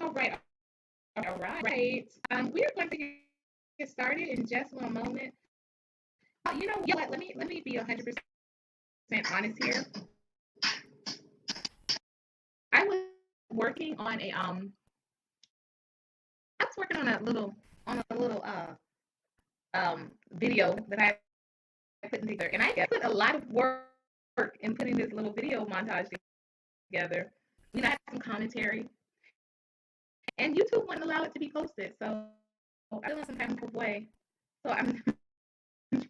All right, all right. We are going to get started in just one moment. You know what? Let me be 100% honest here. I was working on a I was working on a little video that I put together, and I put a lot of work in putting this little video montage together. You know, I had some commentary, and YouTube wouldn't allow it to be posted, so I feel in some kind of way. So I'm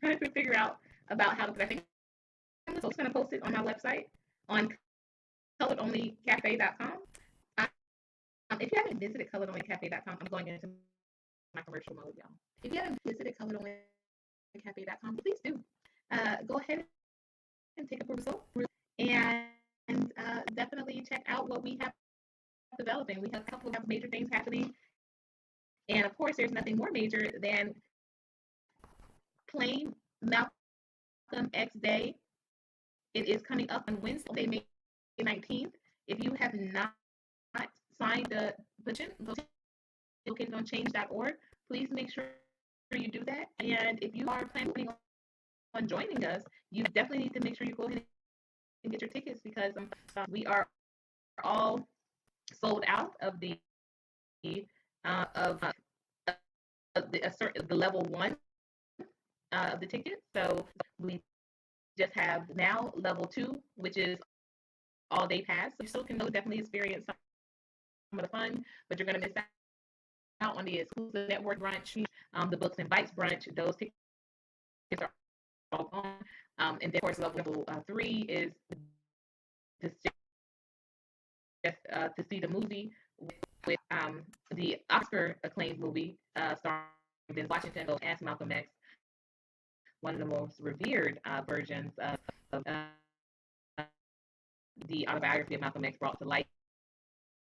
trying to figure out about how to. I think I'm just going to post it on my website on coloredonlycafe.com. If you haven't visited coloredonlycafe.com, I'm going into my commercial mode, y'all. If you haven't visited coloredonlycafe.com, please do. Go ahead and take a perusal and definitely check out what we have developing. We have a couple of major things happening, and of course, there's nothing more major than playing Malcolm X Day. It is coming up on Wednesday, May 19th. If you have not signed the petition, located on change.org, please make sure you do that. And if you are planning on joining us, you definitely need to make sure you go ahead and get your tickets, because we are all sold out of the level one of the ticket. So we just have now level 2, which is all day pass. So you still can definitely experience some of the fun, but you're going to miss out on the exclusive network brunch, the Books and Bites brunch. Those tickets are all on. And then, of course, level 3 is to see the movie with the Oscar acclaimed movie starring Denzel Washington as Malcolm X, one of the most revered versions of the autobiography of Malcolm X brought to life,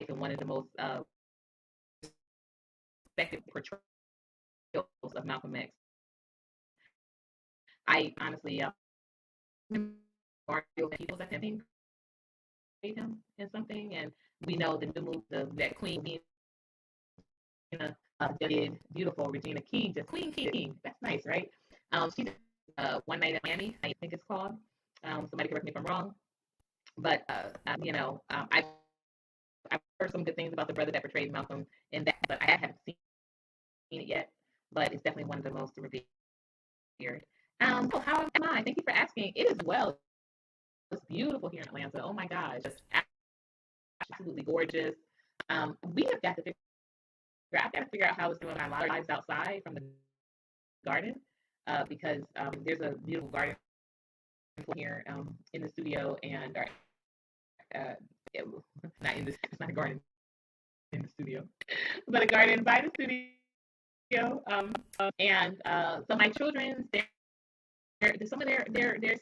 and one of the most respected portrayals of Malcolm X. I honestly argue that people that think him in something, and we know the new move that Queen did beautiful Regina King, just Queen King. That's nice, right? She did One Night at Miami, I think it's called. Somebody correct me if I'm wrong, but I've heard some good things about the brother that portrayed Malcolm in that, but I haven't seen it yet. But it's definitely one of the most revered. So how am I? Thank you for asking. It is well. It's beautiful here in Atlanta. Oh my gosh, just absolutely gorgeous. We have got to I've got to figure out how it's doing our lives outside from the garden, because there's a beautiful garden here in the studio, and it's not a garden in the studio, but a garden by the studio. And so my children, some of their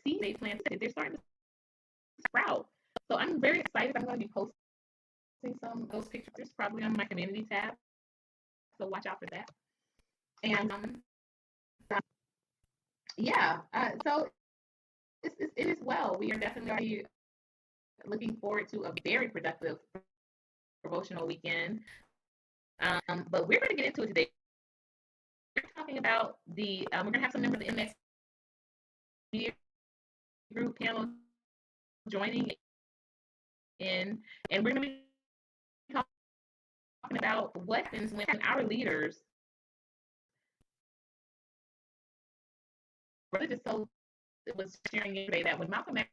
seeds they planted, they're starting to sprout. So I'm very excited. I'm going to be posting some of those pictures probably on my community tab. So watch out for that. And so it is well. We are definitely looking forward to a very productive promotional weekend. But we're going to get into it today. We're talking about we're going to have some members of the MX Media Group panel joining in, and we're going to be talking about what happens when our leaders really just so it was sharing yesterday that when Malcolm X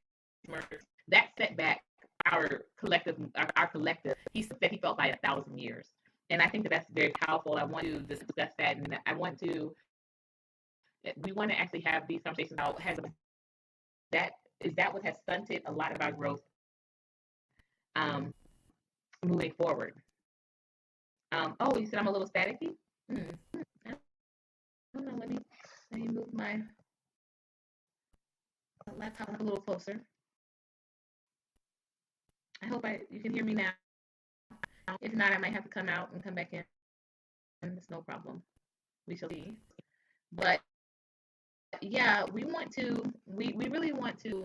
murdered, that set back our collective. He said he felt by 1,000 years, and I think that's very powerful. I want to discuss that, and we want to actually have these conversations about is that what has stunted a lot of our growth moving forward. Oh, you said I'm a little staticky? I don't know. Let me move my laptop a little closer. I hope you can hear me now. If not, I might have to come out and come back in. And it's no problem. We shall see. But yeah, we really want to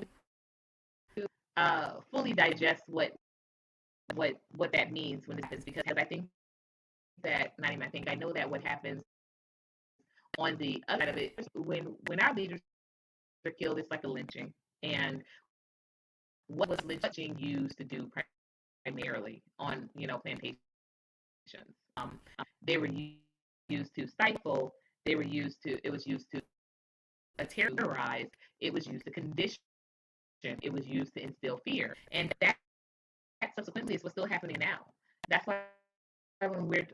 fully digest what that means when it's, because I think that not even I think I know that what happens on the other side of it when our leaders are killed, it's like a lynching. And what was lynching used to do primarily on plantations? They were used to stifle. They were used to. It was used to terrorize. It was used to condition. It was used to instill fear, and that subsequently is what's still happening now. That's why when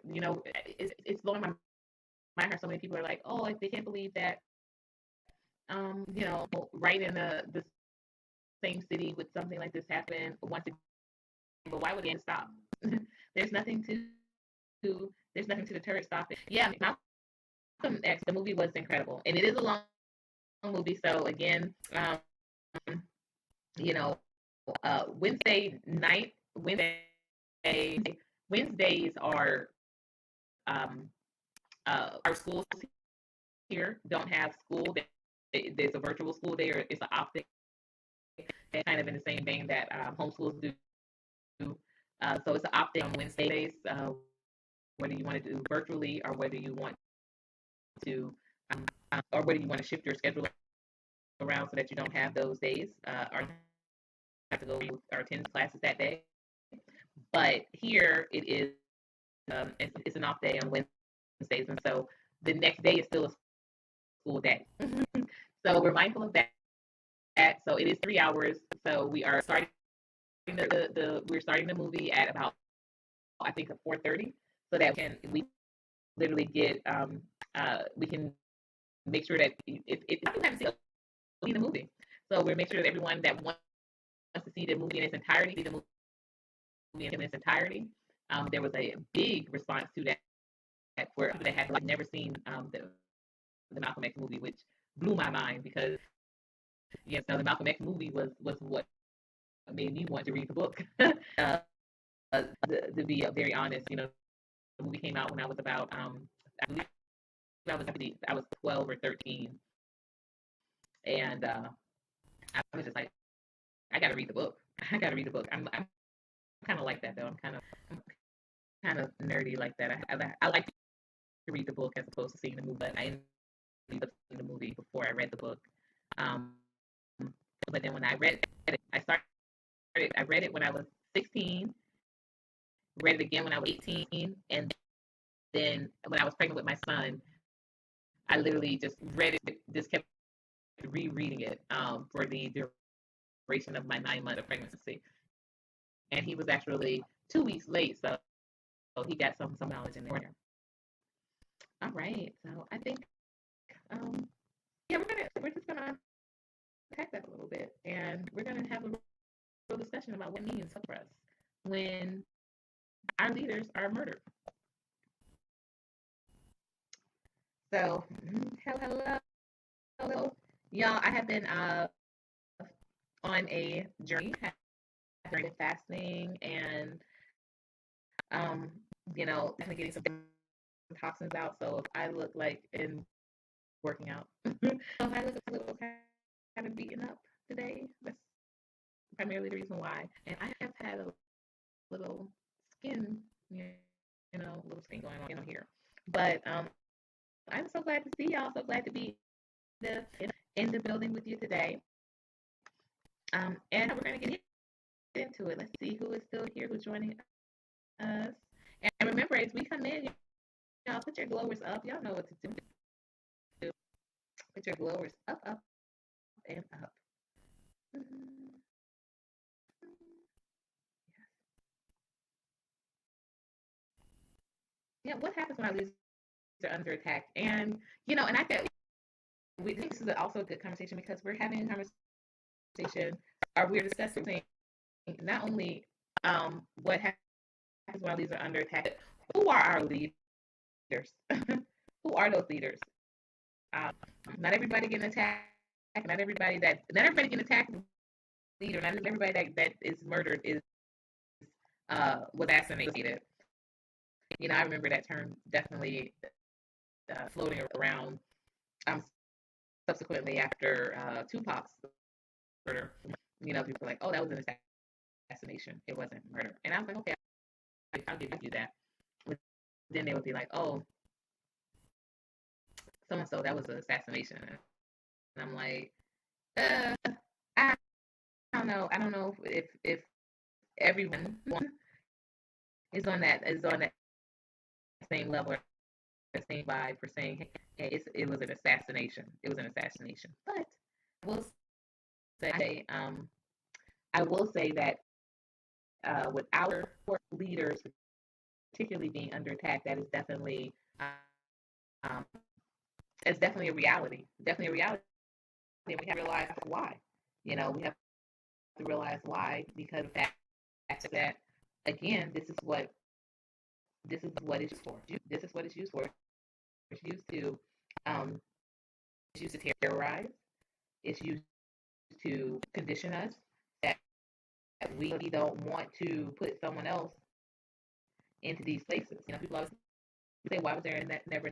it's blowing my mind how so many people are like, oh, they can't believe that, right in the same city with something like this happen once again. But why would it stop? there's nothing there's nothing to deter it stopping. Yeah, Malcolm X, the movie was incredible, and it is a long movie. So again, you know, Wednesday night, Wednesdays are our schools here don't have school. There's a virtual school there. It's an optic, kind of in the same vein that homeschools do. So it's an optic on Wednesdays, whether you want to do virtually or whether you want to, or whether you want to shift your schedule around so that you don't have those days or have to go or attend classes that day. But here it is, it's an off day on Wednesdays, and so the next day is still a school day. So we're mindful of that. So it is 3 hours. So we are starting we're starting the movie at about I think at 4:30, so that we literally get we can make sure that if you haven't seen the movie, so we'll make sure that everyone that wants to see the movie in its entirety, see the movie in its entirety. There was a big response to that for people that had never seen the Malcolm X movie, which blew my mind because yes, the Malcolm X movie was what made me want to read the book. To be very honest, the movie came out when I was about I believe I was 12 or 13, and I was just like, I got to read the book. I got to read the book. I'm kind of like that though. I'm kind of nerdy like that. I like to read the book as opposed to seeing the movie, but I ended up seeing the movie before I read the book. Um, but then when I read it, I read it when I was 16, read it again when I was 18, and then when I was pregnant with my son, I literally just read it, just kept rereading it for the duration of my 9 month of pregnancy. And he was actually 2 weeks late, so he got some knowledge in there. All right, so I think yeah, we're just gonna unpack that a little bit, and we're gonna have a real discussion about what it means for us when our leaders are murdered. So, hello, hello, y'all. I have been on a journey, during fasting, and um, definitely getting some toxins out. So if I look like in working out, if I look a little kind of beaten up today, that's primarily the reason why. And I have had a little skin, little skin going on, here. But I'm so glad to see y'all. So glad to be in the building with you today. And we're gonna get into it. Let's see who is still here, who's joining us. And remember, as we come in, y'all put your glowers up. Y'all know what to do. Put your glowers up, up, and up. Mhm. Yeah, what happens when our leaders are under attack? And and I feel this is also a good conversation because we're having a conversation, or we're discussing not only what happens when our leaders are under attack, but who are our leaders? Who are those leaders? Um, not everybody getting attacked. Not everybody getting attacked is a leader. Not everybody that is murdered is was assassinated. I remember that term definitely floating around um, subsequently after Tupac's murder. People were like, oh, that was an assassination. It wasn't murder. And I was like, okay, I'll give you that. then they would be like, "Oh, so and so, that was an assassination," and I'm like, I don't know. I don't know if everyone is on that same level, or the same vibe for saying, hey, it was an assassination. It was an assassination. But I will I will say that with our leaders, particularly being under attack, that is um, it's definitely a reality. Definitely a reality. And we have to realize why. We have to realize why, because of that again, this is what it's used for. This is what it's used for. It's used to um, it's used to terrorize. It's used to condition us that we don't want to put someone else into these places. People always say, "Why was there never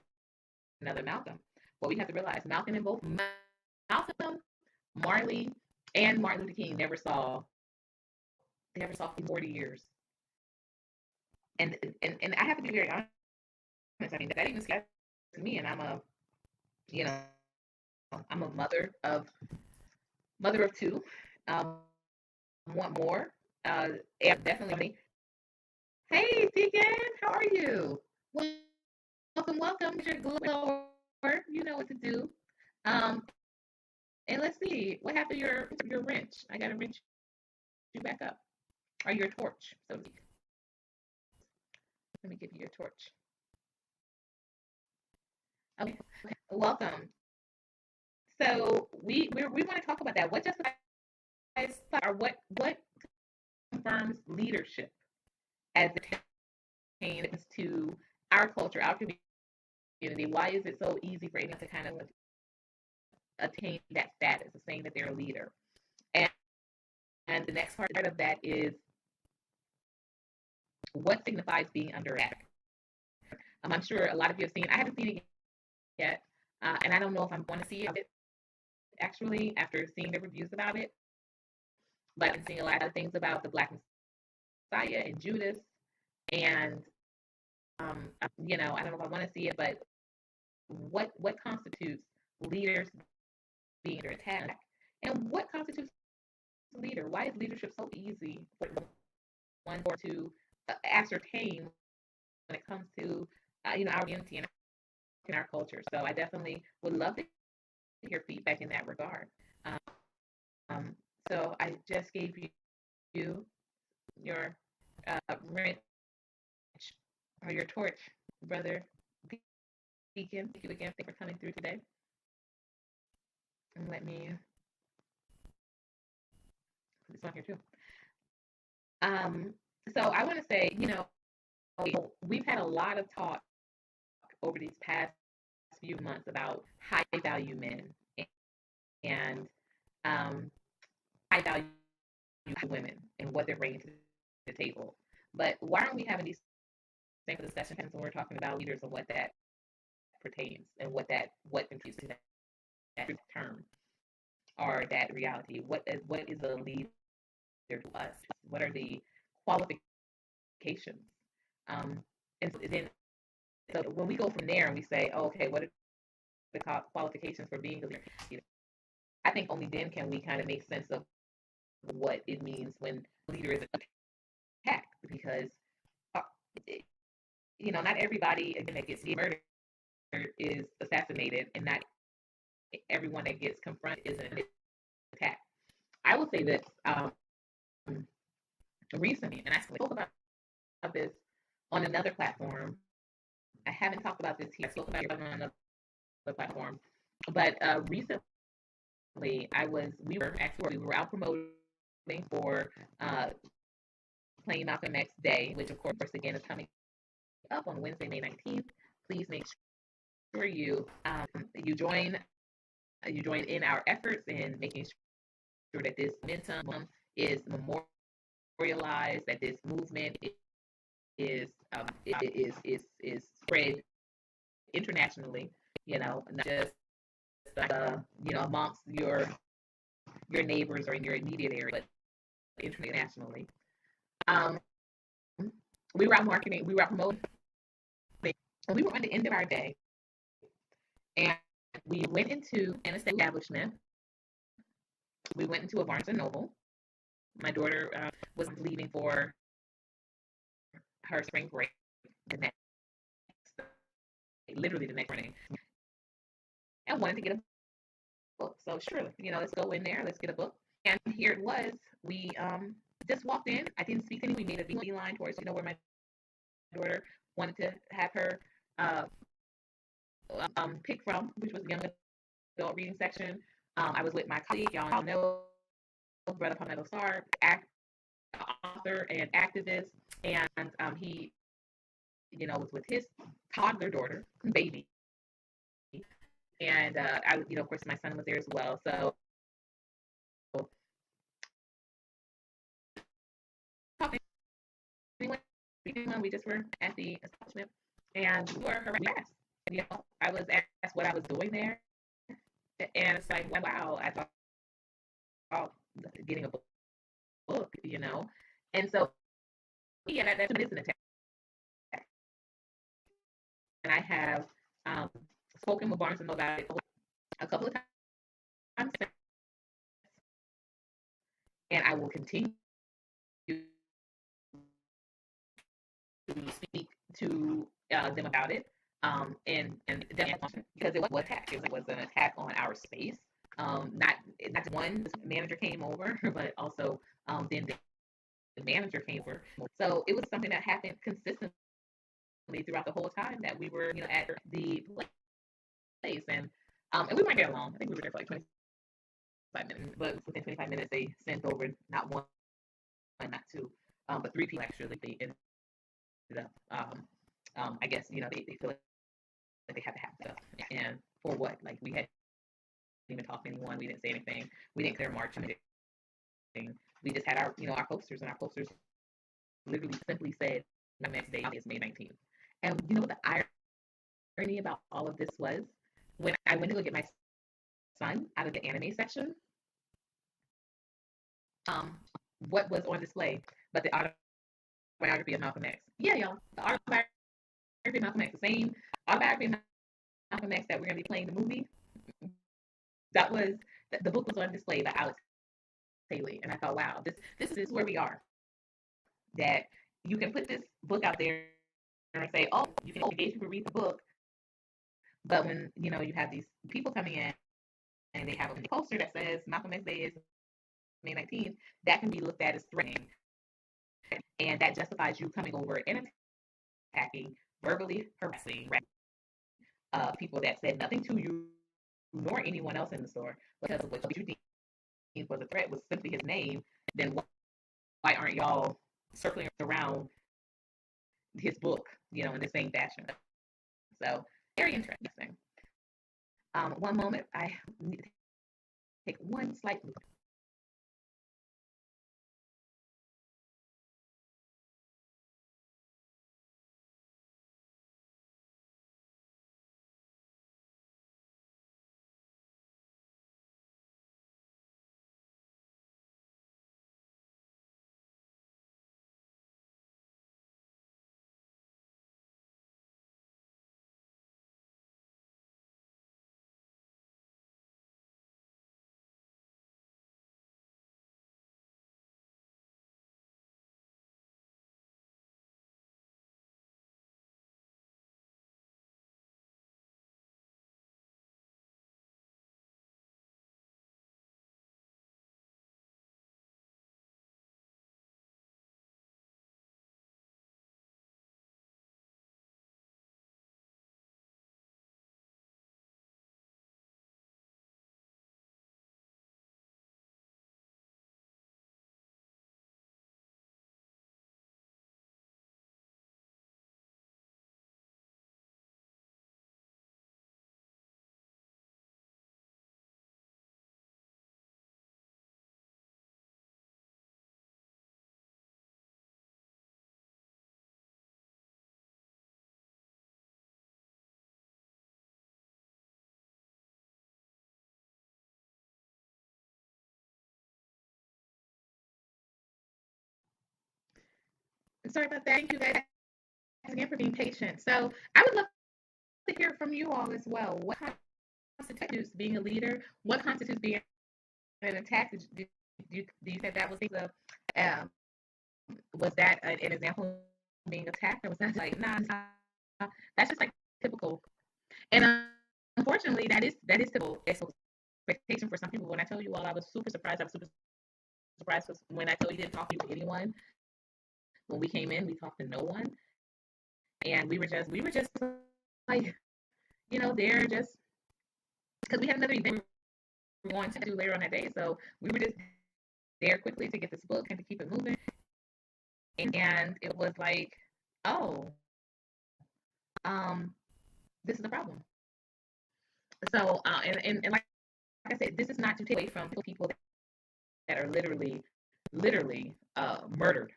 another Malcolm?" Well, we have to realize Malcolm and both Malcolm, Marley, and Martin Luther King never saw 40 years. And I have to be very honest. I mean, that even scares me, and you know I'm a mother of two. Um, want more. And definitely. Hey, Deacon, how are you? Welcome, welcome. Your glower. You know what to do. Um, and let's see what happened to your wrench. I gotta wrench you back up, or your torch. So let me give you your torch. Okay, welcome. So we want to talk about that. What justifies or what confirms leadership as it pertains to our culture, our community? Why is it so easy for anyone to kind of attain that status of saying that they're a leader? And the next part of that is what signifies being under attack. I'm sure a lot of you have seen. I haven't seen it yet, and I don't know if I'm going to see it actually after seeing the reviews about it. But I'm seeing a lot of things about the Black Messiah and Judas, and I don't know if I want to see it, but what constitutes leaders being under attack, and what constitutes a leader? Why is leadership so easy for one or to ascertain when it comes to our unity and in our culture? So I definitely would love to hear feedback in that regard. Um, so I just gave you your wrench or your torch, brother Deacon. Thank you again for coming through today. And let me put this on here too. Um, so I want to say, we've had a lot of talk over these past few months about high value men and high value women and what they're bringing to the table. But why aren't we having these same discussions when we're talking about leaders and what that pertains and what includes that term or that reality? What is a leader to us? What are the qualifications? And then so when we go from there and we say, oh, okay, what are the qualifications for being a leader? I think only then can we kind of make sense of what it means when a leader is attacked, because uh, not everybody again that gets murdered is assassinated, and not everyone that gets confronted is an attack. I will say this recently, and I spoke about this on another platform. I haven't talked about this here. I spoke about it on another platform, but recently we were out promoting for Playing Malcolm X Day, which of course again is coming up on Wednesday, May 19th. Please make sure you join in our efforts in making sure that this momentum is memorialized, that this movement is spread internationally. Not just amongst your neighbors or in your immediate area, but internationally. Um, we were out marketing, we were out promoting And we were on the end of our day, and we went into an establishment. We went into a Barnes and Noble. My daughter was leaving for her spring break the next, literally the next morning, and wanted to get a book. So sure, let's go in there, let's get a book. And here it was. We just walked in. I didn't speak to anyone. We made a beeline towards where my daughter wanted to have her uh, pick from, which was the young adult reading section. I was with my colleague, y'all know, Brother Palmetto Star, author and activist, and he, was with his toddler daughter, baby, and of course, my son was there as well. So talking, we just were at the establishment, and we were harassed. I was asked what I was doing there, and it's like, wow, I thought getting a book. And so yeah, that is an attack. And I have um, spoken with Barnes and Noble about it a couple of times, and I will continue to speak to them about it. And because it was an attack. It was an attack on our space. Not just one manager came over, but also then the manager came over. So it was something that happened consistently throughout the whole time that we were, at the place. And we weren't there long. I think we were there for like 25 minutes. But within 25 minutes, they sent over not one, not two, but three people actually. They ended up, I guess, they feel like they had to have stuff. And for what? Like, we hadn't even talked to anyone. We didn't say anything. We didn't clear march anything. We just had our posters, and our posters literally simply said, "My next day is May 19th." And you know what the irony about all of this was? When I went to go get my son out of the anime section, um, what was on display but the autobiography of Malcolm X? Yeah, y'all, the autobiography of Malcolm X, the same autobiography of Malcolm X that we're going to be playing the movie. That was the book was on display by Alex Haley, and I thought, wow, this is where we are. That you can put this book out there and say, oh, you can engage people read the book, but when you have these people coming in and they have a poster that says Malcolm X Day is May 19th, that can be looked at as threatening, and that justifies you coming over and attacking, verbally harassing people that said nothing to you nor anyone else in the store because of what you deemed was a threat was simply his name. Then why aren't y'all circling around his book, in the same fashion? So very interesting. One moment, I need to take one slight look. Sorry about that. Thank you guys again for being patient. So I would love to hear from you all as well. What constitutes being a leader? What constitutes being an attack? Do you think that was um, was that an example of being attacked, or was that like nah? That's just like typical. And unfortunately, that is typical expectation for some people. When I tell you all, I was super surprised. I was super surprised when I told you didn't talk to anyone. When we came in, we talked to no one, and we were just like, they're just because we had another event we were going to do later on that day, so we were just there quickly to get this book and to keep it moving. And it was like, oh, um, this is a problem. So, and like I said, this is not to take away from people that are literally murdered,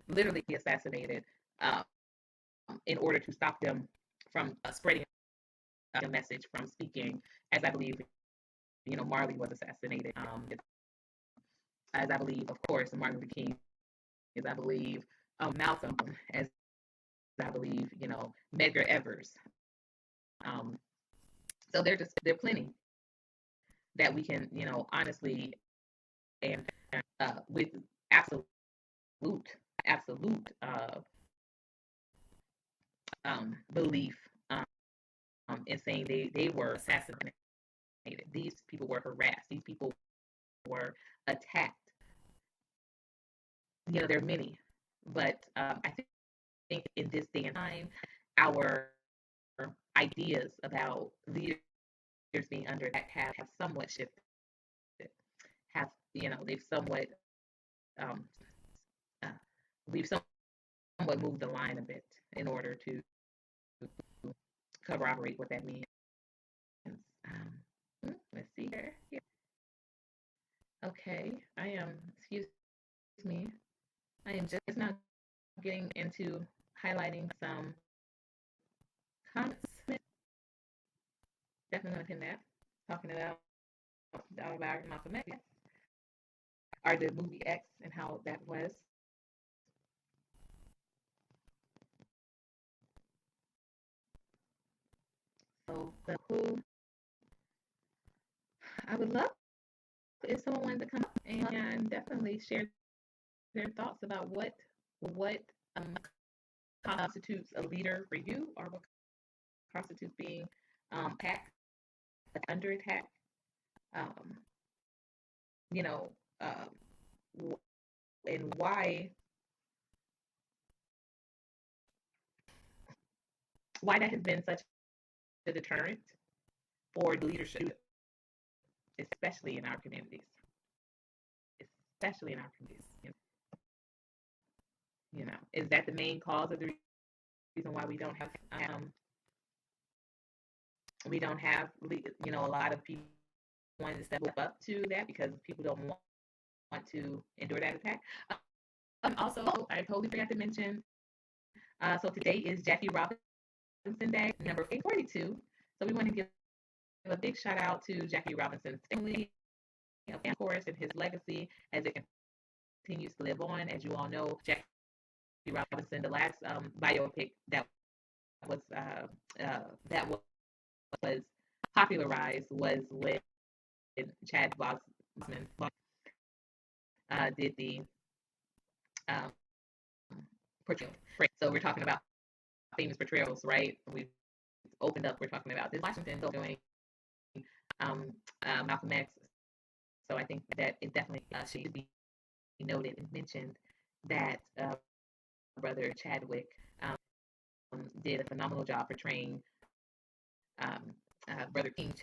literally assassinated, um, in order to stop them from spreading a message, from speaking, as I believe, Marley was assassinated, as I believe, of course, Martin Luther King, as I believe, Malcolm, as I believe, Medgar Evers. Um, so they're plenty that we can, honestly and with absolute absolute belief, in saying they were assassinated. These people were harassed. These people were attacked. There are many, but I think in this day and time, our ideas about leaders being under attack have somewhat shifted. Have they've somewhat um, uh, we've somewhat moved the line a bit in order to corroborate what that means. Let's see here. Okay, I am. Excuse me. I am just now getting into highlighting some comments. Definitely gonna pin that. Talking about Malcolm X, or the movie X, and how that was. So the who I would love if someone wanted to come up and definitely share their thoughts about what um, constitutes a leader for you, or what constitutes being attacked, under attack. Um, you know, and why that has been such a deterrent for the leadership, especially in our communities, especially in our communities. Is that the main cause of the reason why we don't have a lot of people wanting to step up to that, because people don't want to endure that attack. Also, I totally forgot to mention. So today is Jackie Robinson Day, number 842. So we want to give a big shout out to Jackie Robinson's family, of course, and his legacy as it continues to live on. As you all know, Jackie Robinson, the last biopic was uh, that was popularized was when Chad Bosman did the um, portrayal. Right. So we're talking about famous portrayals, right? We've opened up. We're talking about this Washington doing um, Malcolm X. So I think that it definitely should be noted and mentioned that brother Chadwick did a phenomenal job portraying brother King.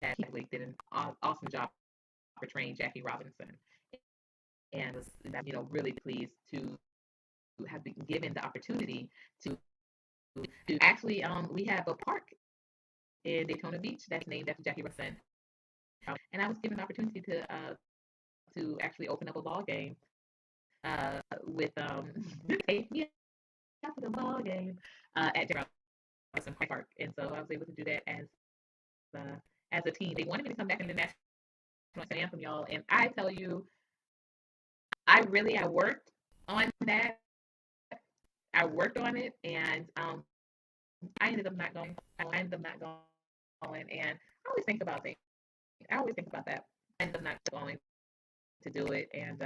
Chadwick did an awesome job portraying Jackie Robinson, and was really pleased to have been given the opportunity to actually we have a park in Daytona Beach that's named after Jackie Robinson, and I was given the opportunity to actually open up a ball game with take me out to the ball game at Jackie Robinson Park, and so I was able to do that as a team. They wanted me to come back in the national anthem, y'all, and I tell you, I worked on that. I worked on it, and I ended up not going. I ended up not going, and I always think about things. I always think about that. I ended up not going to do it, and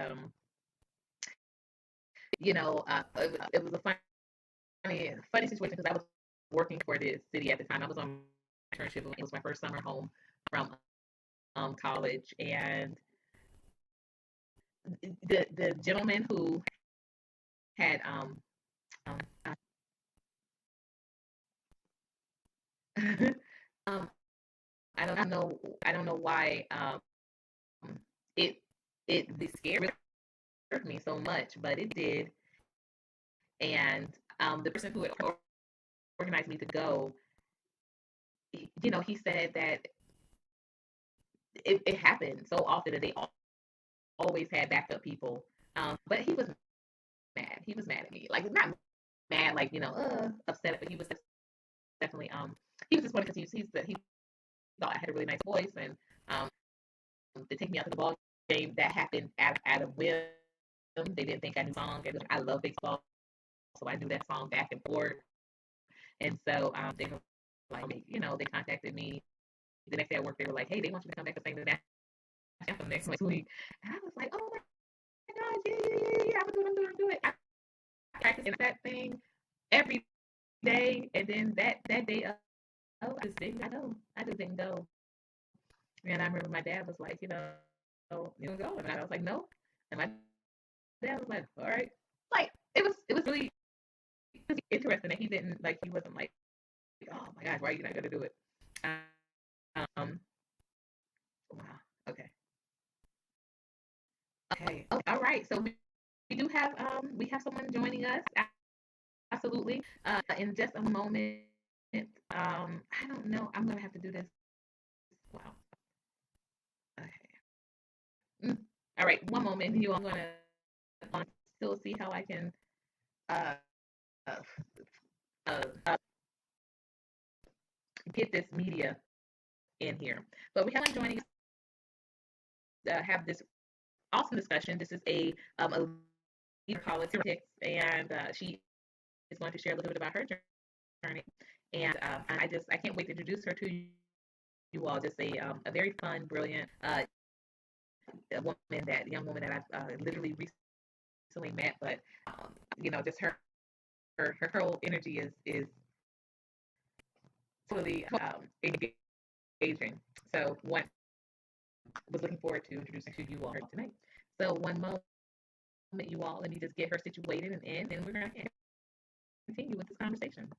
it was a funny situation because I was working for this city at the time. I was on internship. It was my first summer home from college, and the gentleman who had um, um I don't know why it it scared me so much, but it did. And the person who had organized me to go, he said that it happened so often that they always had backup people. But he was mad. He was mad at me, like not mad, like upset, but he was definitely he was disappointed because he thought I had a really nice voice, and um, they take me out to the ball game. That happened out of whim. They didn't think I knew song. And I love baseball, so I knew that song back and forth. And so they were like, they contacted me the next day at work. They were like, hey, they want you to come back to sing the national anthem next week. And I was like, oh my God, yeah. I'm doing it. I practiced that thing every day. And then that day, I just didn't go. And I remember my dad was like, you don't go. And I was like, no. And my dad was like, all right. Like, it was really interesting that he didn't, like, he wasn't like, oh my gosh, why are you not going to do it? Um, wow. Okay. Okay. Okay. All right. So we do have we have someone joining us. Absolutely. In just a moment. I don't know. I'm gonna have to do this. Wow. Okay. Mm. All right. One moment. You. I'm gonna still see how I can uh, uh, uh get this media in here. But we have one joining us. Have this awesome discussion. This is a leader politics, and she is going to share a little bit about her journey. And I can't wait to introduce her to you all. Just a very fun, brilliant young woman that I literally recently met. But just her whole energy is totally engaging. So one was looking forward to introducing to you all tonight. So one moment, you all, let me just get her situated and in, and we're going to continue with this conversation.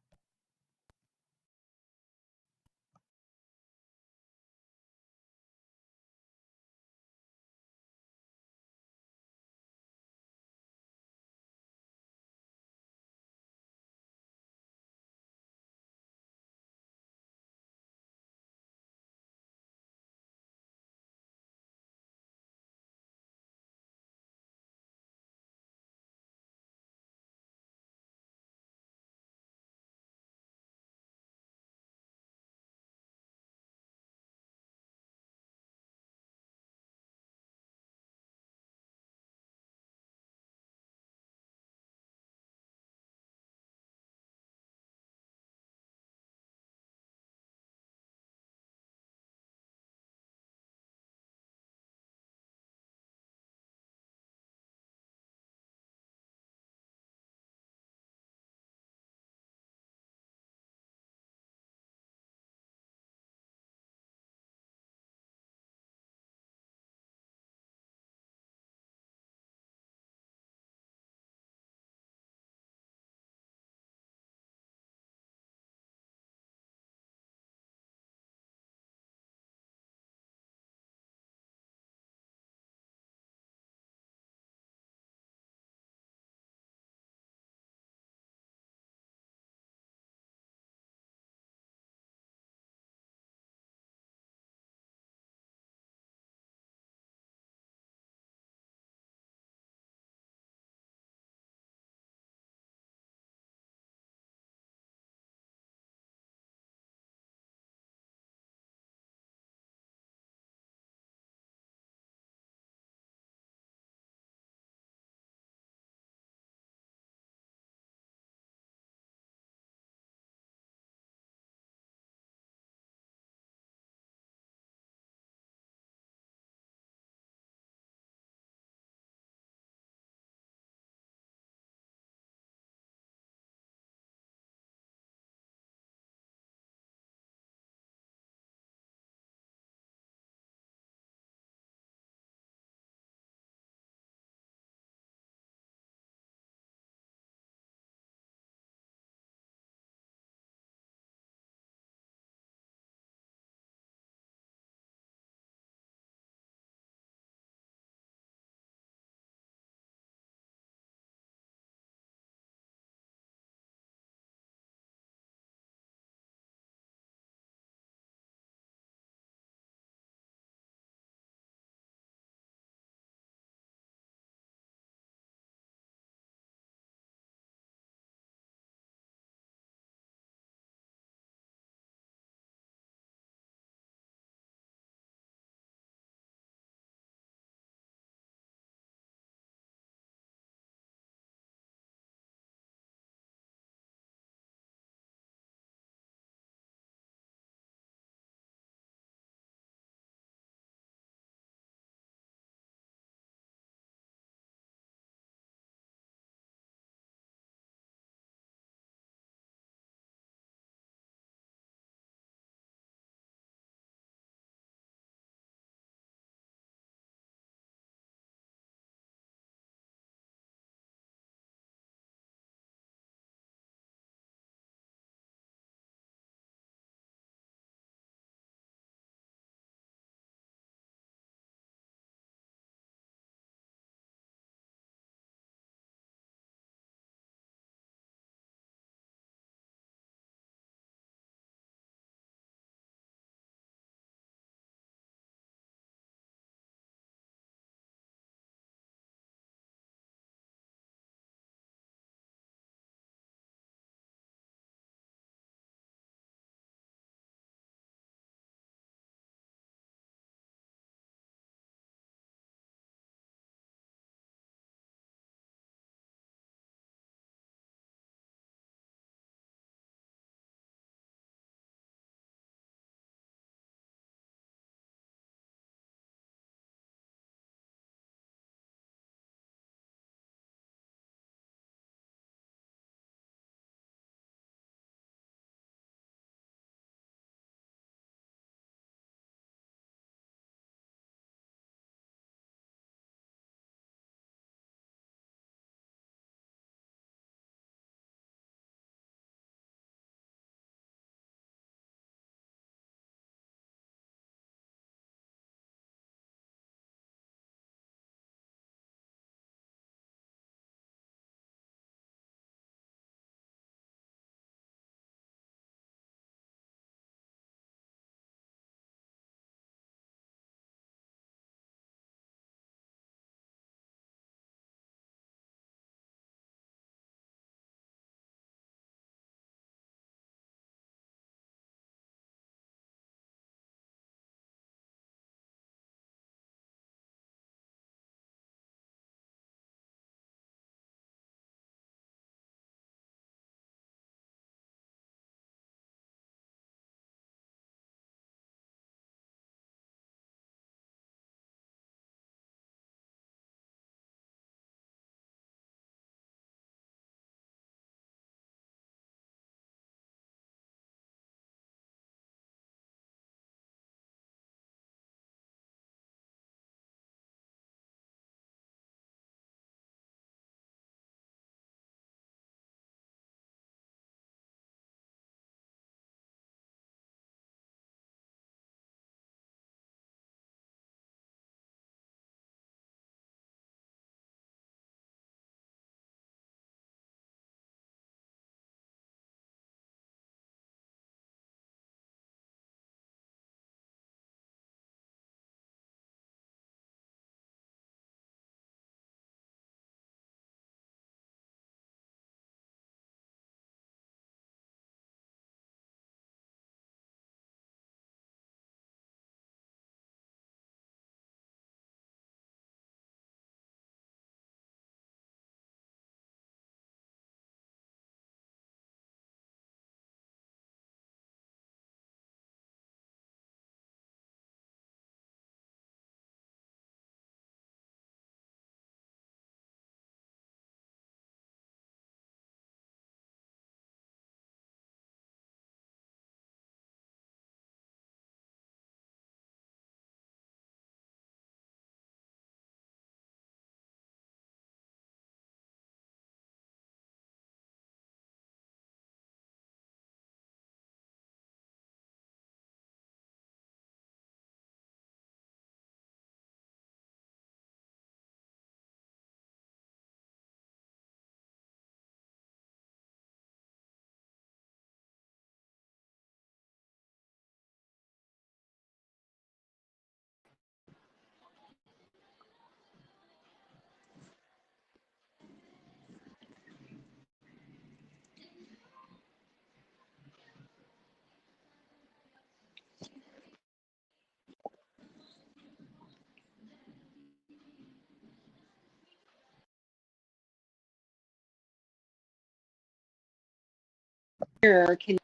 hear. Can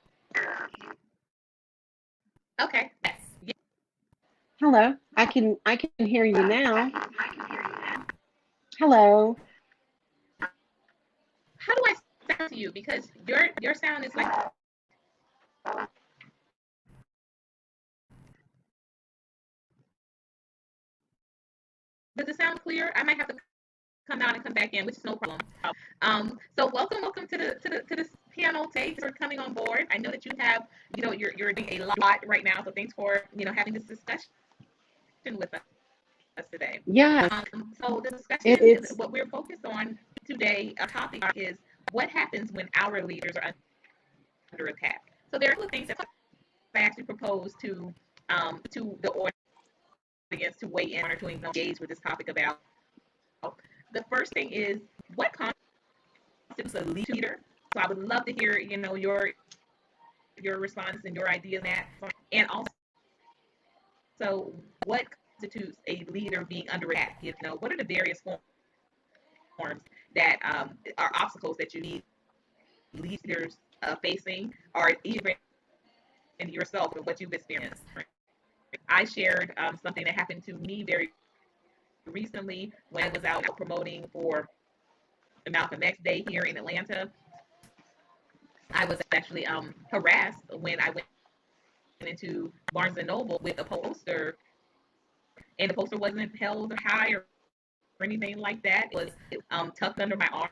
Okay. Yes. Yes. hello? I can hear you now. Hello. How do I sound to you? Because your sound is like, does it sound clear? I might have to come out and come back in, which is no problem. So welcome to this panel today. Thanks for coming on board. I know that you have, you're doing a lot right now. So thanks for, having this discussion with us today. Yes, So the it, discussion, it's what we're focused on today, our topic is what happens when our leaders are under attack. So there are a couple of things that I actually propose to the audience to weigh in or to engage with this topic about. The first thing is what constitutes a leader. So I would love to hear, your response and your ideas on that, and also what constitutes a leader being under attack. What are the various forms that are obstacles that you need leaders facing, or even in yourself and what you've experienced. I shared something that happened to me very recently when I was out promoting for the Malcolm X Day here in Atlanta. I was actually harassed when I went into Barnes and Noble with a poster, and the poster wasn't held high or anything like that. It was tucked under my arm,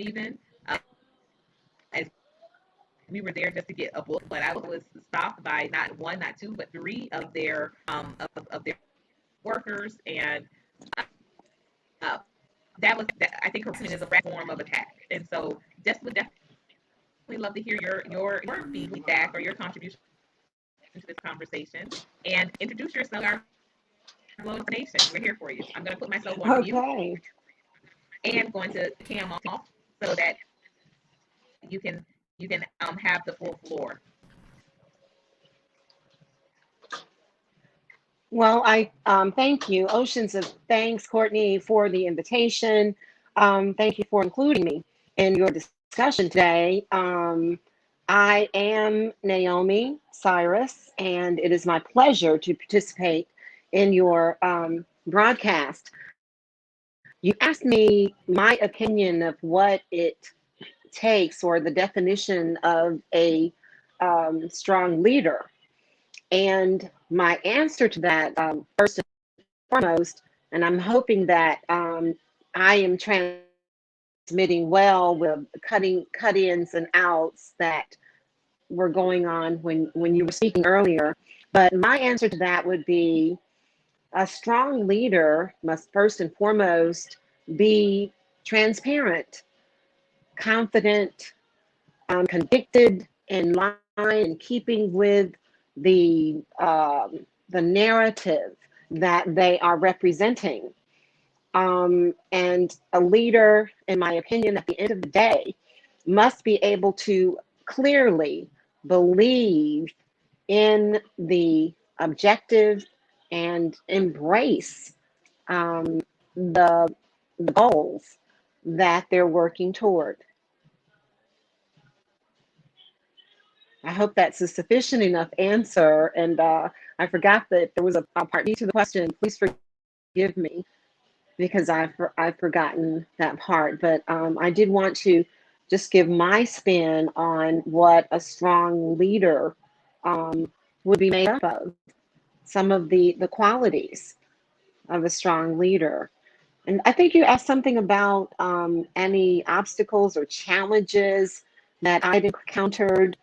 even. As we were there just to get a book, but I was stopped by not one, not two, but three of their workers, and uh, that was that. I think harassment is a form of attack, and so just would definitely love to hear your feedback or your contribution to this conversation, and introduce yourself to our global nation. We're here for you. I'm going to put myself on mute okay. and going to cam off so that you can have the full floor. Well, I thank you. Oceans of thanks, Courtney, for the invitation. Thank you for including me in your discussion today. I am Naomi Cyrus, and it is my pleasure to participate in your broadcast. You asked me my opinion of what it takes or the definition of a strong leader. And my answer to that, first and foremost, and I'm hoping that I am transmitting well with cutting cut-ins and outs that were going on when you were speaking earlier. But my answer to that would be a strong leader must first and foremost be transparent, confident, convicted, in line in keeping with the the narrative that they are representing. And a leader, in my opinion, at the end of the day, must be able to clearly believe in the objective and embrace um, the, the goals that they're working toward. I hope that's a sufficient enough answer. And I forgot that there was a part B to the question. Please forgive me because I've forgotten that part. But I did want to just give my spin on what a strong leader would be made up of. Some of the qualities of a strong leader. And I think you asked something about any obstacles or challenges that I'd encountered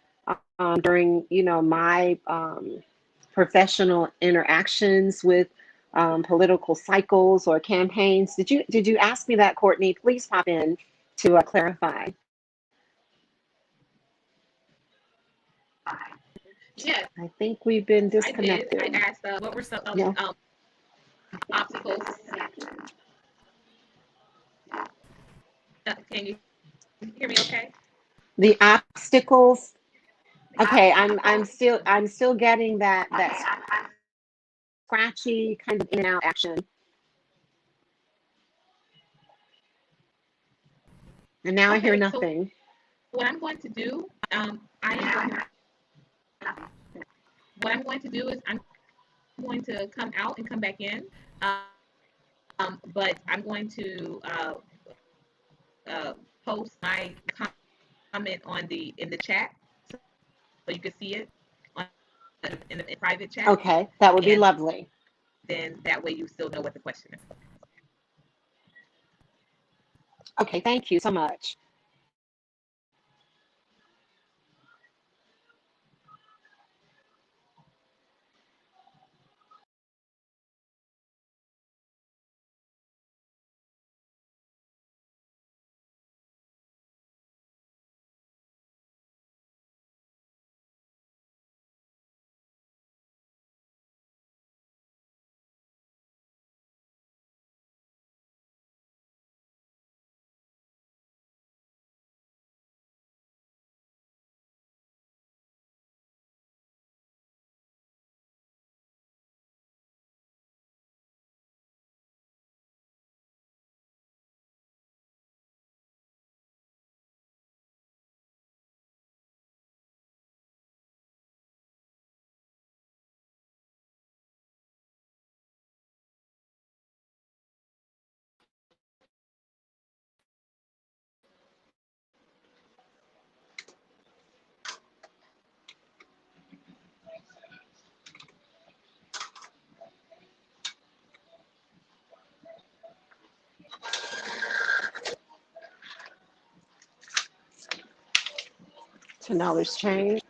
during, my professional interactions with political cycles or campaigns. Did you ask me that, Courtney? Please pop in to clarify. Yes, I think we've been I did. I disconnected. asked what were some Yeah. obstacles. Can you hear me? Okay. The obstacles. The Okay, I'm still getting that scratchy kind of in and out action. And now I hear Okay. So nothing. what I'm going to do I am going to, what I'm going to do is I'm going to come out and come back in. But I'm going to post my comment on the in the chat so you can see it on in private chat, Okay, that would be and lovely. then that way you still know what the question is. Okay, thank you so much. So now there's change.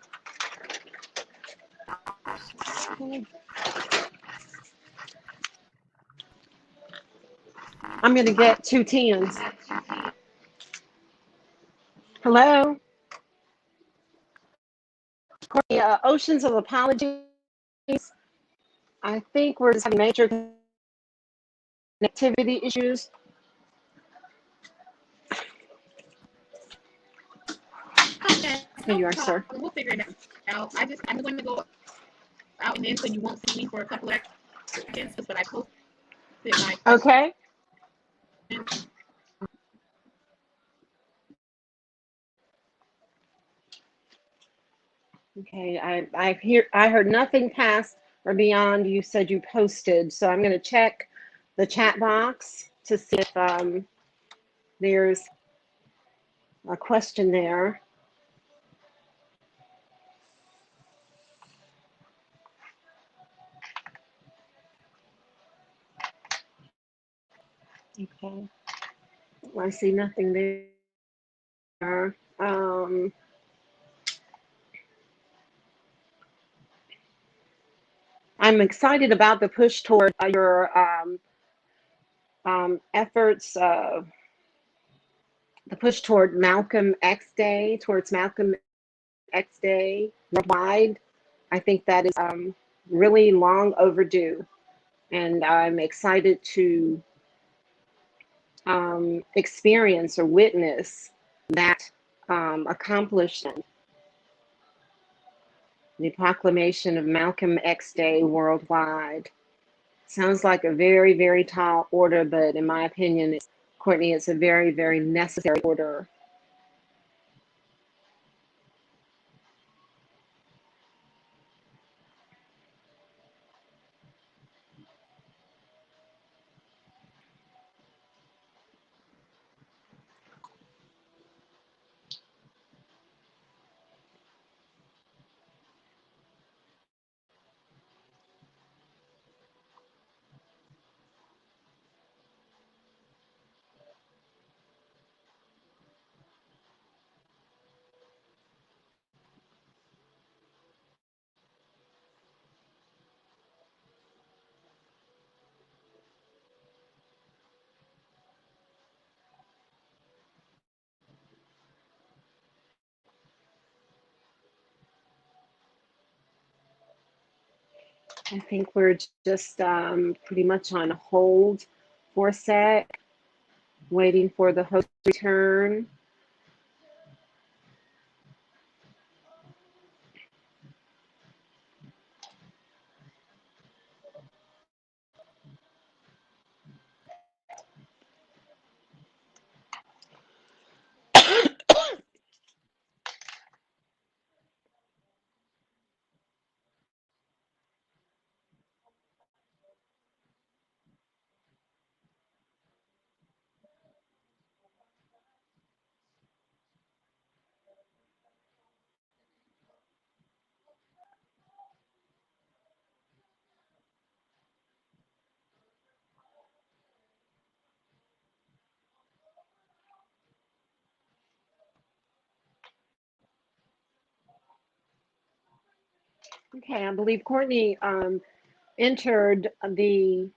I'm going to get two tens. Hello? Courtney, oceans of apologies. I think we're just having major connectivity issues. Okay, Here no you are, sir. problem. We'll figure it out. I'm going to go out and in so you won't see me for a couple of seconds. But I posted my question. Okay. Okay. I heard nothing past or beyond you said you posted. So I'm going to check the chat box to see if there's a question there. Okay. I see nothing there. I'm excited about the push toward your efforts, the push toward Malcolm X Day, towards Malcolm X Day worldwide. I think that is really long overdue. And I'm excited to experience or witness that accomplishment, the proclamation of Malcolm X Day worldwide. Sounds like a very, very tall order, but in my opinion, Courtney, it's a very, very necessary order. I think we're just pretty much on hold for a sec, waiting for the host to return. Okay, I believe Courtney entered the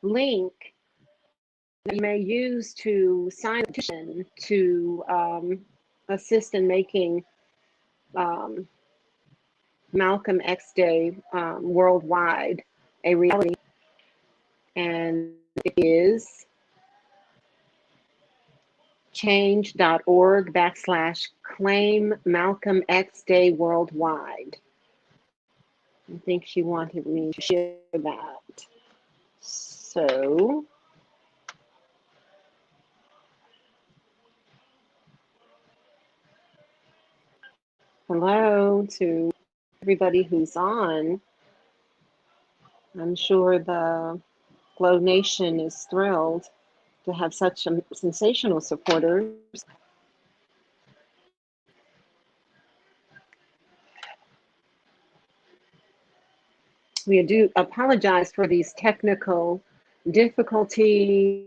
link that you may use to sign a petition to assist in making um, Malcolm X Day worldwide a reality. And it is change.org/claim Malcolm X Day worldwide. I think she wanted me to share that. So, hello to everybody who's on. I'm sure the Glow Nation is thrilled to have such sensational supporters. We do apologize for these technical difficulties,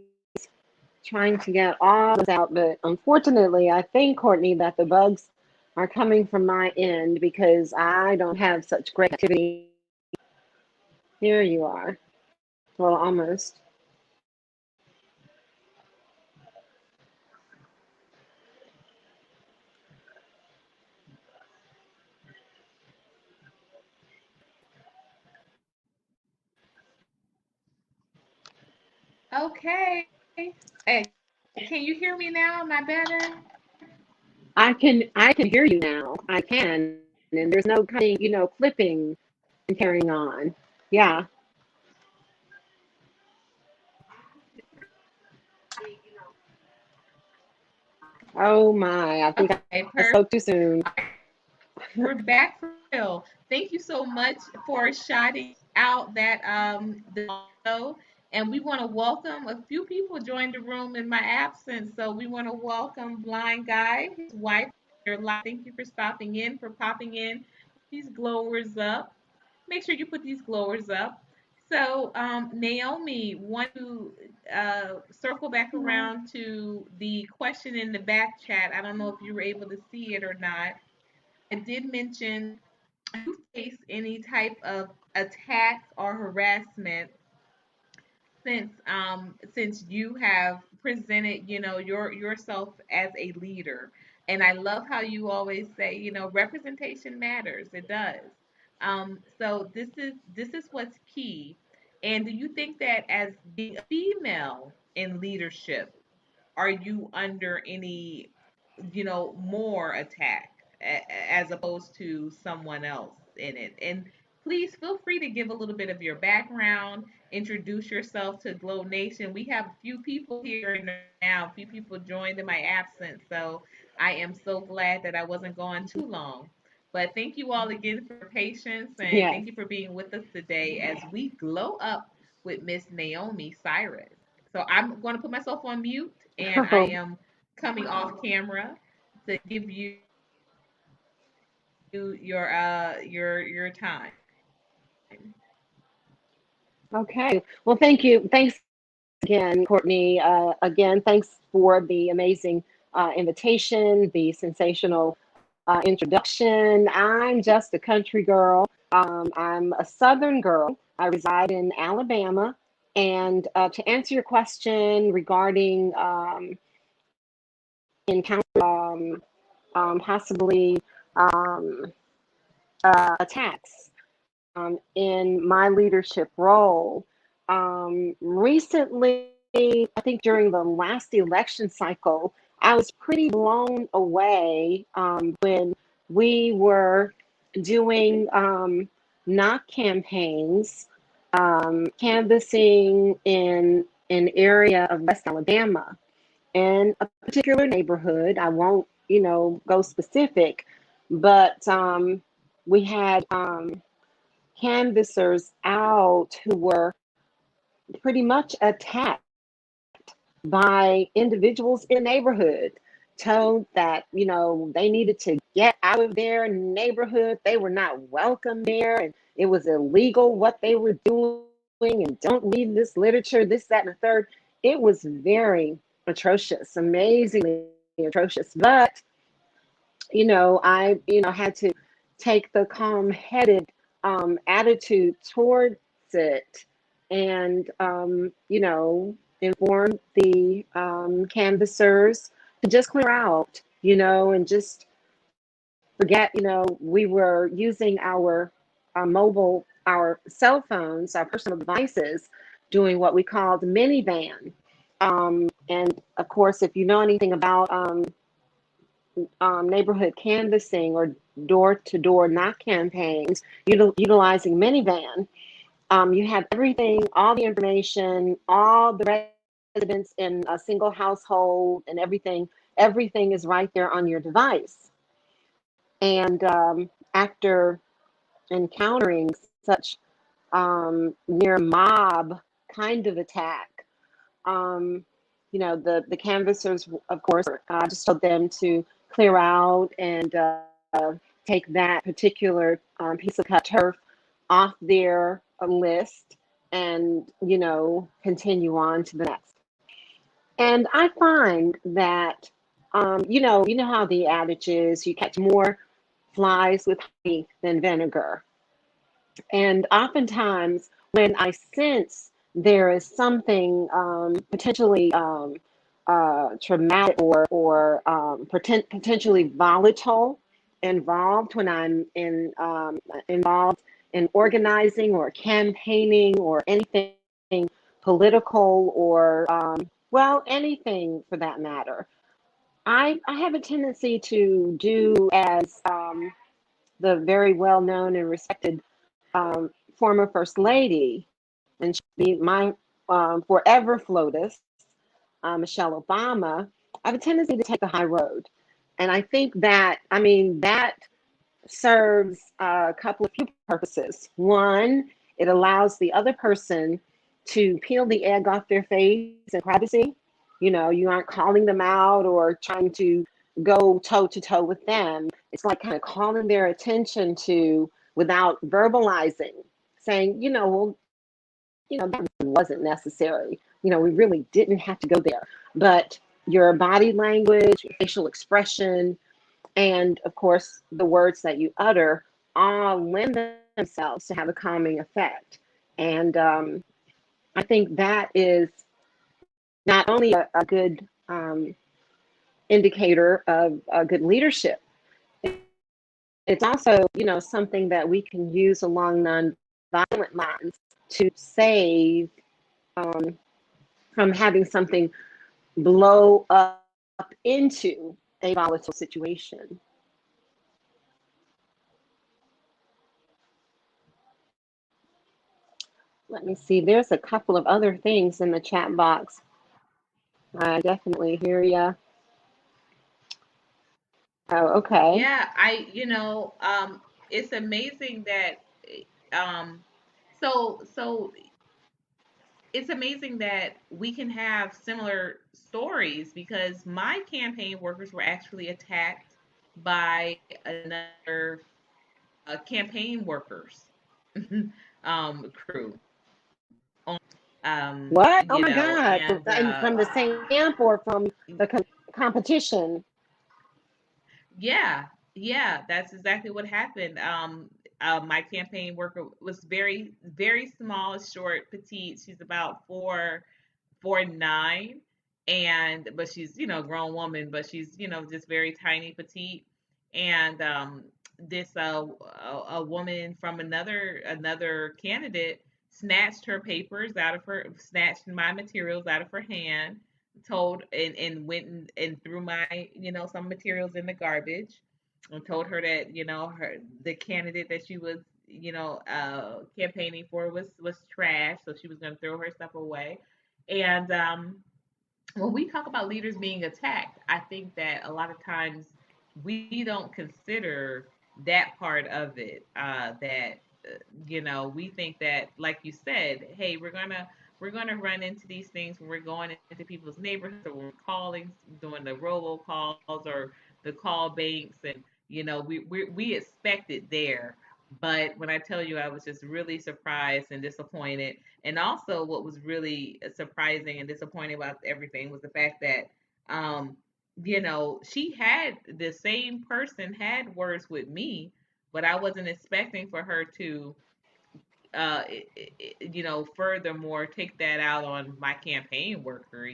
trying to get all this out, but unfortunately, I think, Courtney, that the bugs are coming from my end because I don't have such great activity. Here you are. Well, almost. Okay. Hey, can you hear me now? Am I better? I can hear you now. I can, and there's no cutting, clipping and carrying on. Yeah. Oh my, I think I Okay, spoke perfect. too soon. We're back for real. Thank you so much for shouting out that the audio. And we want to welcome a few people joined the room in my absence. So we want to welcome Blind Guy, his wife, your life. Thank you for stopping in, for popping in. These glowers up. Make sure you put these glowers up. So Naomi, want to circle back around to the question in the back chat. I don't know if you were able to see it or not. I did mention you face any type of attack or harassment since you have presented, yourself as a leader. And I love how you always say, representation matters. It does. So this is what's key. And do you think that as being a female in leadership, are you under any, more attack as opposed to someone else in it? And please feel free to give a little bit of your background, introduce yourself to Glow Nation. We have a few people here now, a few people joined in my absence. So I am so glad that I wasn't gone too long. But thank you all again for your patience and Yes. thank you for being with us today as we glow up with Miss Naomi Cyrus. So I'm going to put myself on mute and I Oh, am coming off camera to give you your time. okay. Well, thank you. Thanks again, Courtney. Again, thanks for the amazing invitation, the sensational introduction. I'm just a country girl. I'm a Southern girl. I reside in Alabama. And to answer your question regarding encounter possibly um, attacks in my leadership role. Recently, I think during the last election cycle, I was pretty blown away when we were doing knock campaigns, canvassing in an area of West Alabama in a particular neighborhood. I won't, go specific, but we had canvassers out who were pretty much attacked by individuals in the neighborhood, told that, they needed to get out of their neighborhood. They were not welcome there and it was illegal what they were doing and don't read this literature, this, that, and the third. It was very atrocious, amazingly atrocious. But, I, had to take the calm-headed attitude towards it, and inform the canvassers to just clear out, and just forget, we were using our cell phones, our personal devices, doing what we called minivan. And of course, if you know anything about neighborhood canvassing or door-to-door knock campaigns, utilizing minivan, you have everything, all the information, all the residents in a single household, and everything is right there on your device. And after encountering such near mob kind of attack, um, the canvassers, of course, just told them to clear out and take that particular piece of cut turf off their list, and continue on to the next. And I find that you know how the adage is, you catch more flies with honey than vinegar. And oftentimes, when I sense there is something potentially traumatic or potentially volatile involved, when I'm involved in organizing or campaigning or anything political, or well, anything for that matter, I have a tendency to do as the very well known and respected former First Lady, and she be my forever FLOTUS, Michelle Obama. I have a tendency to take the high road. And I think that, that serves a couple of few purposes. One, it allows the other person to peel the egg off their face in privacy. You aren't calling them out or trying to go toe to toe with them. It's like kind of calling their attention to, without verbalizing, saying, well, that wasn't necessary. We really didn't have to go there. But your body language, your facial expression, and of course, the words that you utter all lend themselves to have a calming effect. And I think that is not only a good indicator of good leadership, it's also, something that we can use along nonviolent lines to save um, from having something blow up into a volatile situation. Let me see. There's a couple of other things in the chat box. I definitely hear you. Oh, okay. Yeah, it's amazing that, um, so it's amazing that we can have similar stories because my campaign workers were actually attacked by another campaign workers crew What? Oh my God. and And from the same camp or from the competition? yeah, yeah, that's exactly what happened. My campaign worker was very, very small, short, petite. She's about 4'9", and but she's grown woman, but she's just very tiny, petite, and this a woman from another candidate snatched her papers out of her, snatched my materials out of her hand, told and went and threw my some materials in the garbage, and told her that the candidate that she was campaigning for was trash, so she was going to throw her stuff away. And when we talk about leaders being attacked, I think that a lot of times we don't consider that part of it. That we think that, like you said, hey, we're gonna run into these things when we're going into people's neighborhoods, or we're calling, doing the robocalls or the call banks, and we expect it there. But when I tell you, I was just really surprised and disappointed. And also, what was really surprising and disappointing about everything was the fact that, she had, the same person had words with me, but I wasn't expecting for her to, furthermore take that out on my campaign worker,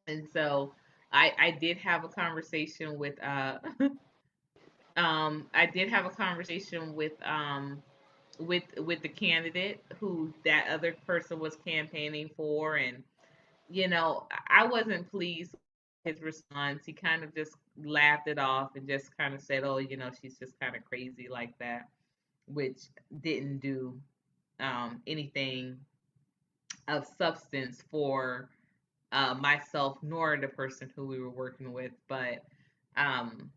and so I did have a conversation with I did have a conversation with the candidate who that other person was campaigning for, and I wasn't pleased with his response. He kind of just laughed it off and just kind of said, "Oh, she's just kind of crazy like that," which didn't do anything of substance for myself nor the person who we were working with. But um,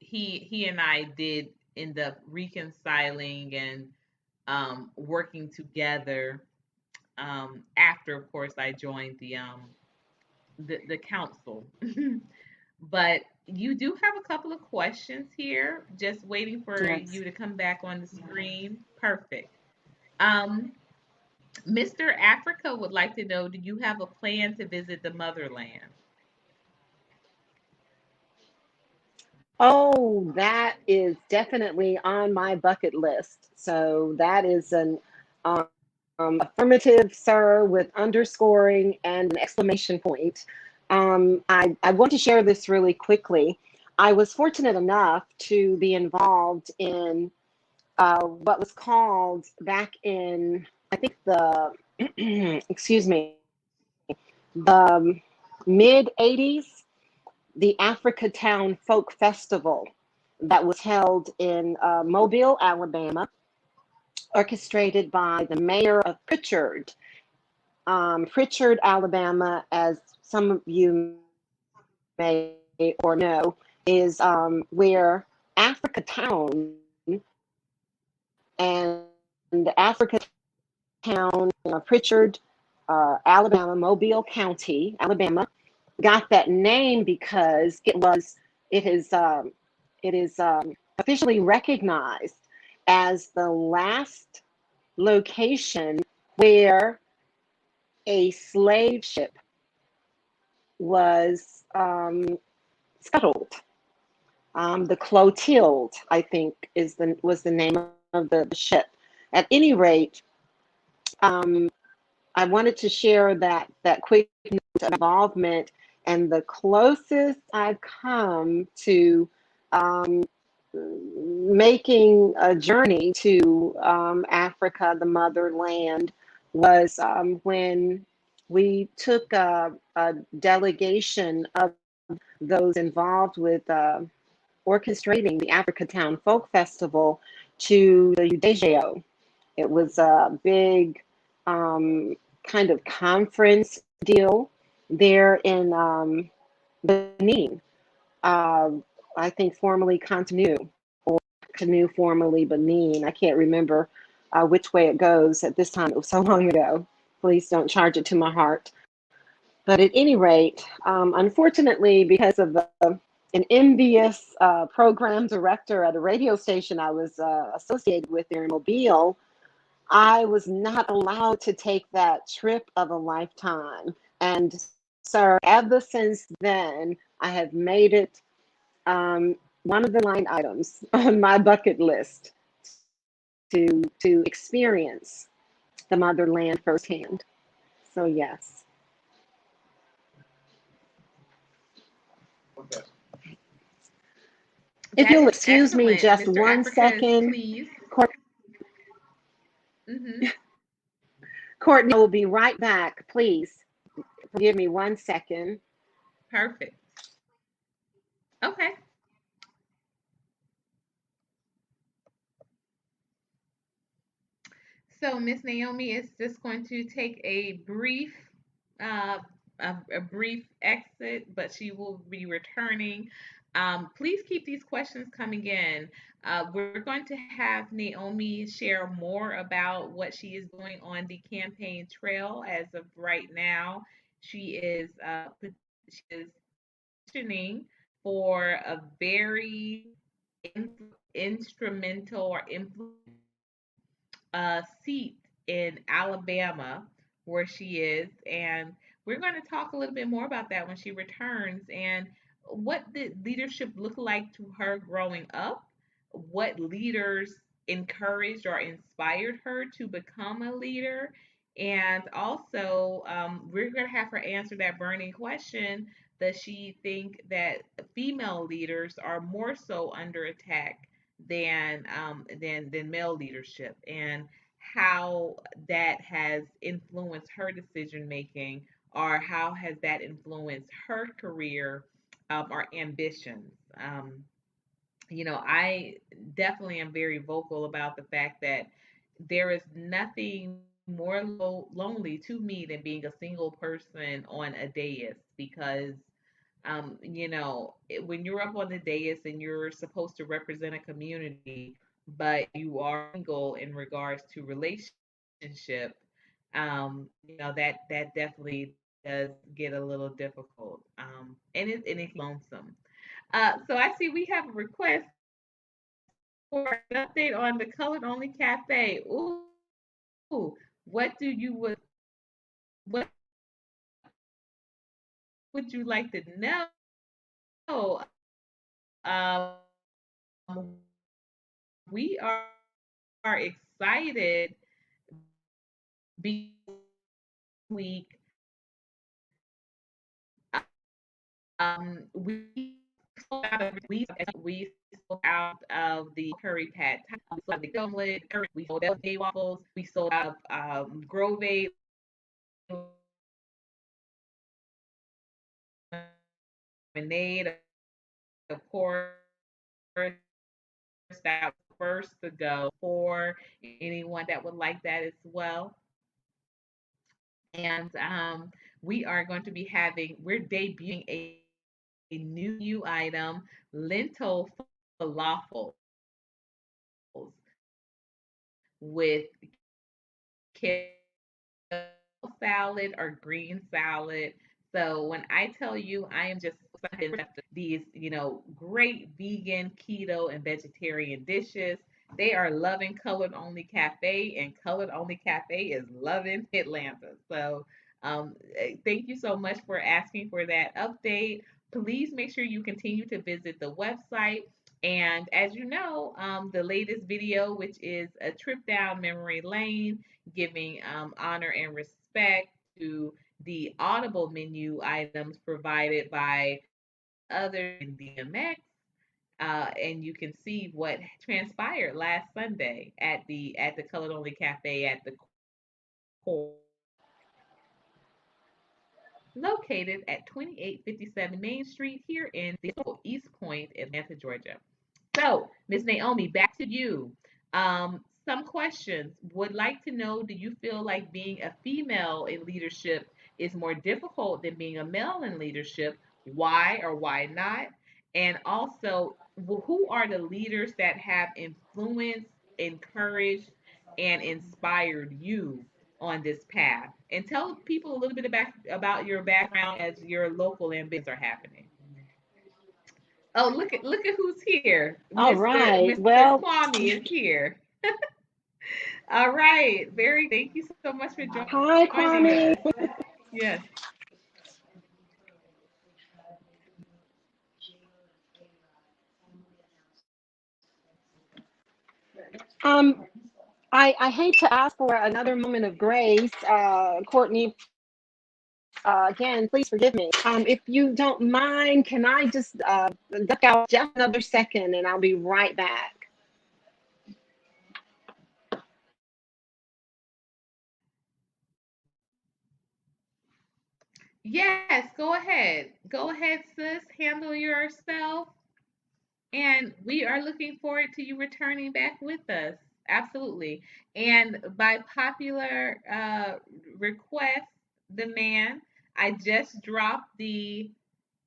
he and I did end up reconciling and working together after, of course, I joined the council. But you do have a couple of questions here, just waiting for Yes. you to come back on the screen. Perfect. Um, Mr. Africa would like to know, do you have a plan to visit the motherland? Oh, that is definitely on my bucket list. So that is an affirmative, sir, with underscoring and an exclamation point. I want to share this really quickly. I was fortunate enough to be involved in what was called back in, I think the, excuse me, the mid 80s, the Africa Town Folk Festival that was held in Mobile, Alabama, orchestrated by the mayor of Pritchard. Pritchard, Alabama, as some of you may or know, is where Africa Town and Africa Town, Pritchard, Alabama, Mobile County, Alabama, got that name because it is officially recognized as the last location where a slave ship was scuttled. The Clotilde, I think, was the name of the ship. At any rate, um, I wanted to share that quick note of involvement, and the closest I've come to um, making a journey to Africa, the motherland, was when we took a delegation of those involved with orchestrating the Africa Town Folk Festival to the UDEGO. It was a big kind of conference deal there in Benin. Uh, I think formerly Cotonou, or Canoe formerly Benin. I can't remember which way it goes at this time. It was so long ago. Please don't charge it to my heart. But at any rate, unfortunately, because of an envious program director at a radio station I was associated with there in Mobile, I was not allowed to take that trip of a lifetime. And sir, ever since then, I have made it one of the line items on my bucket list to experience the motherland firsthand. So yes. If That you'll is excuse me excellent. just Mr. one Africa is second, pleased. Hmm. Courtney, I will be right back. Please give me one second. Perfect. Okay. So Miss Naomi is just going to take uh, a brief exit, but she will be returning. Please keep these questions coming in. We're going to have Naomi share more about what she is doing on the campaign trail. As of right now, she is petitioning for a very instrumental or influential seat in Alabama where she is. And we're going to talk a little bit more about that when she returns. And what did leadership look like to her growing up? What leaders encouraged or inspired her to become a leader? And also, we're going to have her answer that burning question: does she think that female leaders are more so under attack than male leadership, and how that has influenced her decision making, or how has that influenced her career, or ambitions? I definitely am very vocal about the fact that there is nothing more lonely to me than being a single person on a dais, because when you're up on the dais and you're supposed to represent a community, but you are single in regards to relationship, that definitely does get a little difficult, and it can be lonesome. So I see we have a request for an update on the Colored Only Cafe. Ooh, what do you would you like to know? We are excited because last week we sold out of the curry pad thai, we sold out the omelet, curry, we sold out of day waffles, we sold out of grove lemonade, of course. That was first to go for anyone that would like that as well. And we are going to be we're debuting a new menu item, lentil falafels with kale salad or green salad. So when I tell you, I am just excited these, great vegan, keto, and vegetarian dishes. They are loving Colored Only Cafe, and Colored Only Cafe is loving Atlanta. So, thank you so much for asking for that update. Please make sure you continue to visit the website. And as you know, the latest video, which is a trip down memory lane, giving honor and respect to the audible menu items provided by others in DMX. And you can see what transpired last Sunday at the Colored Only Cafe at the located at 2857 Main Street here in the East Point, Atlanta, Georgia. So, Miss Naomi, back to you. Some questions. Would like to know, do you feel like being a female in leadership is more difficult than being a male in leadership? Why or why not? And also, who are the leaders that have influenced, encouraged, and inspired you on this path? And tell people a little bit about your background as your local ambitions are happening. Oh, look at who's here. All Mr. right. Mr. Well, Kwame is here. All right. Very thank you so much for joining hi, us. Kwame. Yes. Um, I hate to ask for another moment of grace, Courtney. Again, please forgive me. If you don't mind, can I just duck out just another second and I'll be right back? Yes, go ahead. Go ahead, sis. Handle yourself. And we are looking forward to you returning back with us. Absolutely. And by popular request, demand, I just dropped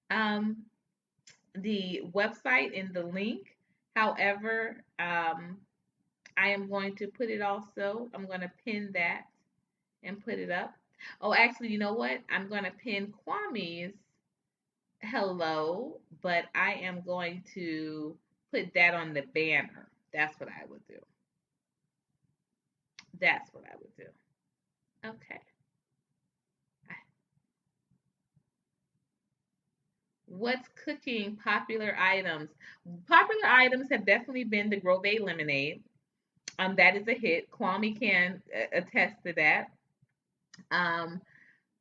um, the website in the link. However, I am going to put it also, I'm going to pin that and put it up. Oh, actually, you know what? I'm going to pin Kwame's hello, but I am going to put that on the banner. That's what I would do. That's what I would do. Okay. What's cooking? Popular items. Popular items have definitely been the Grove lemonade. That is a hit. Kwame can attest to that. Um,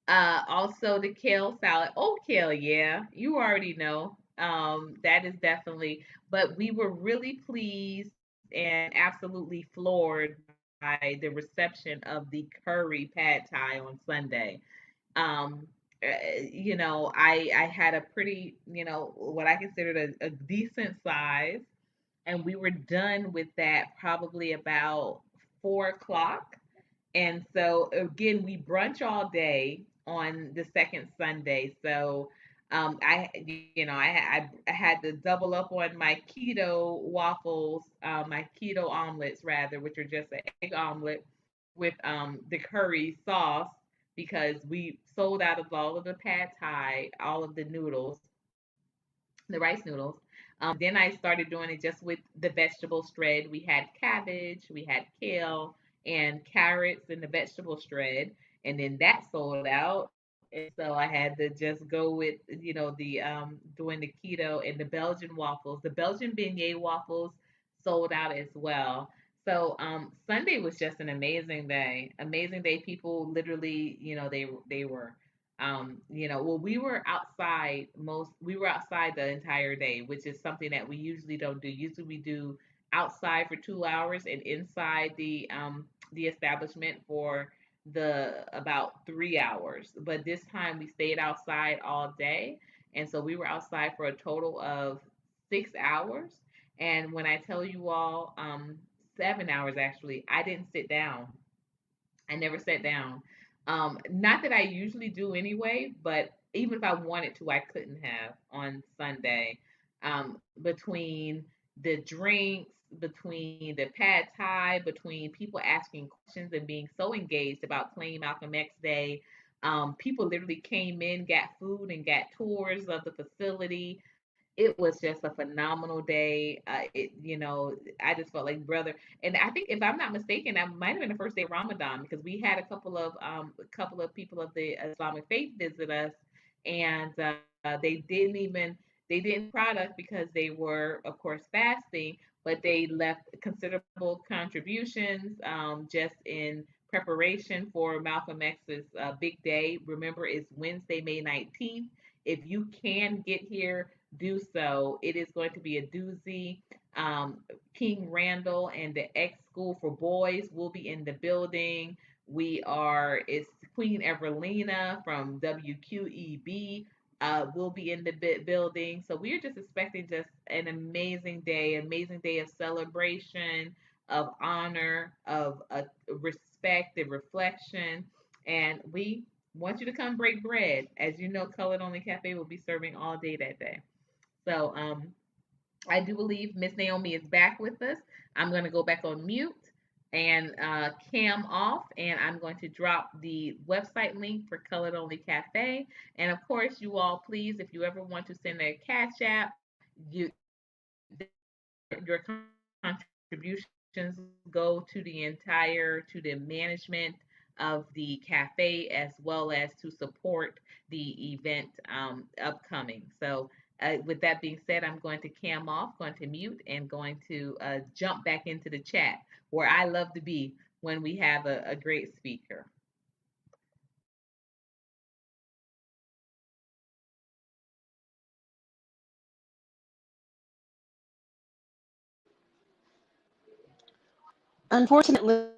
also the kale salad. Oh, kale, yeah, you already know. That is definitely. But we were really pleased and absolutely floored by the reception of the curry pad thai on Sunday. Um, I had a pretty, what I considered a decent size, and we were done with that probably about 4 o'clock. And so again, we brunch all day on the second Sunday. So I had to double up on my keto waffles, my keto omelets rather, which are just an egg omelet with the curry sauce, because we sold out of all of the pad thai, all of the noodles, the rice noodles. Then I started doing it just with the vegetable shred. We had cabbage, we had kale, and carrots in the vegetable shred, and then that sold out. And so I had to just go with doing the keto and the Belgian waffles. The Belgian beignet waffles sold out as well. So Sunday was just an amazing day. Amazing day. People literally, they were well, we were outside the entire day, which is something that we usually don't do. Usually we do outside for 2 hours and inside the establishment for the about 3 hours. But this time we stayed outside all day. And so we were outside for a total of 6 hours. And when I tell you all, 7 hours actually, I didn't sit down. I never sat down. Not that I usually do anyway, but even if I wanted to, I couldn't have on Sunday. Between the drinks, between the pad thai, between people asking questions and being so engaged about Claim Malcolm X Day, people literally came in, got food, and got tours of the facility. It was just a phenomenal day. I just felt like brother, and I think if I'm not mistaken, that might have been the first day of Ramadan, because we had a couple of people of the Islamic faith visit us, and they didn't take product because they were, of course, fasting, but they left considerable contributions just in preparation for Malcolm X's big day. Remember, it's Wednesday, May 19th. If you can get here, do so. It is going to be a doozy. King Randall and the X School for Boys will be in the building. It's Queen Evelina from WQEB will be in the building. So we're just expecting just an amazing day of celebration, of honor, of respect and reflection. And we want you to come break bread. As you know, Colored Only Cafe will be serving all day that day. So I do believe Miss Naomi is back with us. I'm going to go back on mute and cam off, and I'm going to drop the website link for Colored Only Cafe. And of course, you all, please, if you ever want to send a cash app, your contributions go to to the management of the cafe, as well as to support the event upcoming. So with that being said, I'm going to cam off, going to mute, and going to jump back into the chat, where I love to be when we have a great speaker. Unfortunately,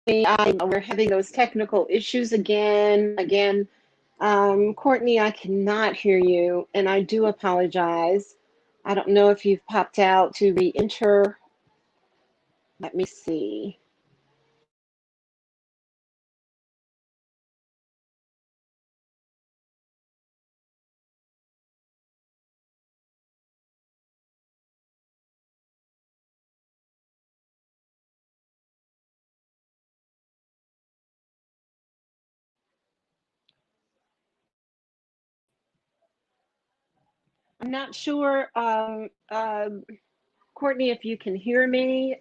we're having those technical issues again. Courtney, I cannot hear you, and I do apologize. I don't know if you've popped out to re-enter. Let me see. I'm not sure, Courtney, if you can hear me.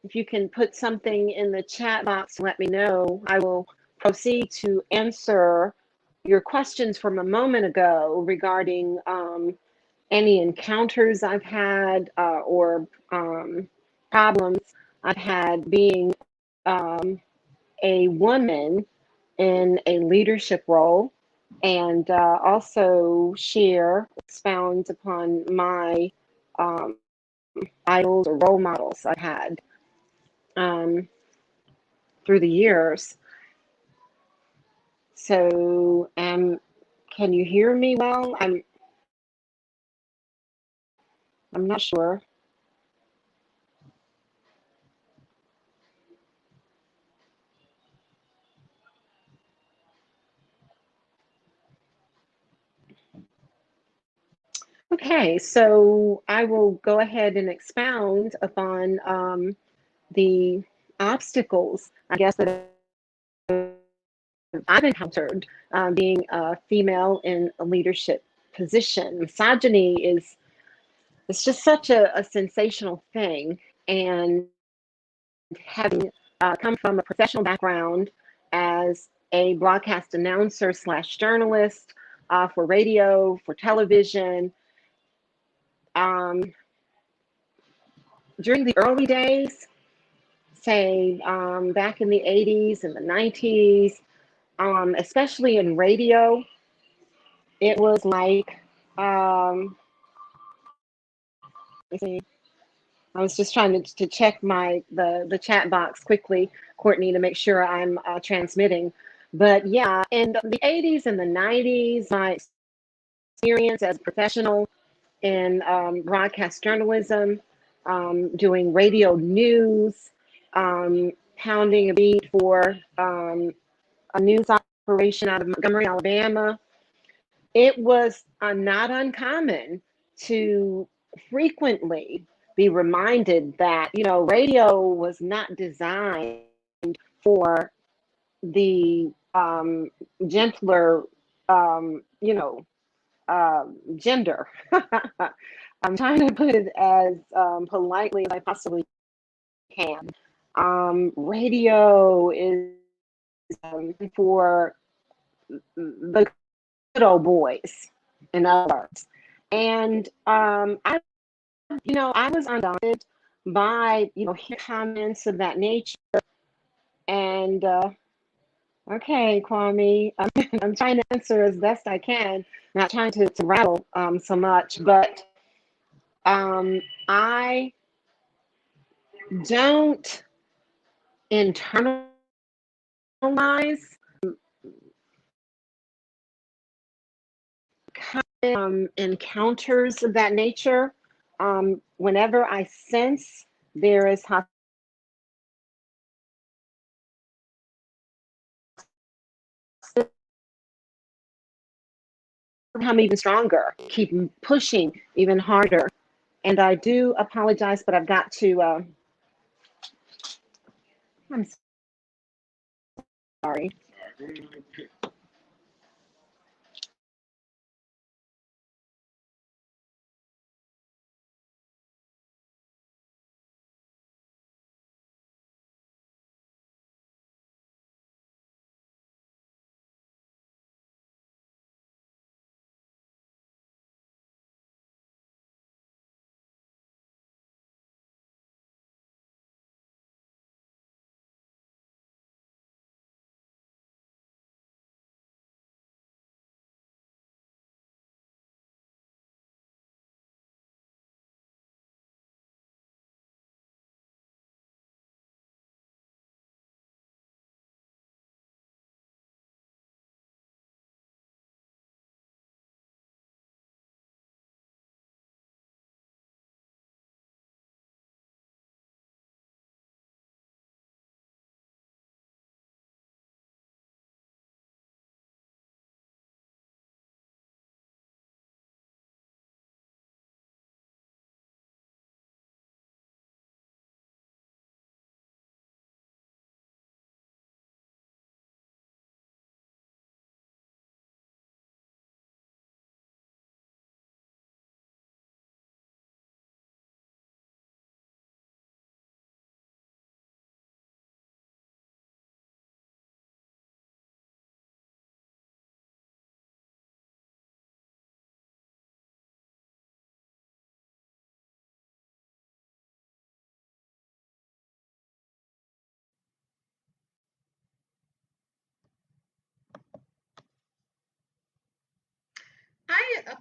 If you can put something in the chat box, let me know. I will proceed to answer your questions from a moment ago regarding any encounters I've had or problems I've had being a woman in a leadership role, and also share, expound upon my um, idols or role models I've had um, through the years. So, can you hear me well? I'm not sure. Okay, so I will go ahead and expound upon the obstacles, I guess, that I've encountered being a female in a leadership position. Misogyny is it's just such a sensational thing, and having come from a professional background as a broadcast announcer slash journalist for radio, for television, um, during the early days, say back in the 80s and the 90s, especially in radio, it was like, let's see, I was just trying to check the chat box quickly, Courtney, to make sure I'm transmitting. But yeah, in the 80s and the 90s, my experience as a professional in broadcast journalism, doing radio news, pounding a beat for a news operation out of Montgomery, Alabama. It was not uncommon to frequently be reminded that, radio was not designed for the gentler, gender. I'm trying to put it as politely as I possibly can. Radio is for the good old boys, in other words. And I was undaunted by, comments of that nature. And okay, Kwame, I'm trying to answer as best I can, not trying to rattle so much, but I don't internalize encounters of that nature. Whenever I sense there is I'm even stronger, keep pushing even harder. And I do apologize, but I've got to, I'm sorry.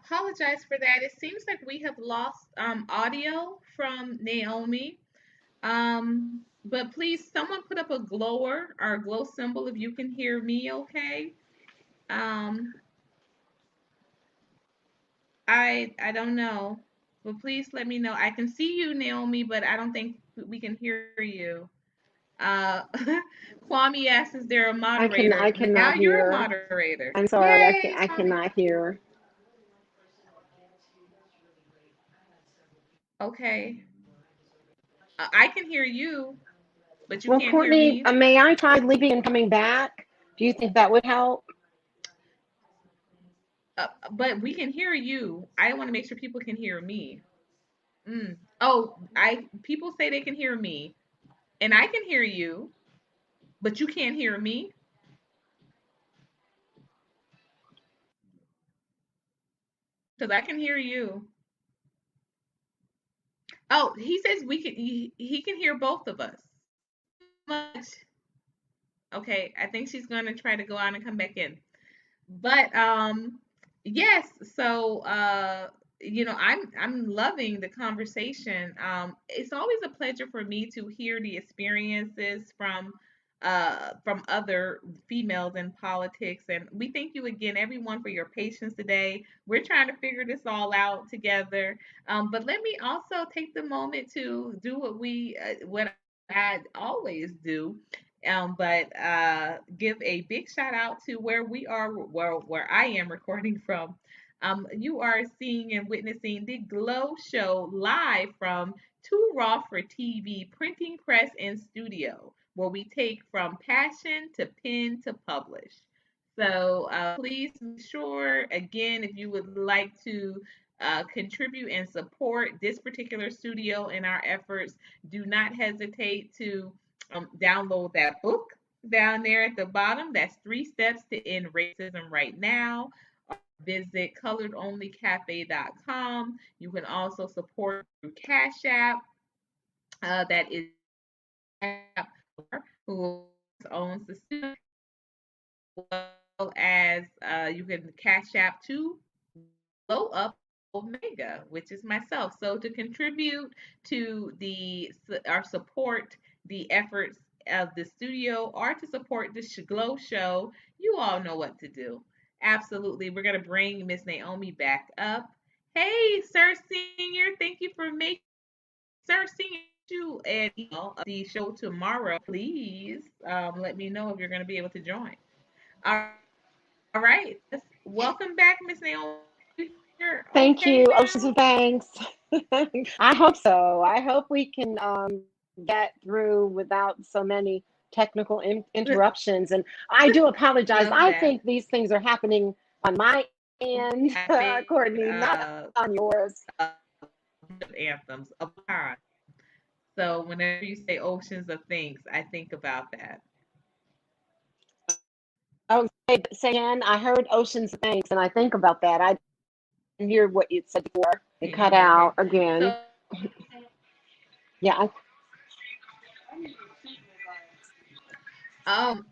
apologize for that. It seems like we have lost audio from Naomi. But please, someone put up a glower or a glow symbol if you can hear me. Okay. Um, I don't know, but please let me know. I can see you, Naomi, but I don't think we can hear you. Uh, Kwame asks, "Is there a moderator?" I Now cannot you're a hear. moderator. I'm sorry, Yay, I Kwame. cannot hear. Okay, I can hear you, but you Well, can't hear Courtney, me. may I try leaving and coming back? Do you think that would help? But we can hear you. I want to make sure people can hear me. Oh, I people say they can hear me, and I can hear you, but you can't hear me because I can hear you. Oh, he says we can. He can hear both of us. Much. Okay, I think she's gonna try to go out and come back in. But yes, so I'm loving the conversation. It's always a pleasure for me to hear the experiences from other females in politics, and we thank you again everyone for your patience today. We're trying to figure this all out together. But let me also take the moment to do what I always do, but give a big shout out to where we are, where I am recording from. You are seeing and witnessing the Glow Show live from Too Raw for TV printing press and studio, where we take from passion to pen to publish. So please make sure, again, if you would like to contribute and support this particular studio in our efforts, do not hesitate to download that book down there at the bottom. That's 3 Steps to End Racism Right Now. Visit coloredonlycafe.com. You can also support through Cash App. That is App, who owns the studio, well as you can Cash App to Blow Up Omega, which is myself. So to contribute to the or support the efforts of the studio or to support the Glow Show, you all know what to do. Absolutely, we're gonna bring Miss Naomi back up. Hey, Sir Senior, thank you for making Sir Senior you an email of the show tomorrow. Please let me know if you're gonna be able to join. All right, welcome back, Miss Naomi. You're Thank okay you. Oceans now? of thanks. I hope so. I hope we can get through without so many technical interruptions. And I do apologize. Love I that. think these things are happening on my end, My favorite Courtney, not on yours. anthems of time. So whenever you say oceans of things, I think about that. Oh, say again, I heard oceans of thanks, and I think about that. I didn't hear what you said before. It Can't hear cut me okay. out again. So Yeah,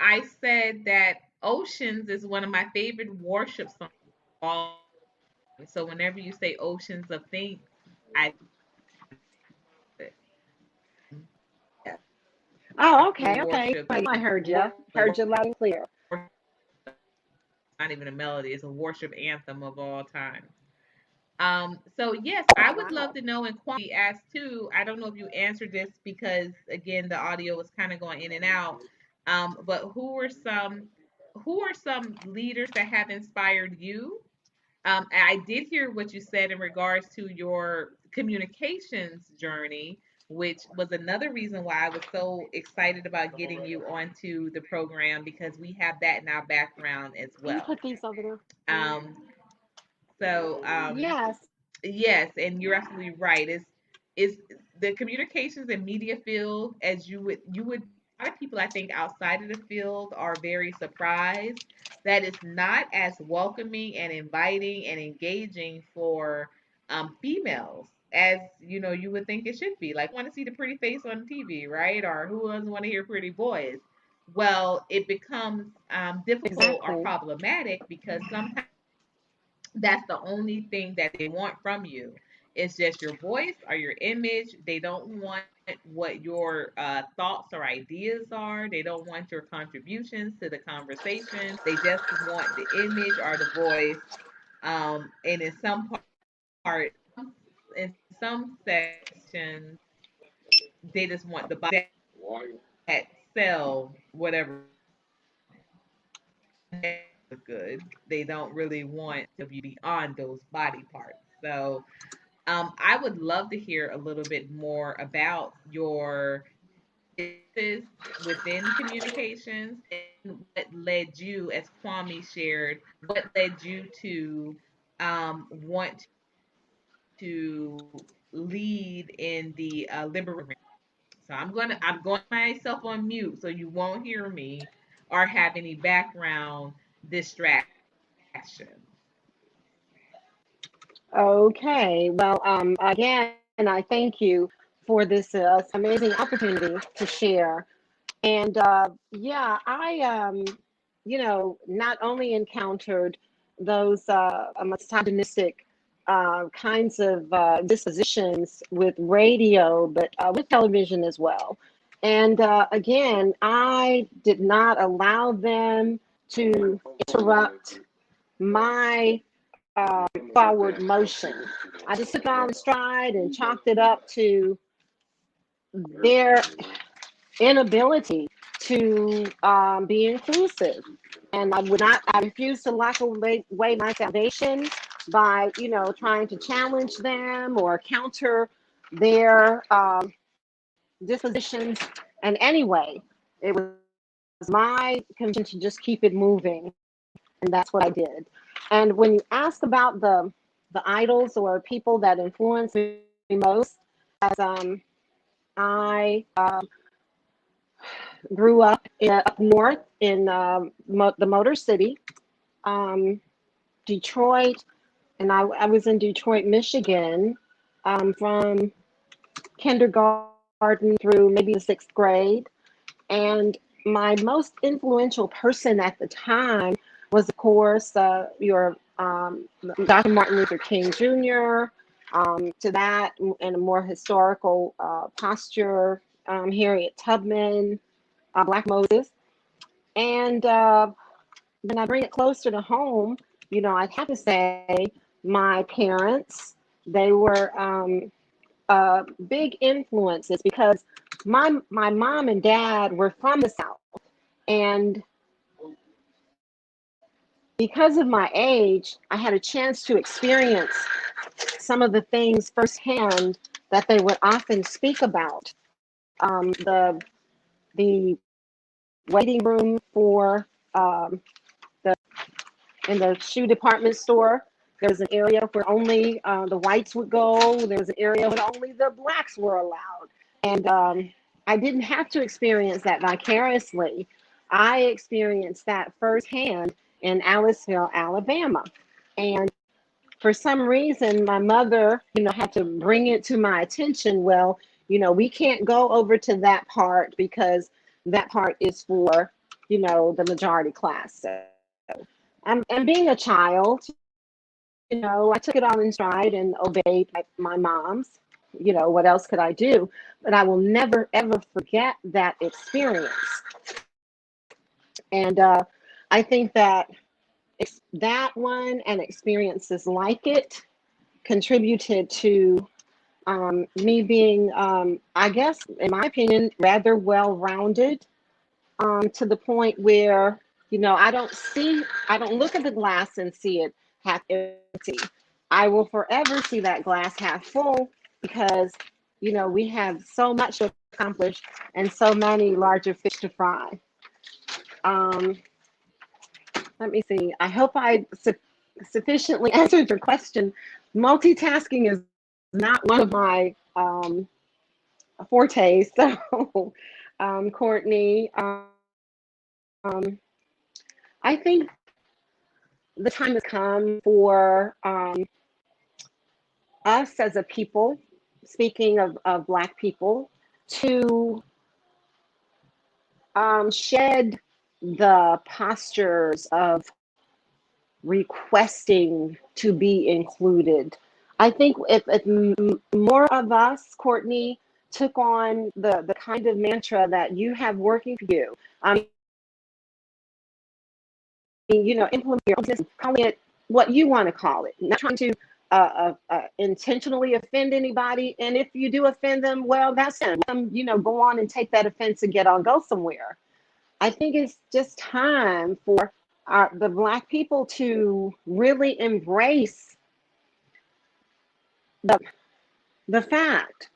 I said that oceans is one of my favorite worship songs. of all time. So whenever you say oceans of things, I yeah, oh, the okay, okay. worship. I It's heard you. Heard worship. you loud and clear. Not even a melody. It's a worship anthem of all time. So yes, I would love Wow. to know, and Kwame asked too. I don't know if you answered this because again the audio was kind of going in and out. But who are some leaders that have inspired you? I did hear what you said in regards to your communications journey, which was another reason why I was so excited about getting you onto the program because we have that in our background as Can you well. put these over there? Um, so Yes, yes, and you're absolutely right. Is the communications and media field, as you would a lot of people I think outside of the field are very surprised that it's not as welcoming and inviting and engaging for females as you would think it should be. Like, want to see the pretty face on TV, right? Or who doesn't want to hear pretty voice? Well, it becomes difficult or exactly. problematic because sometimes That's the only thing that they want from you. It's just your voice or your image. They don't want what your thoughts or ideas are. They don't want your contributions to the conversation. They just want the image or the voice. And in some part, in some sections, they just want the body that sell whatever good. They don't really want to be beyond those body parts. So I would love to hear a little bit more about your experiences within communications and what led you, as Kwame shared, what led you to want to lead in the liberal. So I'm going myself on mute so you won't hear me or have any background distractions. Okay. Well, again, I thank you for this amazing opportunity to share. And yeah, not only encountered those misogynistic kinds of dispositions with radio, but with television as well. And again, I did not allow them to interrupt my forward motion. I just took it all in stride and chalked it up to their inability to be inclusive. And I refuse to lock away my salvation by, trying to challenge them or counter their dispositions in any way. It was my conviction to just keep it moving, and that's what I did. And when you ask about the idols or people that influence me most, as I grew up up north in the Motor City, um, Detroit, and I was in Detroit, Michigan, from kindergarten through maybe the sixth grade. And my most influential person at the time was, of course, your Dr. Martin Luther King Jr. To that, in a more historical posture, Harriet Tubman, Black Moses. And when I bring it closer to home, I'd have to say my parents, they were big influences because my mom and dad were from the South. And because of my age, I had a chance to experience some of the things firsthand that they would often speak about. The waiting room for the in the shoe department store. There was an area where only the whites would go. There was an area where only the blacks were allowed. And I didn't have to experience that vicariously. I experienced that firsthand in Aliceville, Alabama. And for some reason, my mother, had to bring it to my attention. Well, we can't go over to that part because that part is for, the majority class. So and being a child, I took it all in stride and obeyed my mom's. What else could I do? But I will never, ever forget that experience. And I think that that one and experiences like it contributed to me being, I guess, in my opinion, rather well rounded, to the point where, I don't look at the glass and see it half empty. I will forever see that glass half full because, we have so much to accomplish and so many larger fish to fry. Um, Let me see. I hope I sufficiently answered your question. Multitasking is not one of my fortes. So, Courtney, I think the time has come for us as a people, speaking of Black people, to shed the postures of requesting to be included. I think if more of us, Courtney, took on the kind of mantra that you have working for you, implement your own system, calling it what you want to call it, not trying to intentionally offend anybody. And if you do offend them, well, that's them. Go on and take that offense and go somewhere. I think it's just time for the Black people to really embrace the the fact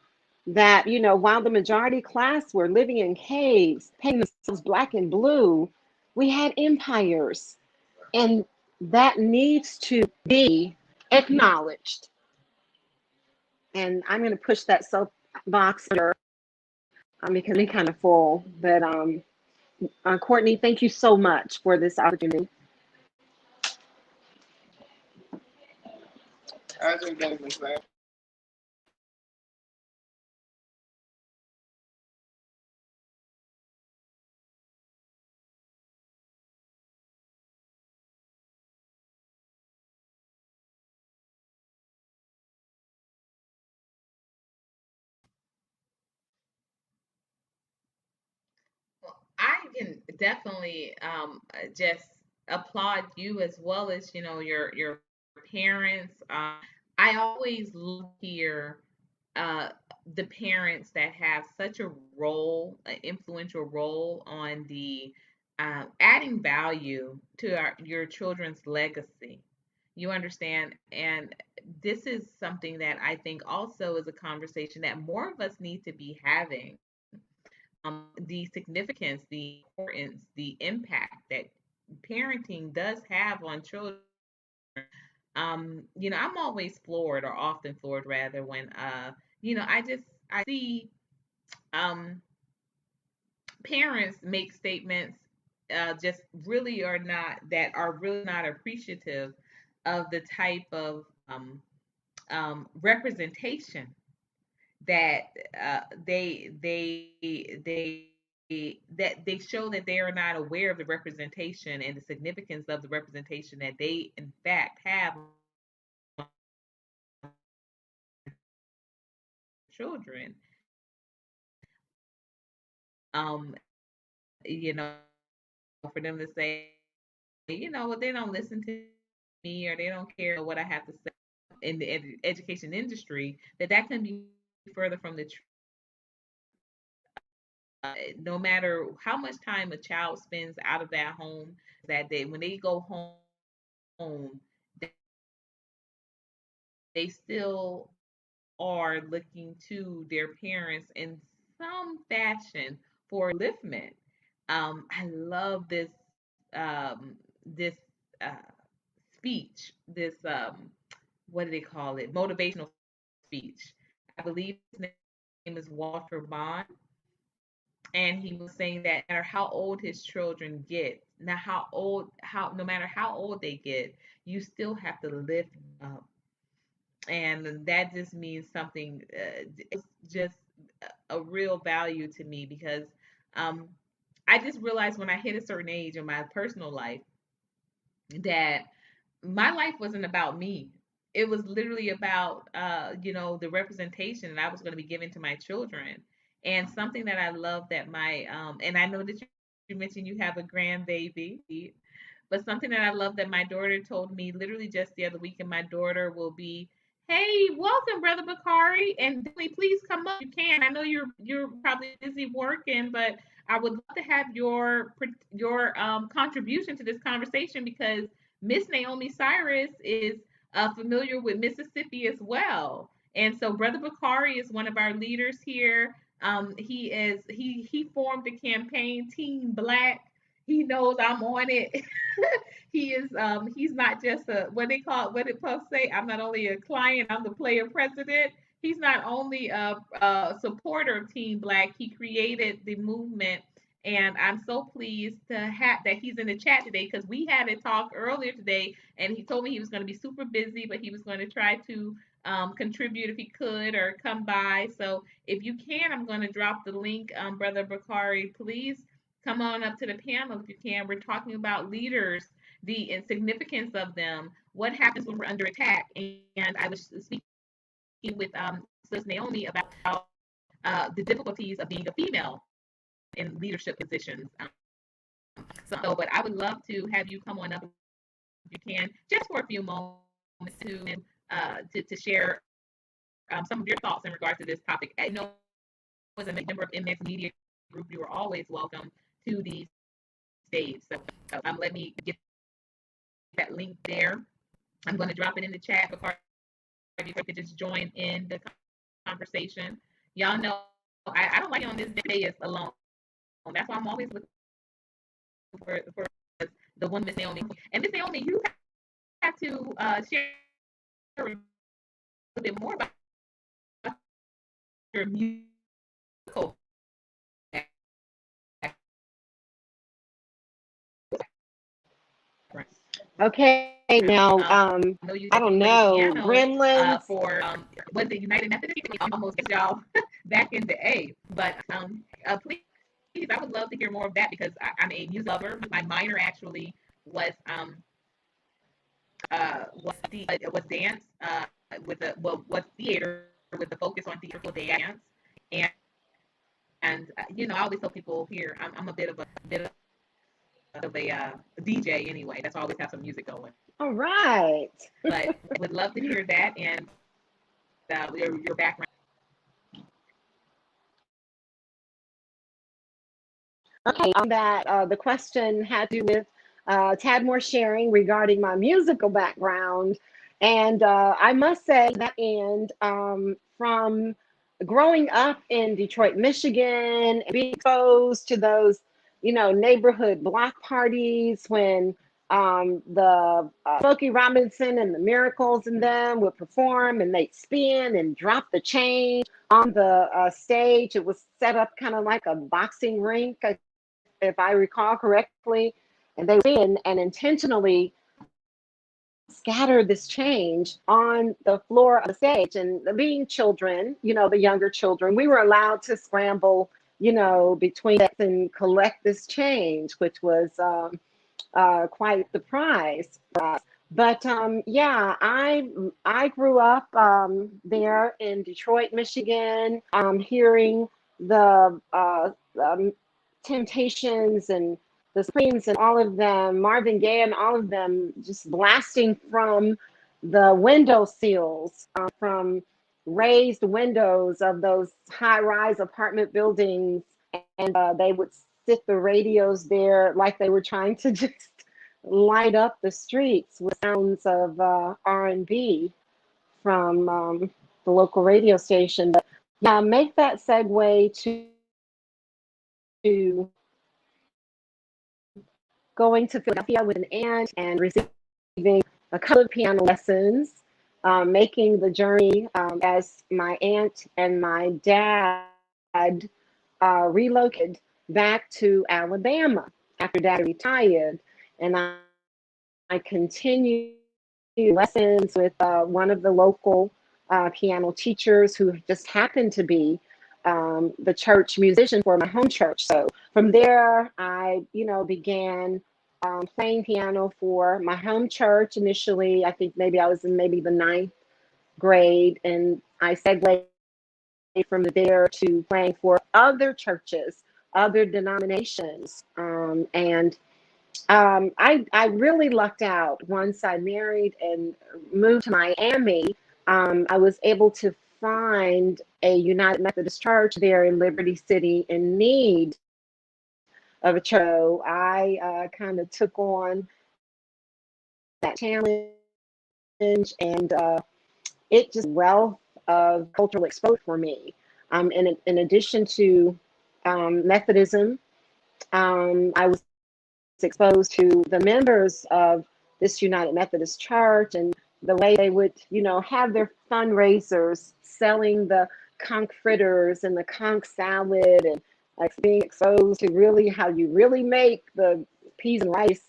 that while the majority class were living in caves, painting themselves black and blue, we had empires, and that needs to be acknowledged. And I'm going to push that soapbox here because it's kind of full. But Courtney, thank you so much for this opportunity. Well, I can definitely just applaud you as well as your parents. I always love to hear uh, the parents that have such a role, an influential role on the adding value to your children's legacy. You understand? And this is something that I think also is a conversation that more of us need to be having. The significance, the importance, the impact that parenting does have on children. I'm always floored, or often floored rather, when I see um parents make statements just really are not that are really not appreciative of the type of representation that they show that they are not aware of the representation and the significance of the representation that they in fact have children. um you know for them to say, well, they don't listen to me, or they don't care what I have to say in the education industry, that can be further from the truth. No matter how much time a child spends out of that home, that they when they go home, they still are looking to their parents in some fashion for upliftment. I love this uh, speech, this what do they call it? Motivational speech. I believe his name is Walter Bond, and he was saying that no matter how old his children get, now how no matter how old they get, you still have to lift them up. And that just means something. It's just a real value to me because um, I just realized when I hit a certain age in my personal life that my life wasn't about me. It was literally about the representation that I was going to be giving to my children. And something that I love that my and I know that you mentioned you have a grandbaby, but something that I love that my daughter told me literally just the other week, and my daughter will be, "Hey, welcome, Brother Bakari, and definitely please come up if you can. I know you're probably busy working, but I would love to have your contribution to this conversation because Miss Naomi Cyrus is familiar with Mississippi as well, and so Brother Bakari is one of our leaders here. He formed the campaign Team Black. He knows I'm on it. He's not just a what did Puff say? I'm not only a client, I'm the player president. He's not only a supporter of Team Black, he created the movement. And I'm so pleased to have that he's in the chat today because we had a talk earlier today, and he told me he was going to be super busy, but he was going to try to contribute if he could or come by. So if you can, I'm going to drop the link, Brother Bakari. Please come on up to the panel if you can. We're talking about leaders the insignificance of them, what happens when we're under attack. And I was speaking with Sis Naomi about the difficulties of being a female in leadership positions. So, but I would love to have you come on up if you can, just for a few moments to share some of your thoughts in regards to this topic. I know as a member of MX Media Group, you are always welcome to the stage. So let me get that link there. I'm going to drop it in the chat for you could just join in the conversation. Y'all know I don't like on this day is alone. That's why I'm always looking for the one Miss Naomi. And Miss Naomi, you have to share a little bit more about your musical background. Okay, now I know you I said you don't played know, piano Gremlins. for was it United Methodist? Almost get y'all back into A. But please, I would love to hear more of that because I'm a music lover. My minor actually was was dance with the was theater with the focus on theatrical dance. And I always tell people here I'm a bit of a DJ anyway. That's why I always have some music going. All right. But would love to hear that and your background. Okay, on that, the question had to do with tad more sharing regarding my musical background. And I must say that and from growing up in Detroit, Michigan, and being exposed to those, neighborhood block parties when the Smokey Robinson and the Miracles and them would perform and they'd spin and drop the change on the stage. It was set up kind of like a boxing rink, if I recall correctly, and they would spin and intentionally scatter this change on the floor of the stage. And being children, the younger children, we were allowed to scramble, between decks and collect this change, which was quite the prize for us. But yeah, I grew up there in Detroit, Michigan, hearing the Temptations and the Supremes and all of them, Marvin Gaye and all of them, just blasting from the window sills, from raised windows of those high-rise apartment buildings, and they would sit the radios there like they were trying to just light up the streets with sounds of R&B from the local radio station. But yeah, make that segue to going to Philadelphia with an aunt and receiving a couple of piano lessons, making the journey as my aunt and my dad relocated back to Alabama after dad retired. And I continued lessons with one of the local piano teachers who just happened to be the church musician for my home church. So from there, I, began playing piano for my home church initially. I think maybe I was in maybe the ninth grade, and I segued from there to playing for other churches, other denominations, and I really lucked out once I married and moved to Miami. I was able to find a United Methodist Church there in Liberty City in need of a church. So I kind of took on that challenge, and it just wealth of cultural exposure for me. In addition to Methodism, I was exposed to the members of this United Methodist Church and the way they would, have their fundraisers selling the conch fritters and the conch salad, and like being exposed to really how you really make the peas and rice.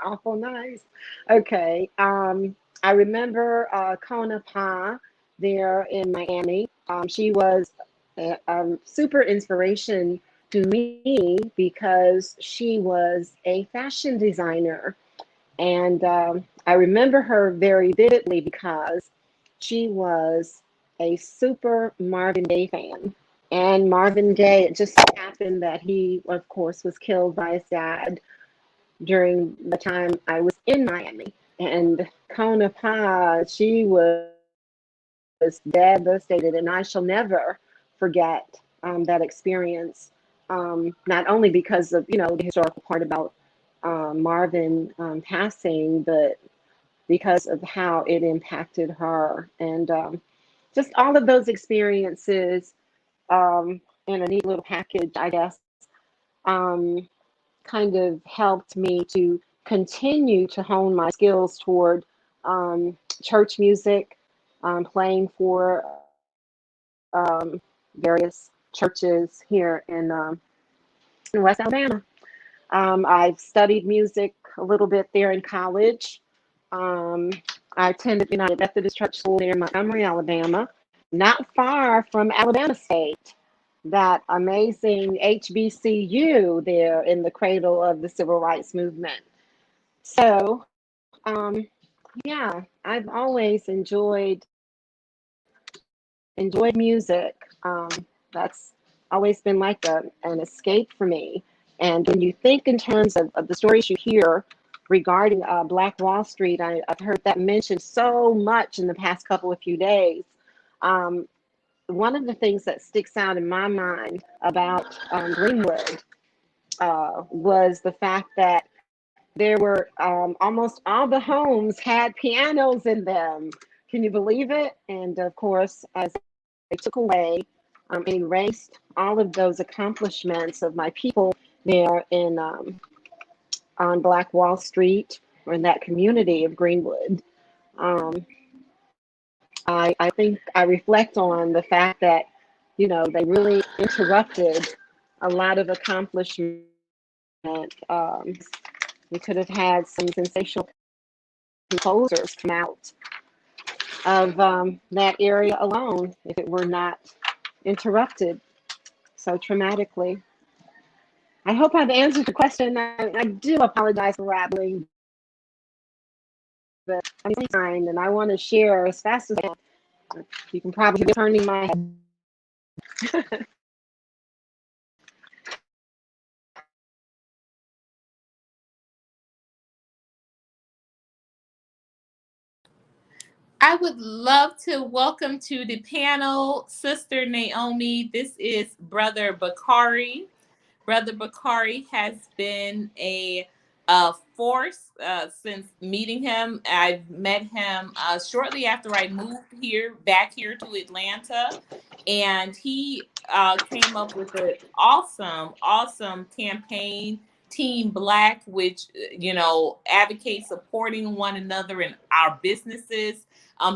Awful nice. Okay. I remember Kona Pa there in Miami. She was a super inspiration to me because she was a fashion designer. And I remember her very vividly because she was a super Marvin Gaye fan. And Marvin Gaye, it just so happened that he, of course, was killed by his dad during the time I was in Miami. And Kona Pa, she was devastated, and I shall never forget that experience. Not only because of the historical part about Marvin passing, but because of how it impacted her, and just all of those experiences in a neat little package, I guess, um, kind of helped me to continue to hone my skills toward church music, playing for various churches here in West Alabama. I've studied music a little bit there in college. Um, I attended United Methodist Church School there in Montgomery, Alabama, not far from Alabama State, that amazing HBCU there in the cradle of the civil rights movement. So, yeah, I've always enjoyed music. That's always been like an escape for me. And when you think in terms of the stories you hear regarding Black Wall Street, I've heard that mentioned so much in the past couple of few days. Um, One of the things that sticks out in my mind about Greenwood was the fact that there were almost all the homes had pianos in them. Can you believe it? And of course, as they took away and erased all of those accomplishments of my people there on Black Wall Street or in that community of Greenwood, um, I think I reflect on the fact that, they really interrupted a lot of accomplishment. We could have had some sensational composers come out of that area alone if it were not interrupted so traumatically. I hope I've answered your question. I do apologize for rambling, but I'm behind and I want to share as fast as I can. You can probably hear me turning my head. I would love to welcome to the panel Sister Naomi. This is Brother Bakari. Brother Bakari has been a force since meeting him. I met him shortly after I moved back here to Atlanta, and he came up with an awesome campaign, Team Black, which advocates supporting one another in our businesses.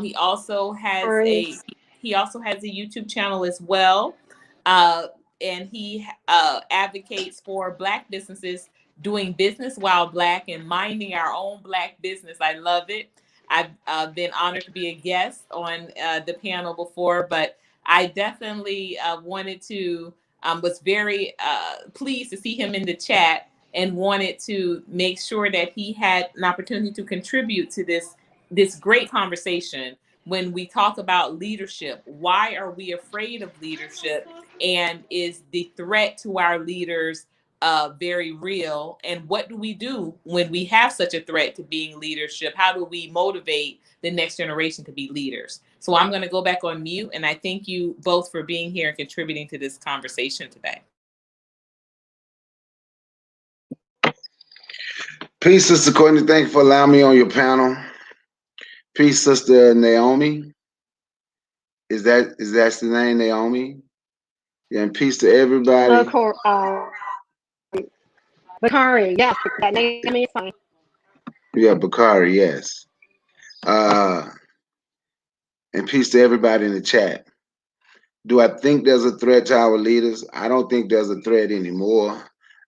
He also has Sorry. a YouTube channel as well. Uh, and he advocates for Black businesses doing business while Black and minding our own Black business. I love it. I've been honored to be a guest on the panel before, but I definitely was very pleased to see him in the chat and wanted to make sure that he had an opportunity to contribute to this great conversation. When we talk about leadership, why are we afraid of leadership? And is the threat to our leaders very real? And what do we do when we have such a threat to being leadership? How do we motivate the next generation to be leaders? So I'm going to go back on mute, and I thank you both for being here and contributing to this conversation today. Peace, Sister Courtney. Thank you for allowing me on your panel. Peace, Sister Naomi. Is that the name, Naomi? Yeah, and peace to everybody. Bakari, yes, that name is fine. Yeah, Bakari, yes. Uh, and peace to everybody in the chat. Do I think there's a threat to our leaders? I don't think there's a threat anymore.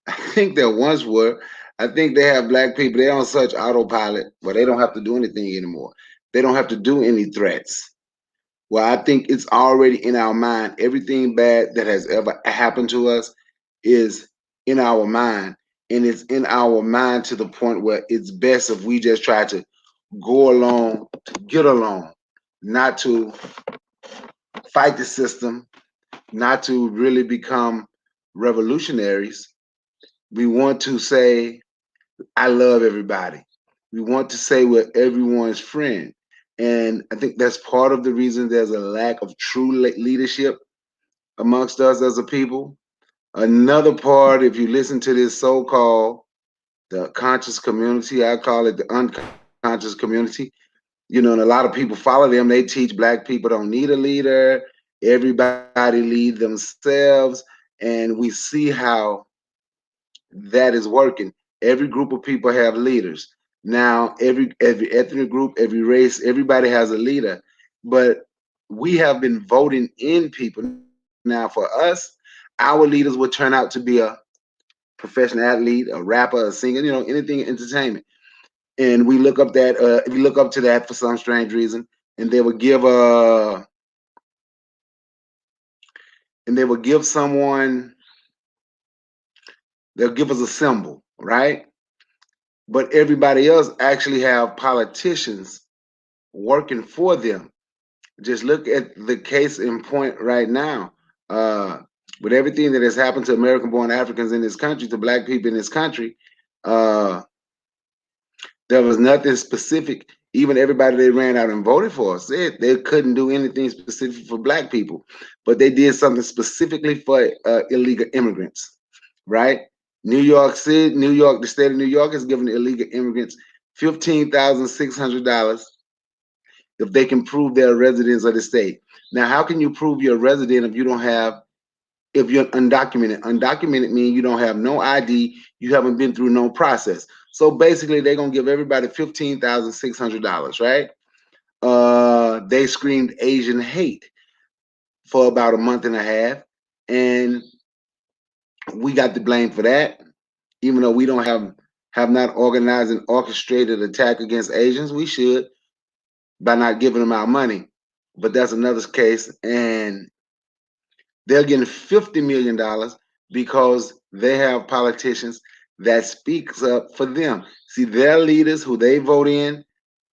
I think there once were. I think they have Black people, they're on such autopilot where they don't have to do anything anymore. They don't have to do any threats. Well, I think it's already in our mind. Everything bad that has ever happened to us is in our mind. and it's in our mind to the point where it's best if we just try to go along to get along, not to fight the system, not to really become revolutionaries. We want to say, I love everybody. We want to say we're everyone's friend. And I think that's part of the reason there's a lack of true leadership amongst us as a people. Another part, if you listen to this so called the conscious community, I call it the unconscious community, and a lot of people follow them. They teach black people don't need a leader, everybody lead themselves, and we see how that is working. Every group of people have leaders. Now, every ethnic group, every race, everybody has a leader. But we have been voting in people. Now, for us, our leaders would turn out to be a professional athlete, a rapper, a singer, anything entertainment. And we look up that we look up to that for some strange reason, and they will give someone, they'll give us a symbol, right? But everybody else actually have politicians working for them. Just look at the case in point right now. Uh, with everything that has happened to American-born Africans in this country, to black people in this country, uh, there was nothing specific. Even everybody they ran out and voted for said they couldn't do anything specific for black people, but they did something specifically for illegal immigrants, right? New York City, New York, the state of New York is giving illegal immigrants $15,600 if they can prove they're residents of the state. Now, how can you prove you're a resident if you don't have, if you're undocumented? Undocumented means you don't have no ID, you haven't been through no process. So basically, they're gonna give everybody $15,600, right? They screamed Asian hate for about a month and a half, and we got the blame for that. Even though we don't have not organized and orchestrated attack against Asians, we should by not giving them our money. But that's another case, and they're getting $50 million because they have politicians that speaks up for them. See, their leaders who they vote in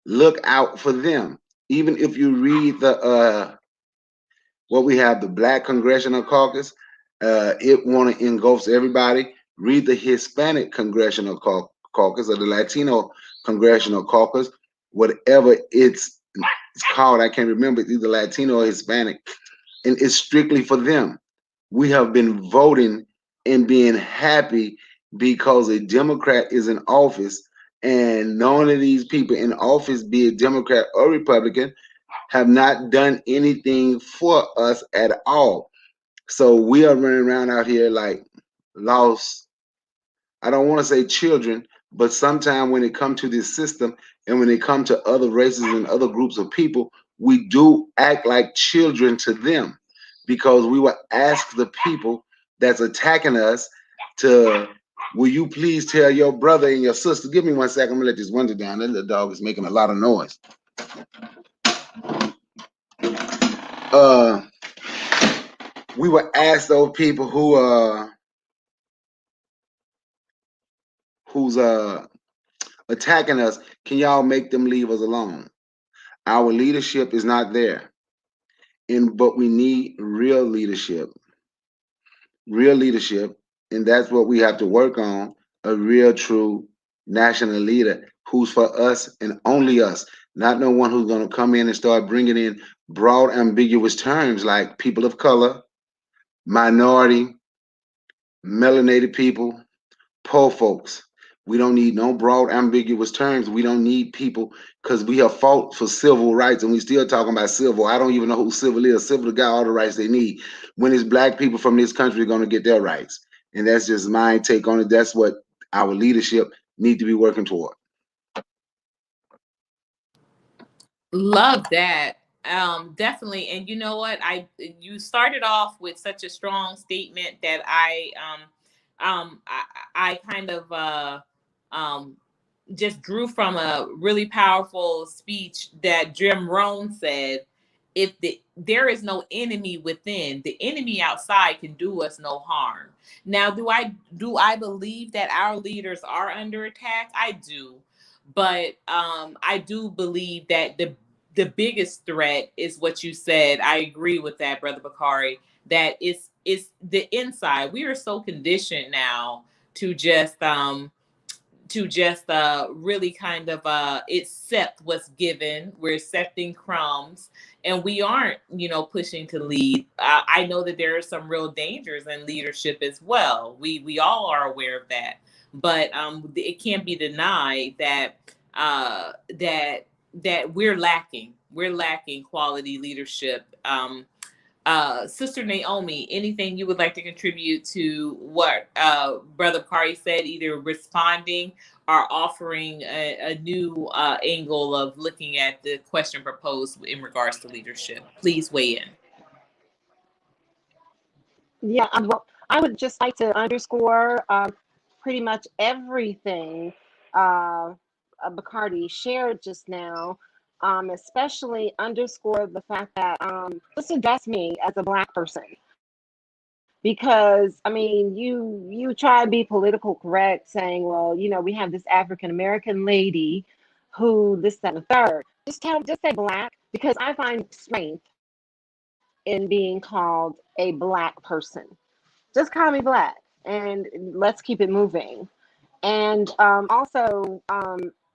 look out for them. Even if you read the what we have, the Black Congressional Caucus, it want to engulfs everybody. Read the Hispanic Congressional Caucus or the Latino Congressional Caucus, whatever it's called. I can't remember. It's either Latino or Hispanic, and it's strictly for them. We have been voting and being happy because a Democrat is in office, and none of these people in office, be it Democrat or Republican, have not done anything for us at all. So we are running around out here like lost, I don't want to say children, but sometimes when it comes to this system and when it comes to other races and other groups of people, we do act like children to them because we will ask the people that's attacking us to, will you please tell your brother and your sister, give me 1 second, I'm gonna let this window down. That little dog is making a lot of noise. Uh, we will ask those people who's attacking us, can y'all make them leave us alone? Our leadership is not there. But we need real leadership, and that's what we have to work on, a real true national leader who's for us and only us, not no one who's going to come in and start bringing in broad ambiguous terms like people of color, minority, melanated people, poor folks. We don't need no broad ambiguous terms. We don't need people because we have fought for civil rights and we still talking about civil. I don't even know who civil is. Civil got all the rights they need. When it's black people from this country going to get their rights. And that's just my take on it. That's what our leadership need to be working toward. Love that. Definitely. And you know what? You started off with such a strong statement that I kind of um just drew from a really powerful speech that Jim Rohn said. if there is no enemy within, the enemy outside can do us no harm. Now, do I believe that our leaders are under attack? I do, but I do believe that the biggest threat is what you said. I agree with that, Brother Bakari. That it's the inside. We are so conditioned now to just really kind of accept what's given. We're accepting crumbs, and we aren't, pushing to lead. I know that there are some real dangers in leadership as well. We all are aware of that, but it can't be denied that that we're lacking quality leadership. Sister Naomi, anything you would like to contribute to what Brother Kari said, either responding or offering a new angle of looking at the question proposed in regards to leadership? Please weigh in. Yeah, well, I would just like to underscore pretty much everything Bacardi shared just now, especially underscore the fact that just address me as a Black person. Because I mean, you try to be political correct, saying, well, we have this African American lady who this, that, and the third. Just say Black, because I find strength in being called a Black person. Just call me Black, and let's keep it moving. And also,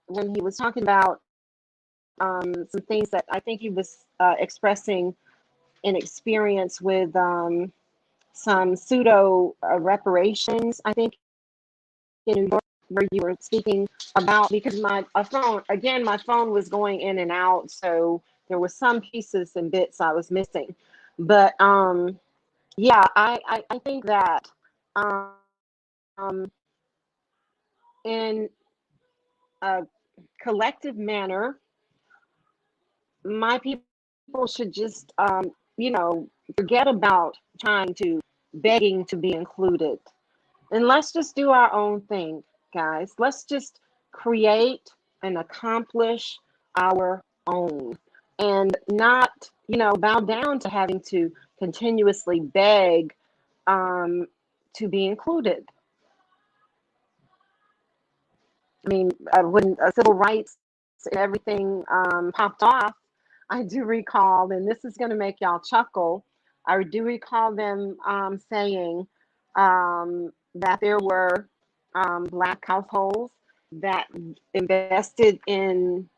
when he was talking about some things that I think he was expressing an experience with some pseudo reparations, I think in New York, where you were speaking about, because my phone was going in and out, so there were some pieces and bits I was missing. But yeah, I think that in a collective manner, my people should just, forget about trying to begging to be included. And let's just do our own thing, guys. Let's just create and accomplish our own and not, bow down to having to continuously beg to be included. I mean, when civil rights and everything popped off, I do recall, and this is going to make y'all chuckle, I do recall them saying that there were Black households that invested in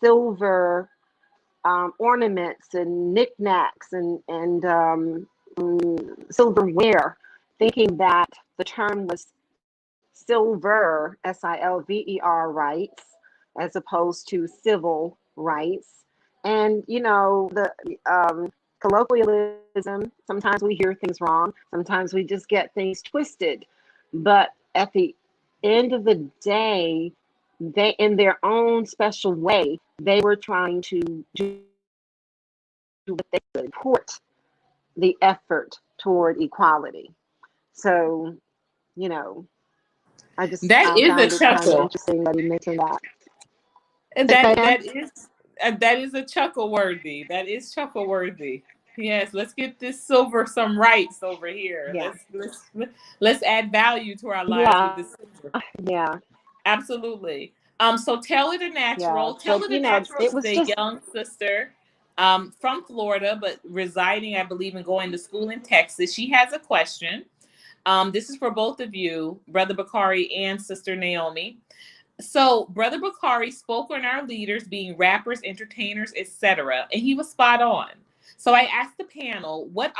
silver ornaments and knickknacks and silverware, thinking that the term was silver, SILVER rights, as opposed to civil rights. And, the colloquialism, sometimes we hear things wrong, sometimes we just get things twisted. But at the end of the day, they, in their own special way, they were trying to do what they could, support the effort toward equality. So, you know, I just That is a found it kind of chuckle. interesting that he mentioned that. And Say that again? that is a chuckle worthy. That is chuckle worthy. Yes, let's get this silver some rights over here. Yeah. Let's add value to our lives with Yeah. this silver. Yeah. Absolutely. So Taylor the Yeah. Natural. But, Taylor the Natural it is was a just, young sister from Florida, but residing, I believe, and going to school in Texas. She has a question. This is for both of you, Brother Bakari and Sister Naomi. So, Brother Bakari spoke on our leaders being rappers, entertainers, etc., and he was spot on. So, I asked the panel, what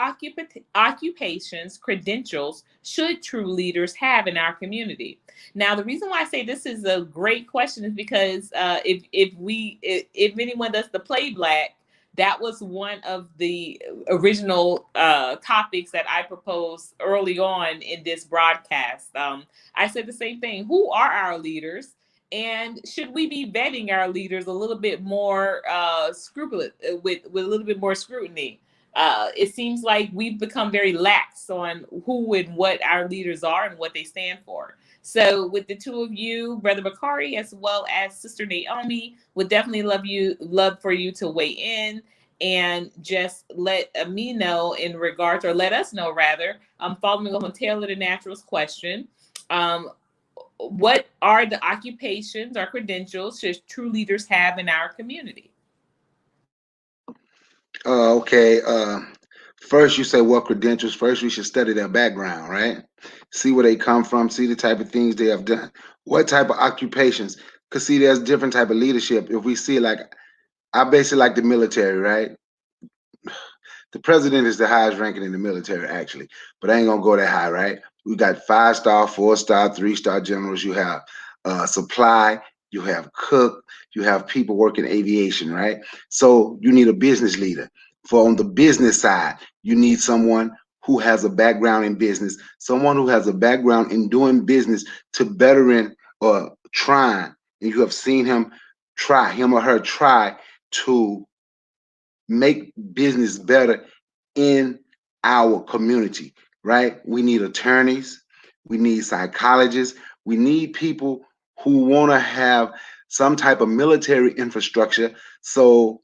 occupations, credentials should true leaders have in our community? Now, the reason why I say this is a great question is because if anyone does the play black, that was one of the original topics that I proposed early on in this broadcast. I said the same thing. Who are our leaders? And should we be vetting our leaders a little bit more scrupulous with a little bit more scrutiny? It seems like we've become very lax on who and what our leaders are and what they stand for. So, with the two of you, Brother Bakari as well as Sister Naomi, would definitely love for you to weigh in. and just let me know in regards, or let us know rather, following up on Taylor the Natural's question. What are the occupations or credentials should true leaders have in our community? Okay. First, you say what credentials? First, we should study their background, right? See where they come from. See the type of things they have done. What type of occupations? Cause see, there's different type of leadership. If we see like, I basically like the military, right? The president is the highest ranking in the military, actually, but I ain't gonna go that high, right? We got 5-star, 4-star, 3-star generals. You have supply, you have cook, you have people working aviation, right? So you need a business leader. For on the business side, you need someone who has a background in business, someone who has a background in doing business to bettering or trying. And you have seen him or her try to make business better in our community, right? We need attorneys, we need psychologists, we need people who want to have some type of military infrastructure so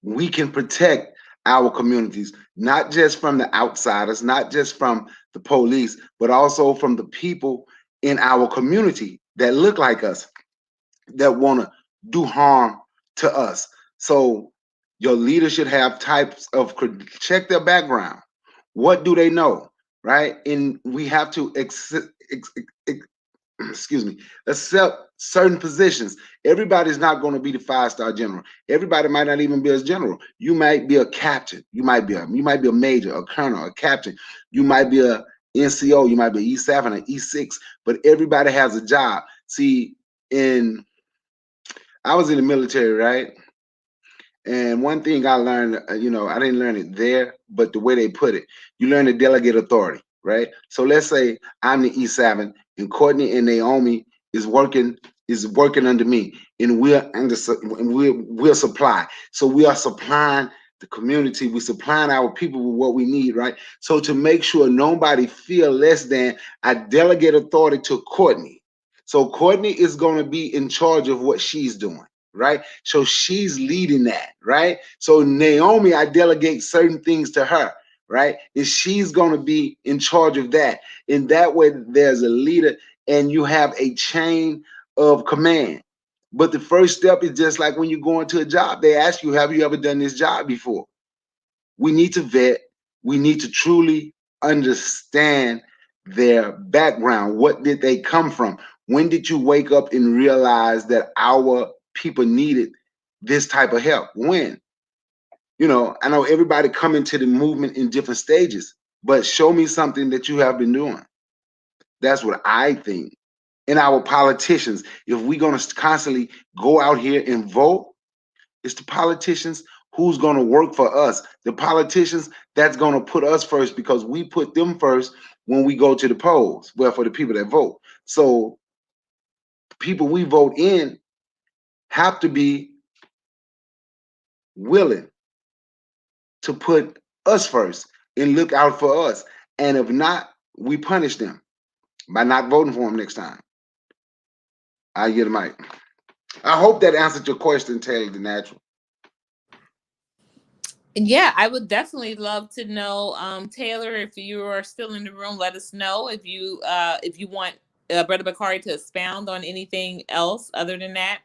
we can protect our communities, not just from the outsiders, not just from the police, but also from the people in our community that look like us, that want to do harm to us. So your leader should have types of check their background. What do they know, right? And we have to excuse me, accept certain positions. Everybody's not going to be the 5-star general. Everybody might not even be a general. You might be a captain. You might be a major, a colonel, a captain. You might be a NCO. You might be E7 or E6. But everybody has a job. See, I was in the military, right? And one thing I learned, I didn't learn it there, but the way they put it, you learn to delegate authority, right? So let's say I'm the E7 and Courtney and Naomi is working under me, and we're supply. So we are supplying the community, we supplying our people with what we need, right? So to make sure nobody feel less than, I delegate authority to Courtney. So Courtney is going to be in charge of what she's doing, right? So she's leading that, right? So Naomi, I delegate certain things to her, right? And she's going to be in charge of that. In that way, there's a leader and you have a chain of command. But the first step is just like when you go into a job, they ask you, have you ever done this job before? We need to vet, we need to truly understand their background. What did they come from? When did you wake up and realize that our people needed this type of help? When? I know everybody come into the movement in different stages, but show me something that you have been doing. That's what I think. And our politicians, if we're going to constantly go out here and vote, it's the politicians who's going to work for us. The politicians that's going to put us first because we put them first when we go to the polls. Well, for the people that vote. So people we vote in have to be willing to put us first and look out for us. And if not, we punish them by not voting for them next time. I get the mic. I hope that answered your question, Taylor the Natural. Yeah, I would definitely love to know, Taylor, if you are still in the room, let us know if you want Brother Bakari to expound on anything else other than that.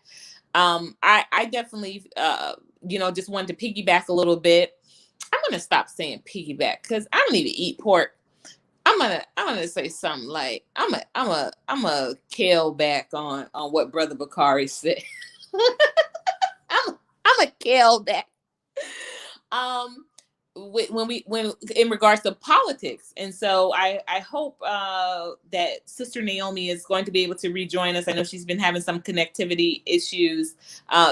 I definitely just wanted to piggyback a little bit. I'm gonna stop saying piggyback because I don't even eat pork. I'm gonna say something like I'm a kale back on what Brother Bakari said. I'm a kale back. Um, when in regards to politics, and so I hope that Sister Naomi is going to be able to rejoin us. I know she's been having some connectivity issues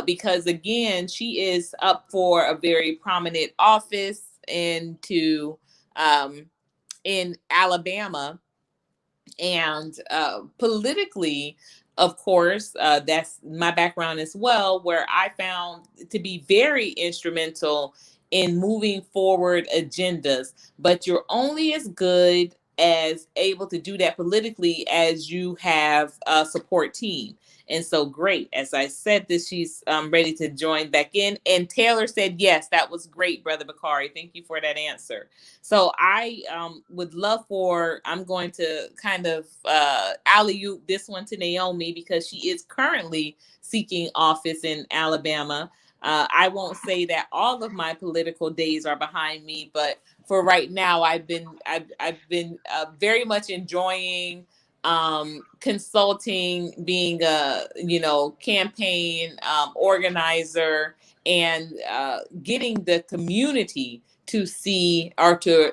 because again she is up for a very prominent office um, in Alabama, and politically, of course, that's my background as well, where I found to be very instrumental in moving forward agendas. But you're only as good as able to do that politically as you have a support team. And so great. As I said this, she's ready to join back in. And Taylor said, yes, that was great, Brother Bakari. Thank you for that answer. So I would love I'm going to kind of alley-oop this one to Naomi because she is currently seeking office in Alabama. I won't say that all of my political days are behind me, but for right now, I've been very much enjoying consulting, being a campaign organizer, and getting the community to see or to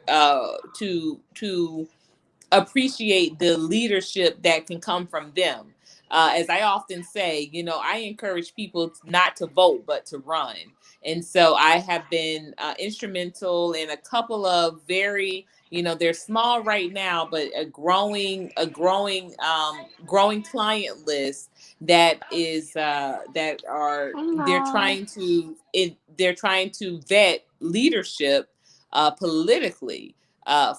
appreciate the leadership that can come from them. As I often say, I encourage people not to vote, but to run. And so I have been instrumental in a couple of very, they're small right now, but growing client list that is that are Hello. they're trying to vet leadership politically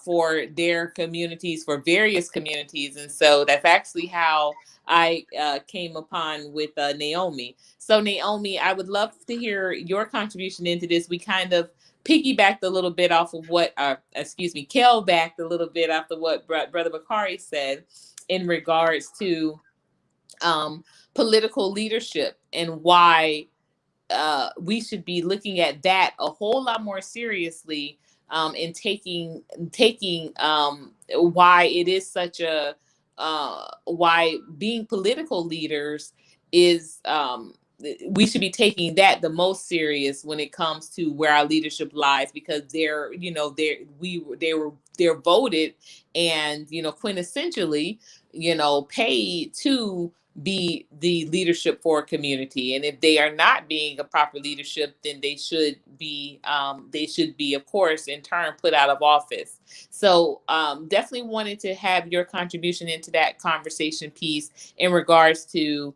for their communities, for various communities. And so that's actually how I came upon with Naomi. So, Naomi, I would love to hear your contribution into this. We kind of piggybacked a little bit off of Kel backed a little bit after what Brother Bakari said in regards to political leadership and why we should be looking at that a whole lot more seriously, and taking why it is such a why being political leaders is we should be taking that the most serious when it comes to where our leadership lies, because they're voted and quintessentially paid to be the leadership for a community. And if they are not being a proper leadership, then they should be, of course, in turn put out of office. So definitely wanted to have your contribution into that conversation piece in regards to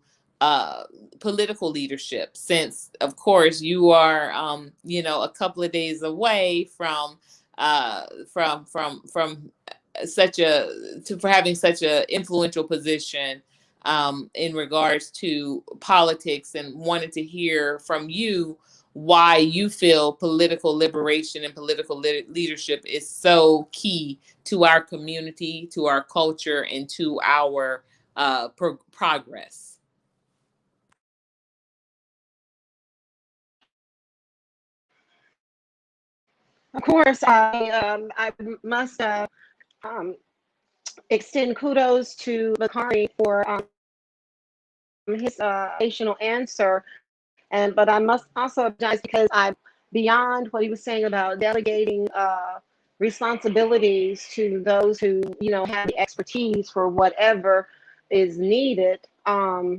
political leadership, since of course you are a couple of days away from for having such a influential position in regards to politics, and wanted to hear from you why you feel political liberation and political leadership is so key to our community, to our culture, and to our progress. Of course, I must um, extend kudos to Bakari for his educational answer. And but I must also apologize because I, beyond what he was saying about delegating responsibilities to those who have the expertise for whatever is needed. I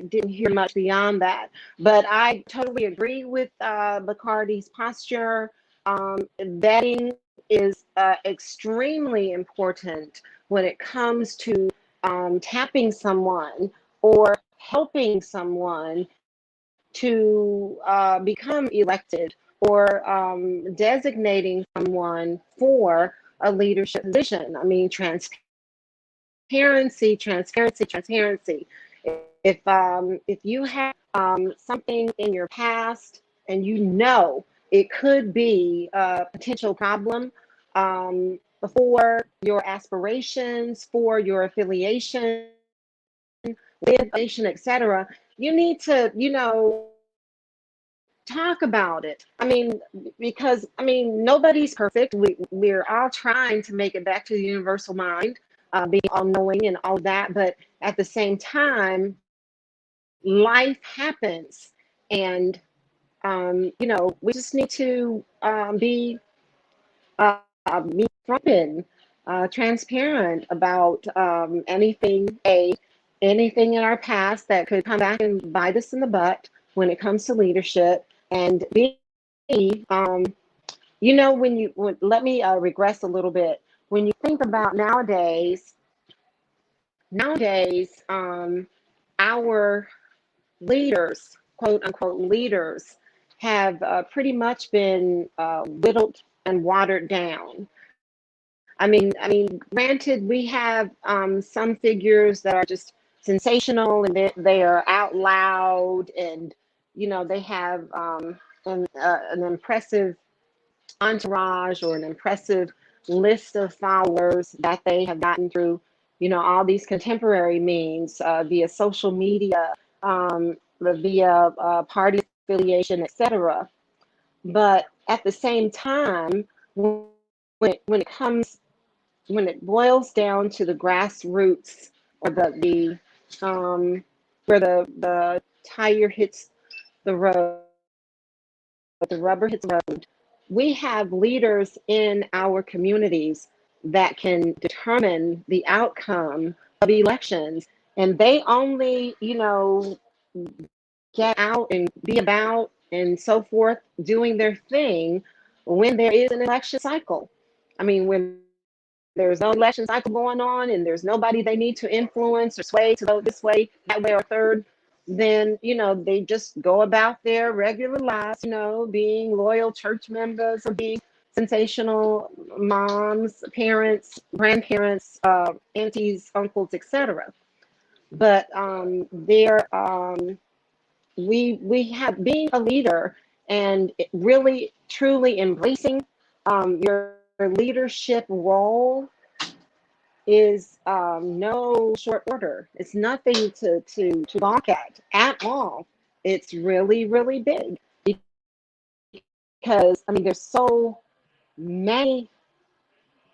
didn't hear much beyond that, but I totally agree with Bacardi's posture. Vetting is extremely important when it comes to tapping someone or helping someone to become elected, or designating someone for a leadership position. I mean, transparency, transparency, transparency. If you have something in your past and it could be a potential problem for your aspirations, for your affiliation with etc., you need to talk about it. I mean, because nobody's perfect. We're all trying to make it back to the universal mind, being all knowing and all that. But at the same time, life happens, and we just need to be open, transparent about anything in our past that could come back and bite us in the butt when it comes to leadership. And um, let me regress a little bit. When you think about nowadays, our leaders, quote unquote leaders, have pretty much been whittled and watered down. Granted, we have some figures that are just sensational and they are out loud, and they have an impressive entourage or an impressive list of followers that they have gotten through, all these contemporary means via social media, via party affiliation, etc. But at the same time, when it comes when it boils down to the grassroots, or where the tire hits the road, the rubber hits the road, we have leaders in our communities that can determine the outcome of elections, and they only, get out and be about and so forth, doing their thing when there is an election cycle. When there's no election cycle going on and there's nobody they need to influence or sway to vote this way, that way, or third, then, they just go about their regular lives, being loyal church members or being sensational moms, parents, grandparents, aunties, uncles, etc. But we have being a leader and really truly embracing your leadership role is no short order. It's nothing to balk at all. It's really, really big because there's so many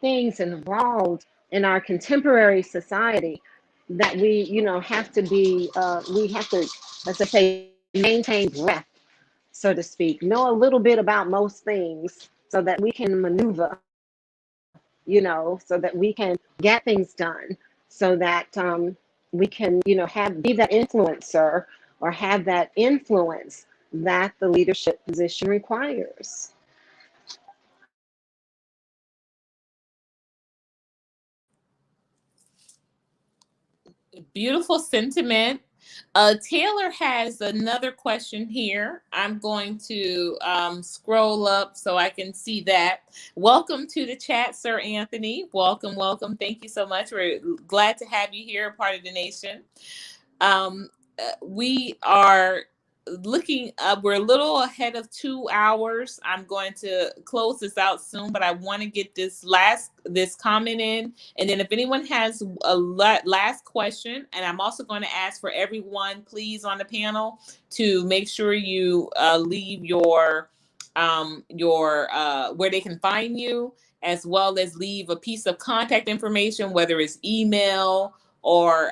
things involved in our contemporary society that we have to, as I say, maintain breath, so to speak, know a little bit about most things so that we can maneuver, so that we can get things done, so that we can, be that influencer or have that influence that the leadership position requires. Beautiful sentiment. Taylor has another question here. I'm going to scroll up so I can see that. Welcome to the chat, Sir Anthony. Welcome, welcome. Thank you so much. We're glad to have you here, part of the nation. We are looking up, we're a little ahead of 2 hours. I'm going to close this out soon, but I want to get this comment in, and then if anyone has a last question, and I'm also going to ask for everyone, please, on the panel to make sure you leave your where they can find you, as well as leave a piece of contact information, whether it's email or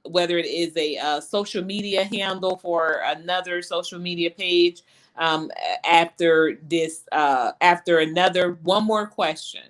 whether it is a social media handle for another social media page, after this, after another, one more question,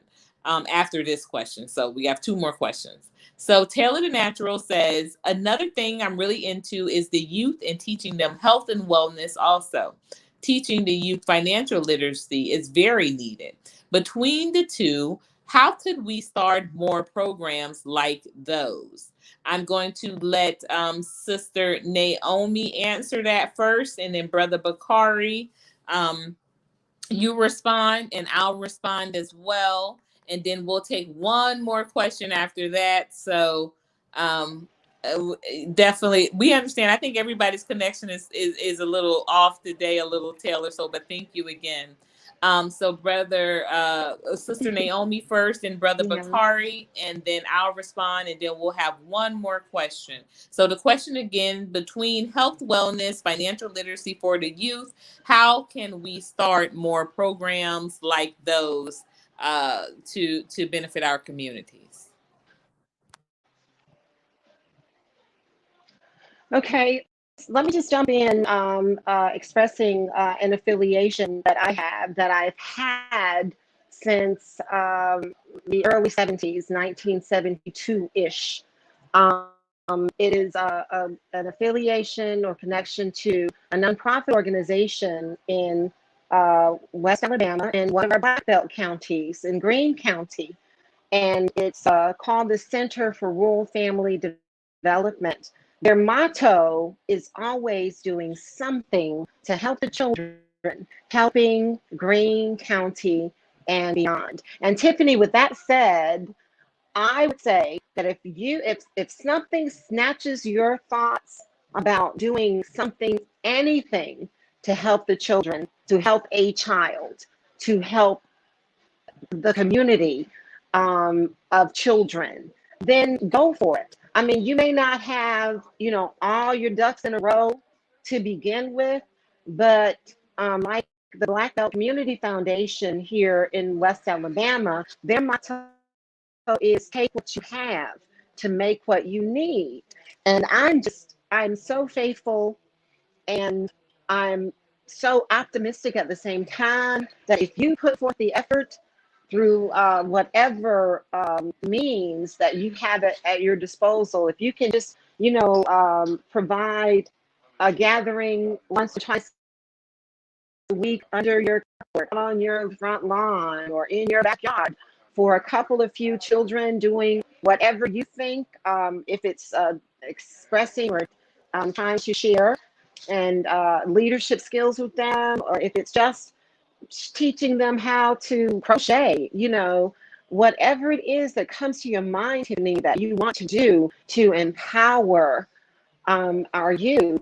after this question. So we have two more questions. So Taylor the Natural says, another thing I'm really into is the youth and teaching them health and wellness also. Teaching the youth financial literacy is very needed. Between the two, how could we start more programs like those? I'm going to let Sister Naomi answer that first, and then Brother Bakari, you respond, and I'll respond as well. And then we'll take one more question after that. So definitely, we understand. I think everybody's connection is a little off today, a little, Taylor. So, but thank you again. So Sister Naomi first, and Brother Yeah. Bakari, and then I'll respond, and then we'll have one more question. So the question again, between health, wellness, financial literacy for the youth, how can we start more programs like those to benefit our communities? Okay, let me just jump in, expressing an affiliation that I have, that I've had since the early 70s, 1972-ish. It is an affiliation or connection to a nonprofit organization in West Alabama, in one of our Black Belt counties, in Greene County. And it's called the Center for Rural Family Development. Their motto is always doing something to help the children, helping Greene County and beyond. And Tiffany, with that said, I would say that if something snatches your thoughts about doing something, anything to help the children, to help a child, to help the community of children, then go for it. I mean, you may not have, all your ducks in a row to begin with, but like the Black Belt Community Foundation here in West Alabama, their motto is take what you have to make what you need. And I'm so faithful, and I'm so optimistic at the same time that if you put forth the effort through whatever means that you have at your disposal, if you can just, provide a gathering once or twice a week under your carport, on your front lawn, or in your backyard for a couple of few children doing whatever you think, if it's expressing or trying to share and leadership skills with them, or if it's just teaching them how to crochet, whatever it is that comes to your mind, Tiffany, that you want to do to empower our youth,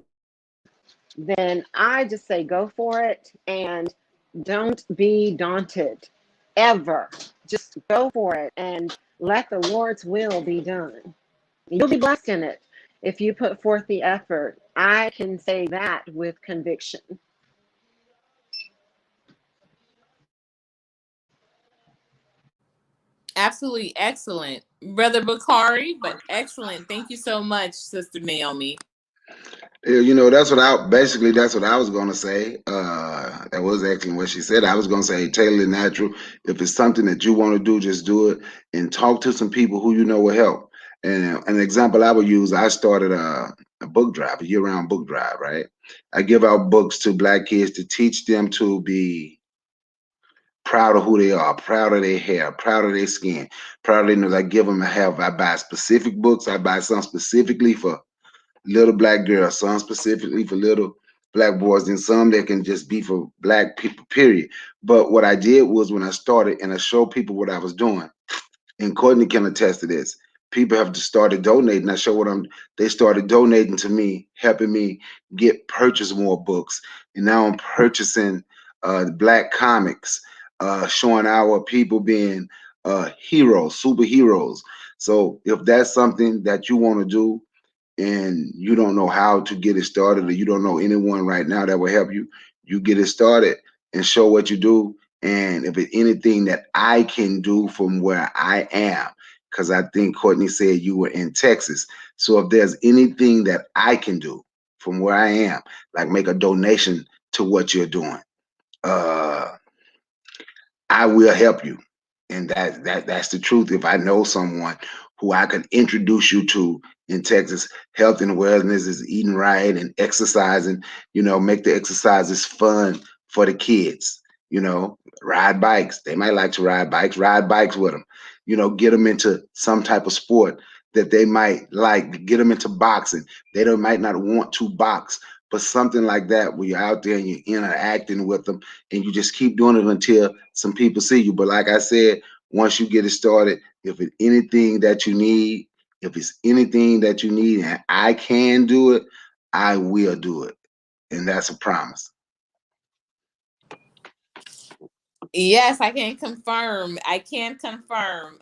then I just say go for it, and don't be daunted ever. Just go for it and let the Lord's will be done. You'll be blessed in it if you put forth the effort. I can say that with conviction. Absolutely excellent, Brother Bakari, but excellent. Thank you so much, Sister Naomi. Yeah, that's what I was gonna say. That was actually what she said. I was gonna say tailor it natural. If it's something that you want to do, just do it and talk to some people who you know will help. And an example I would use, I started a book drive, a year-round book drive, right? I give out books to Black kids to teach them to be proud of who they are, proud of their hair, proud of their skin, proud of their nose. I give them a help. I buy specific books. I buy some specifically for little Black girls, some specifically for little Black boys, and some that can just be for Black people, period. But what I did was when I started and I showed people what I was doing, and Courtney can attest to this. People have just started donating. I show what I'm. They started donating to me, helping me purchase more books, and now I'm purchasing Black comics, showing our people being heroes, superheroes. So if that's something that you want to do, and you don't know how to get it started, or you don't know anyone right now that will help you, you get it started and show what you do. And if it's anything that I can do from where I am, because I think Courtney said you were in Texas. So if there's anything that I can do from where I am, like make a donation to what you're doing, uh, I will help you. And that's the truth. If I know someone who I can introduce you to in Texas, health and wellness is eating right and exercising, make the exercises fun for the kids, ride bikes. They might like to ride bikes with them, get them into some type of sport that they might like, get them into boxing. Might not want to box, but something like that where you're out there and you're interacting with them, and you just keep doing it until some people see you. But like I said, once you get it started, if it's anything that you need, and I can do it, I will do it. And that's a promise. Yes, I can confirm. I can confirm.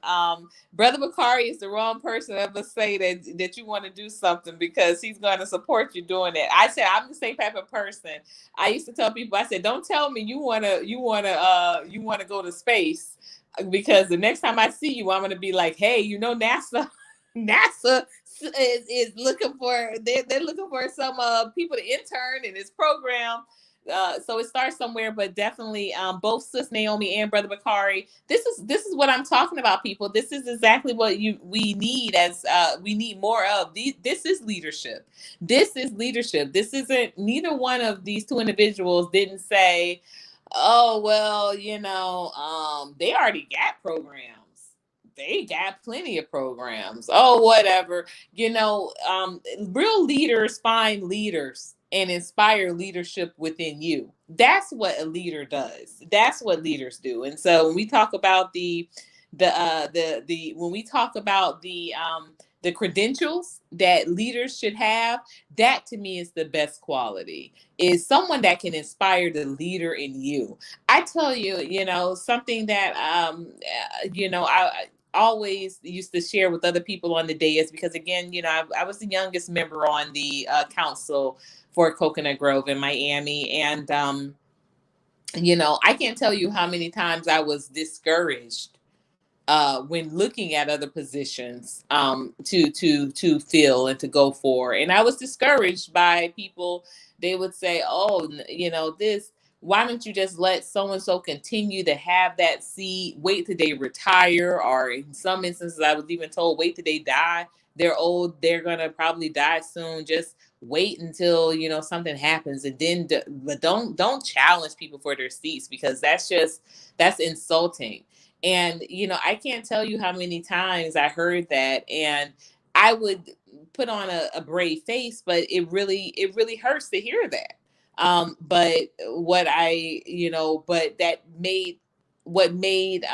Brother Bakari is the wrong person to ever say that you want to do something, because he's going to support you doing it. I said I'm the same type of person. I used to tell people, I said, don't tell me you wanna go to space, because the next time I see you, I'm gonna be like, hey, NASA, NASA is looking for they're looking for some people to intern in this program. So it starts somewhere, but definitely both Sis Naomi and Brother Bakari. This is what I'm talking about, people. This is exactly what we need, as we need more of. This is leadership. This is leadership. This isn't, neither one of these two individuals didn't say, oh well, they already got programs. They got plenty of programs. Oh, whatever. Real leaders find leaders. and inspire leadership within you. That's what a leader does. That's what leaders do. And so when we talk about the when we talk about the credentials that leaders should have, that to me is the best quality, is someone that can inspire the leader in you. I tell you, something that I always used to share with other people on the dais, because again, I was the youngest member on the council for Coconut Grove in Miami. And, I can't tell you how many times I was discouraged when looking at other positions to fill and to go for. And I was discouraged by people. They would say, oh, this, why don't you just let so and so continue to have that seat, wait till they retire, or in some instances I was even told, wait till they die. They're old, they're gonna probably die soon, just wait until something happens, and then but don't challenge people for their seats, because that's insulting. And I can't tell you how many times I heard that, and I would put on a brave face, but it really hurts to hear that. But what made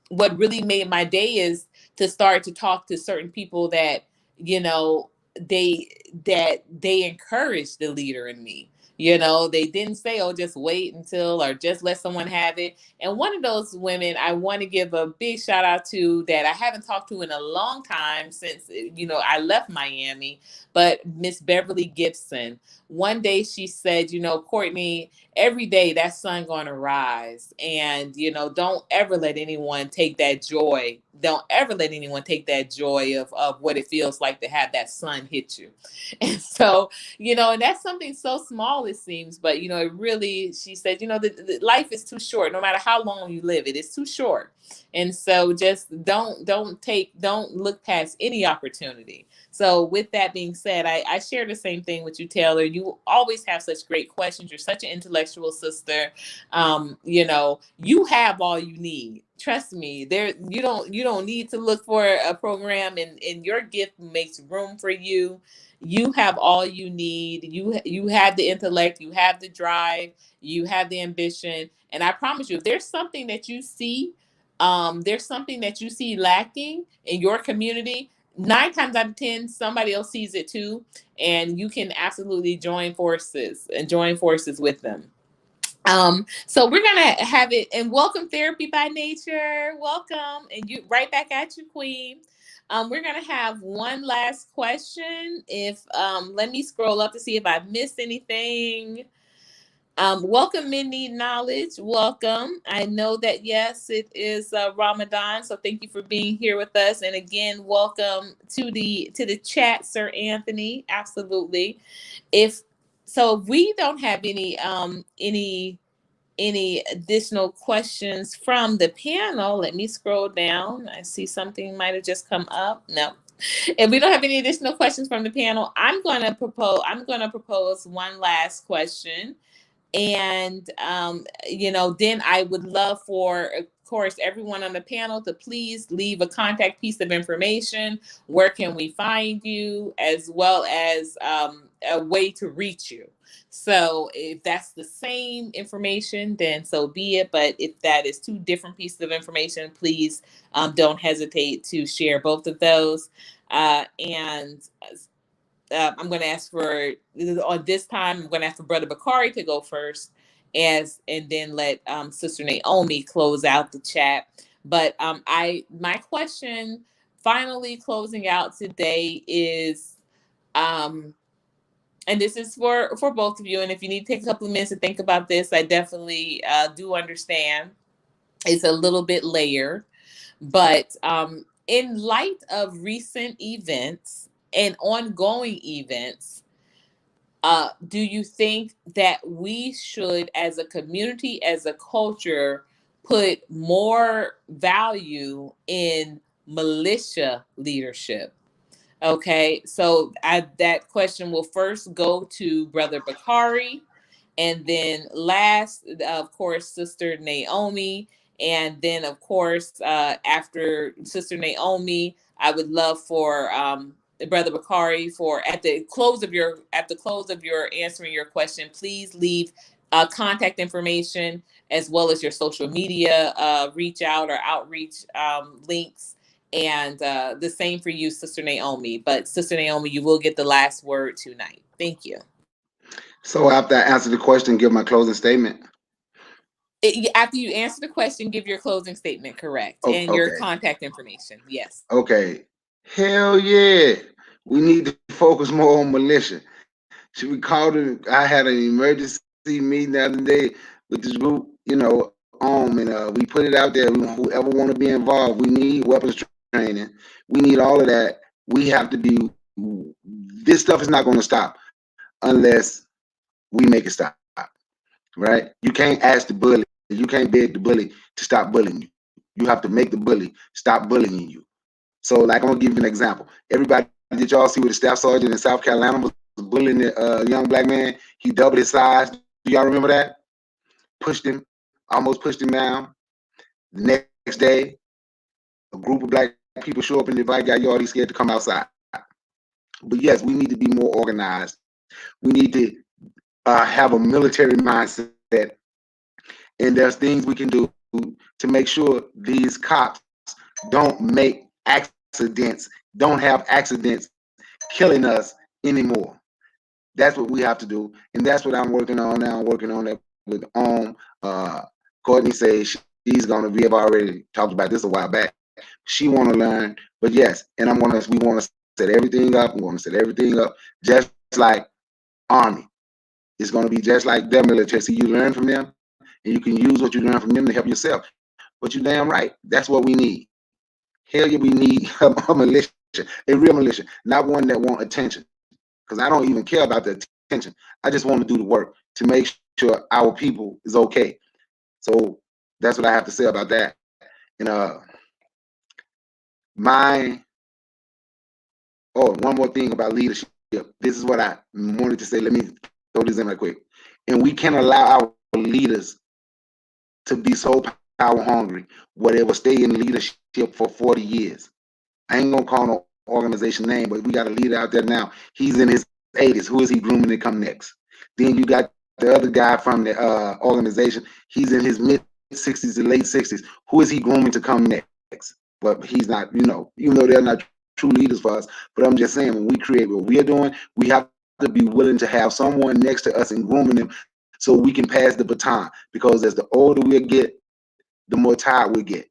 what really made my day is to start to talk to certain people that you know they they encouraged the leader in me. They didn't say, oh, just wait until, or just let someone have it. And one of those women I want to give a big shout out to, that I haven't talked to in a long time since I left Miami, but Miss Beverly Gibson. One day she said, Courtney, every day that sun gonna rise, and don't ever let anyone take that joy. Don't ever let anyone take that joy of what it feels like to have that sun hit you. And so, and that's something so small it seems, but it really, she said, the life is too short. No matter how long you live, it is too short. And so just don't look past any opportunity. So with that being said, I share the same thing with you, Taylor. You always have such great questions. You're such an intellectual sister. You have all you need. Trust me. You don't need to look for a program, and your gift makes room for you. You have all you need. You have the intellect, you have the drive, you have the ambition. And I promise you, if there's something that you see lacking in your community, 9 times out of 10, somebody else sees it too, and you can absolutely join forces with them. So we're gonna have it, and welcome Therapy by Nature. Welcome, and you right back at you, Queen. We're gonna have one last question. If let me scroll up to see if I missed anything. Welcome, Men Need Knowledge. Welcome. I know that, yes, it is Ramadan, so thank you for being here with us. And again, welcome to the chat, Sir Anthony. Absolutely. If we don't have any additional questions from the panel, let me scroll down. I see something might have just come up. No. If we don't have any additional questions from the panel, I'm going to propose one last question. And, then I would love for, of course, everyone on the panel to please leave a contact piece of information. Where can we find you, as well as a way to reach you? So if that's the same information, then so be it. But if that is two different pieces of information, please don't hesitate to share both of those. And I'm going to ask for, on this time, I'm going to ask for Brother Bakari to go first, and then let Sister Naomi close out the chat. But my question, finally closing out today, is, and this is for both of you. And if you need to take a couple of minutes to think about this, I definitely do understand. It's a little bit layered, but in light of recent events and ongoing events, do you think that we should, as a community, as a culture, put more value in militia leadership? Okay, so that question will first go to Brother Bakari, and then last, of course, Sister Naomi, and then, of course, after Sister Naomi, I would love for Brother Bakari, for at the close of your answering your question, please leave contact information as well as your social media reach out or outreach links. And the same for you, Sister Naomi. But Sister Naomi, you will get the last word tonight. Thank you. So after I answer the question, give my closing statement. After you answer the question, give your closing statement, correct, and your Okay. contact information. Yes. Okay. Hell yeah. We need to focus more on militia. Should we call it? I had an emergency meeting the other day with this group, and we put it out there. Whoever want to be involved, we need weapons training. We need all of that. We have to be. This stuff is not going to stop unless we make it stop. Right? You can't ask the bully. You can't beg the bully to stop bullying you. You have to make the bully stop bullying you. So, like, I'm gonna give you an example. Everybody, did y'all see where the staff sergeant in South Carolina was bullying the young black man? He doubled his size. Do y'all remember that? Pushed him, almost pushed him down. The next day, a group of black people show up in the white guy yard. He's scared to come outside. But yes, we need to be more organized. We need to have a military mindset, and there's things we can do to make sure these cops don't make accidents, don't have accidents killing us anymore. That's what we have to do, and that's what I'm working on now. I'm working on that with Courtney says she's gonna. We have already talked about this a while back. She want to learn, but yes, and we want to set everything up. We want to set everything up just like Army. It's going to be just like their military. So you learn from them, and you can use what you learn from them to help yourself. But you're damn right. That's what we need. Hell yeah, we need a militia, a real militia, not one that want attention. Because I don't even care about the attention. I just want to do the work to make sure our people is okay. So that's what I have to say about that. And one more thing about leadership. This is what I wanted to say. Let me throw this in right quick. And we can't allow our leaders to be so power hungry where they will stay in leadership for 40 years. I ain't gonna call no organization name, but we got a leader out there now. He's in his 80s. Who is he grooming to come next? Then you got the other guy from the organization. He's in his mid 60s to late 60s. Who is he grooming to come next? But he's not, even though they're not true leaders for us. But I'm just saying, when we create what we're doing, we have to be willing to have someone next to us and grooming them so we can pass the baton. Because as the older we get, the more tired we get.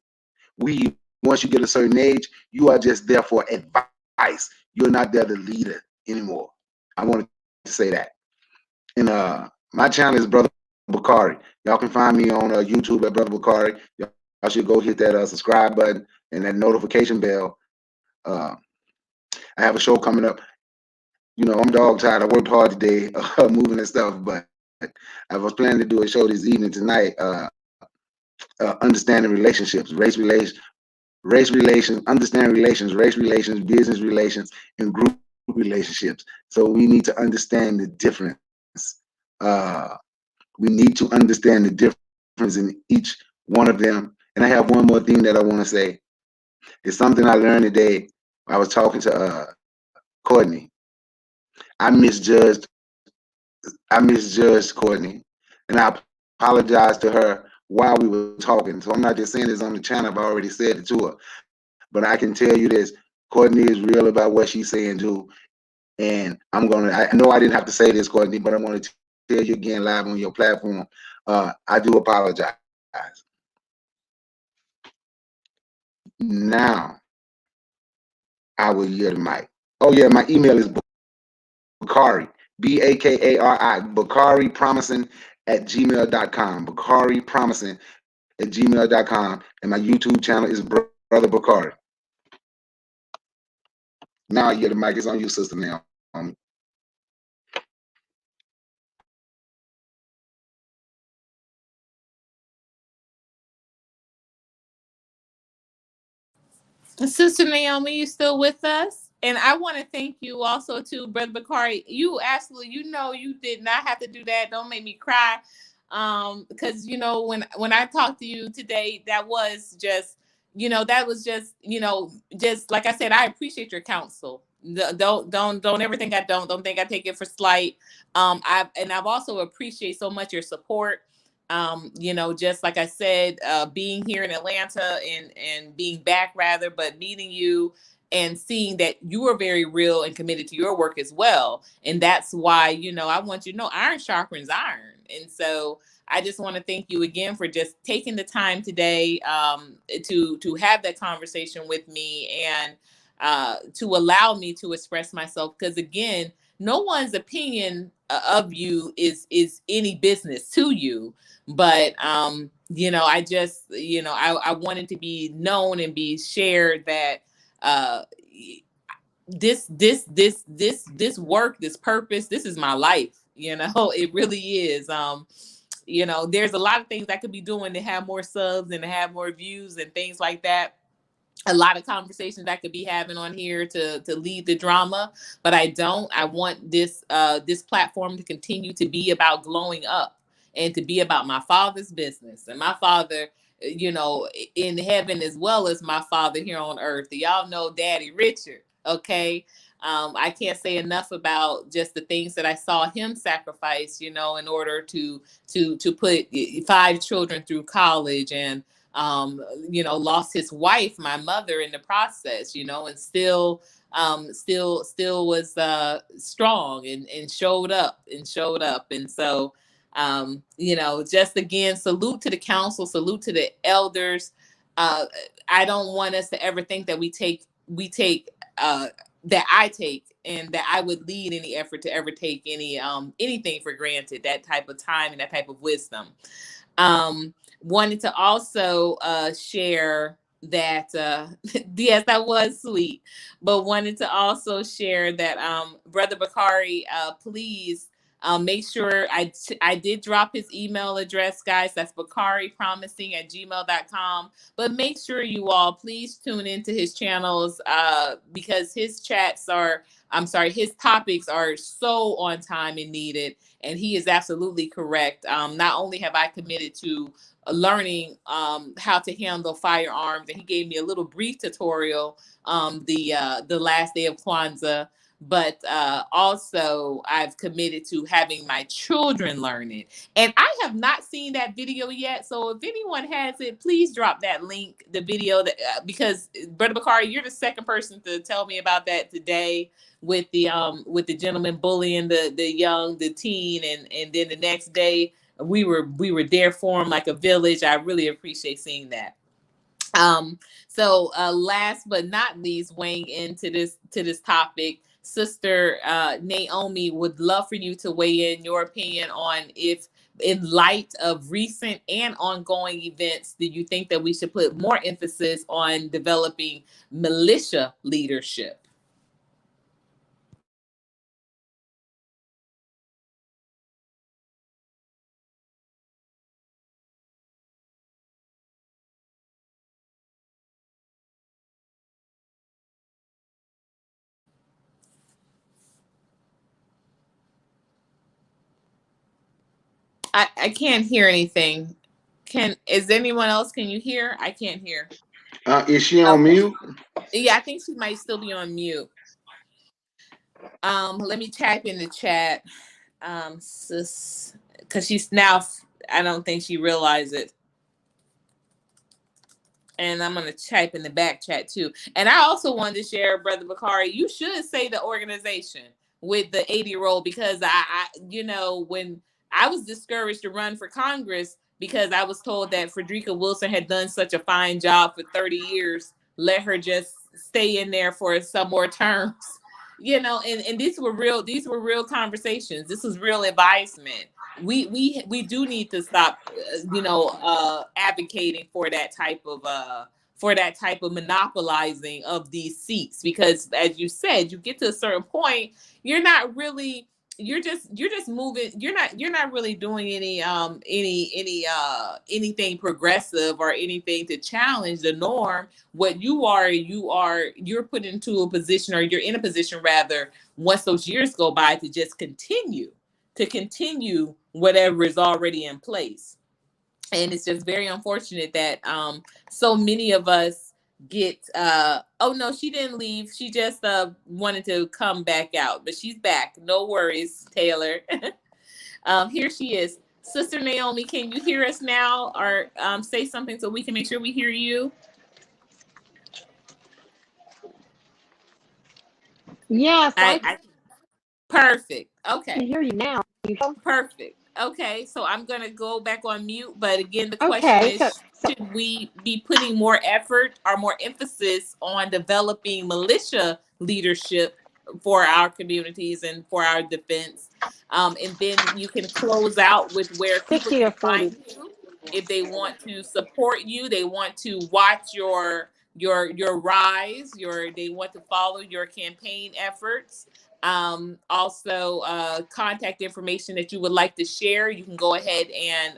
Once you get a certain age, you are just there for advice. You're not there to leader anymore. I wanted to say that. And my channel is Brother Bakari. Y'all can find me on YouTube at Brother Bakari. Y'all should go hit that subscribe button and that notification bell. I have a show coming up. I'm dog tired. I worked hard today moving and stuff, but I was planning to do a show this evening tonight. Understanding relationships, race relations, understand relations, race relations, business relations, and group relationships. So we need to understand the difference. We need to understand the difference in each one of them. And I have one more thing that I want to say. It's something I learned today. I was talking to Courtney. I misjudged Courtney, and I apologized to her while we were talking. So I'm not just saying this on the channel. I've already said it to her. But I can tell you this, Courtney is real about what she's saying too. And I know I didn't have to say this, Courtney, but I want to tell you again live on your platform. I do apologize. Now, I will yield the mic. Oh yeah, my email is Bakari, Bakari, Bakari Promising at gmail.com. Bakari Promising at gmail.com. And my YouTube channel is Brother Bakari. Now, yeah, the mic is on you, Sister Naomi. Sister Naomi, you still with us? And I want to thank you also to Brother Bakari. You absolutely, you did not have to do that. Don't make me cry. Because when I talked to you today, that was just, just like I said, I appreciate your counsel. Don't ever think I don't think I take it for slight. I've also appreciate so much your support. Just like I said, being here in Atlanta and being back rather, but meeting you and seeing that you are very real and committed to your work as well. And that's why, I want you to know iron sharpens iron. And so I just want to thank you again for just taking the time today, to have that conversation with me, and to allow me to express myself. Because again, no one's opinion of you is any business to you. But I just, I wanted to be known and be shared that uh this work, this purpose, this is my life. It really is. There's a lot of things I could be doing to have more subs and to have more views and things like that. A lot of conversations I could be having on here to lead the drama, but I don't. I want this platform to continue to be about glowing up and to be about my father's business, and my father, in heaven, as well as my father here on earth. Y'all know Daddy Richard, okay? I can't say enough about just the things that I saw him sacrifice, in order to put 5 children through college, and lost his wife, my mother, in the process, and still was strong, and showed up. And so, just again, salute to the council, salute to the elders. I don't want us to ever think that we take that I take, and that I would lead any effort to ever take anything for granted, that type of time and that type of wisdom. Wanted to also share that yes, that was sweet, but wanted to also share that Brother Bakari, please make sure I did drop his email address, guys. That's bakaripromising@gmail.com. But make sure you all please tune into his channels, because his his topics are so on time and needed. And he is absolutely correct. Not only have I committed to learning how to handle firearms, and he gave me a little brief tutorial the last day of Kwanzaa, but also I've committed to having my children learn it. And I have not seen that video yet. So if anyone has it, please drop that link, the video, because Brother Bakari, you're the second person to tell me about that today, with the gentleman bullying the teen, and then the next day we were there for him like a village. I really appreciate seeing that. So last but not least, weighing into this topic, Sister Naomi, would love for you to weigh in your opinion on if, in light of recent and ongoing events, do you think that we should put more emphasis on developing militia leadership? I can't hear anything. Is anyone else? Can you hear? I can't hear. Is she on Okay. mute? Yeah, I think she might still be on mute. Let me type in the chat, sis, because she's now. I don't think she realized it. And I'm going to type in the back chat too. And I also wanted to share, Brother Bakari, you should say the organization with the 80-year-old, because I when I was discouraged to run for Congress because I was told that Frederica Wilson had done such a fine job for 30 years, let her just stay in there for some more terms. And these were real conversations. This was real advisement. We do need to stop advocating for that type of monopolizing of these seats, because as you said, you get to a certain point, you're not really you're just moving, you're not really doing anything progressive or anything to challenge the norm. What you're put into a position, or you're in a position rather, once those years go by, to just continue whatever is already in place. And it's just very unfortunate that so many of us get oh no, she didn't leave. She just wanted to come back out, but she's back. No worries, Taylor. Here she is. Sister Naomi, can you hear us now, or say something so we can make sure we hear you? Yes, I I perfect. can Okay. hear you now. Perfect. Okay, so I'm gonna go back on mute. But again, the question Okay, is: should we be putting more effort or more emphasis on developing militia leadership for our communities and for our defense? And then you can close out with where people 60 can or find 40. you if they want to support you. They want to watch your rise. They want to follow your campaign efforts. Also, contact information that you would like to share. You can go ahead and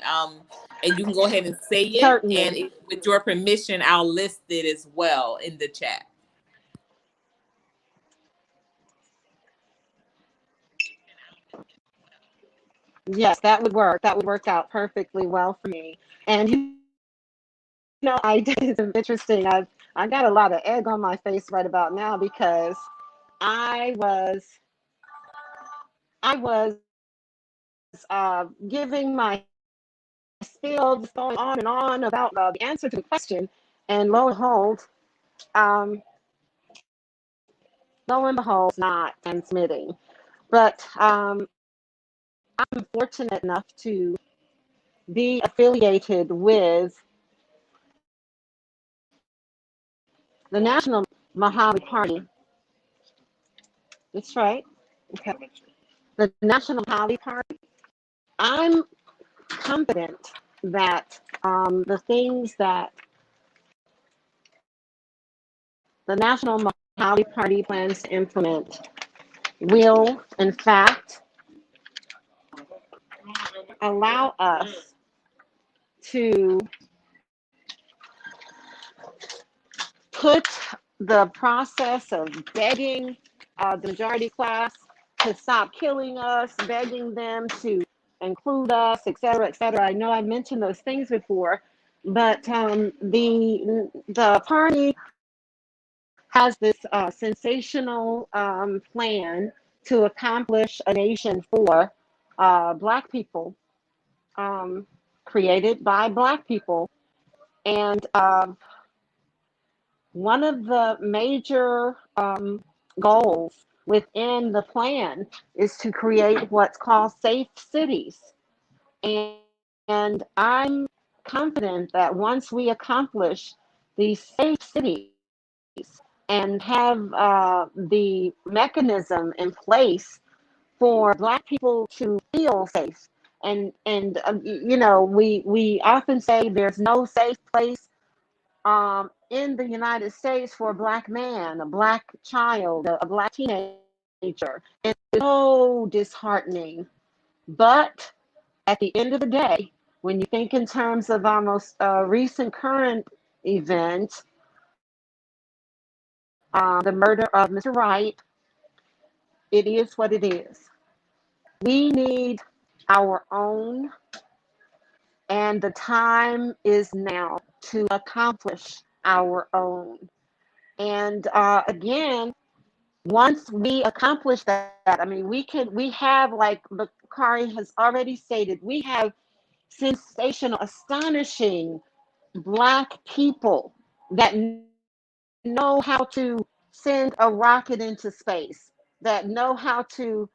you can go ahead and say it. And Certainly. with your permission, I'll list it as well in the chat. Yes, that would work. That would work out perfectly well for me. And I did some interesting. I got a lot of egg on my face right about now because I was giving my spiel, just going on and on about the answer to the question, and um, lo and behold, not transmitting. But I'm fortunate enough to be affiliated with the National Mojave Party. That's right. Okay. The National Mojave Party. I'm confident that the things that the National Mojave Party plans to implement will, in fact, allow us to put the process of begging the majority class to stop killing us, begging them to include us, et cetera, et cetera. I know I mentioned those things before, but the party has this sensational plan to accomplish a nation for Black people, created by Black people. And one of the major goals within the plan is to create what's called safe cities. And I'm confident that once we accomplish these safe cities and have the mechanism in place for Black people to feel safe, and we often say there's no safe place in the United States for a Black man, a Black child, a Black teenager. And it's so disheartening. But at the end of the day, when you think in terms of our most recent current event, the murder of Mr. Wright, it is what it is. We need our own, and the time is now to accomplish our own. And again, once we accomplish that, I mean, we have, like Bakari has already stated, we have sensational, astonishing Black people that know how to send a rocket into space, that know how to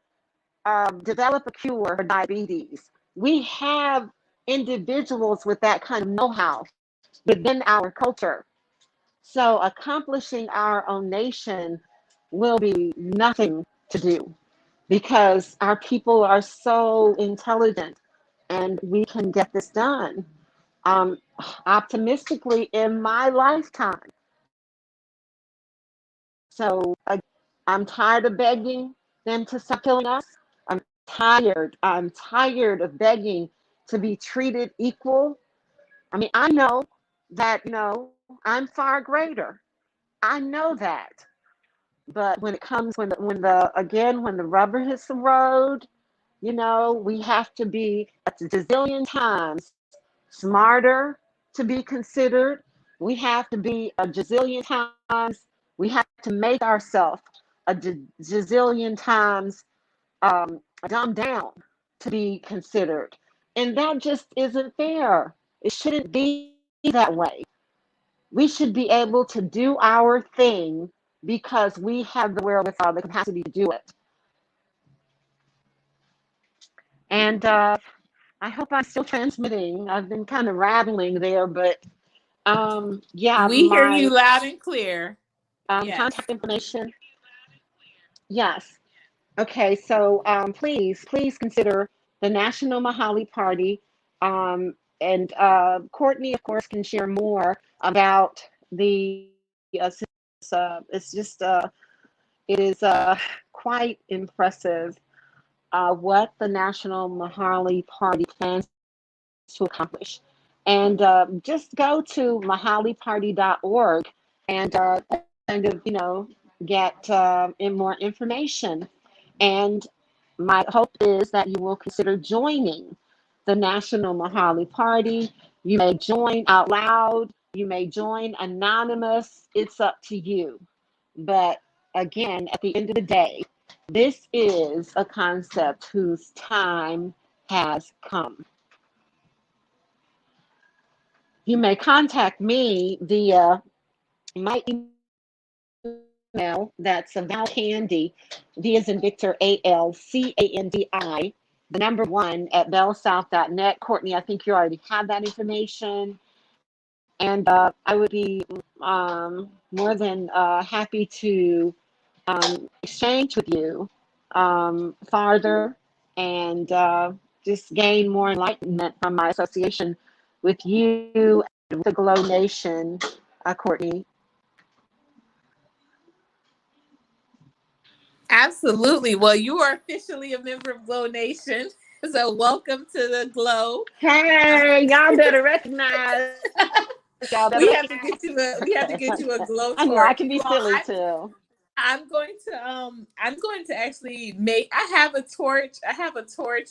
develop a cure for diabetes. We have individuals with that kind of know-how within our culture. So accomplishing our own nation will be nothing to do because our people are so intelligent and we can get this done. Optimistically in my lifetime. So I'm tired of begging them to stop killing us. I'm tired. I'm tired of begging to be treated equal. I mean, I know that, I'm far greater. I know that. But when it comes, when the rubber hits the road, we have to be a gazillion times smarter to be considered. We have to be a gazillion times. We have to make ourselves a gazillion times dumbed down to be considered. And that just isn't fair. It shouldn't be that way. We should be able to do our thing because we have the wherewithal, the capacity to do it. And I hope I'm still transmitting. I've been kind of rattling there, but yeah, We hear my you loud and clear. Yes. contact information. Yes. Okay, so please consider the National Mahali Party. And Courtney, of course, can share more about the it's just it is quite impressive what the National Mahali Party plans to accomplish. And just go to mahaliparty.org and kind of, get in more information. And my hope is that you will consider joining the National Mahali Party. You may join out loud, you may join anonymous, it's up to you. But again, at the end of the day, this is a concept whose time has come. You may contact me via my email. That's valcandy, V as in Victor, ALCANDI, the number one at bellsouth.net. Courtney, I think you already have that information. And I would be more than happy to exchange with you farther and just gain more enlightenment from my association with you and with the Glow Nation, Courtney. Absolutely. Well, you are officially a member of Glow Nation. So welcome to the Glow. Hey, y'all better recognize. Y'all better We have recognize. to get you a glow I know I torch. can be You all, silly too. I'm going to actually I have a torch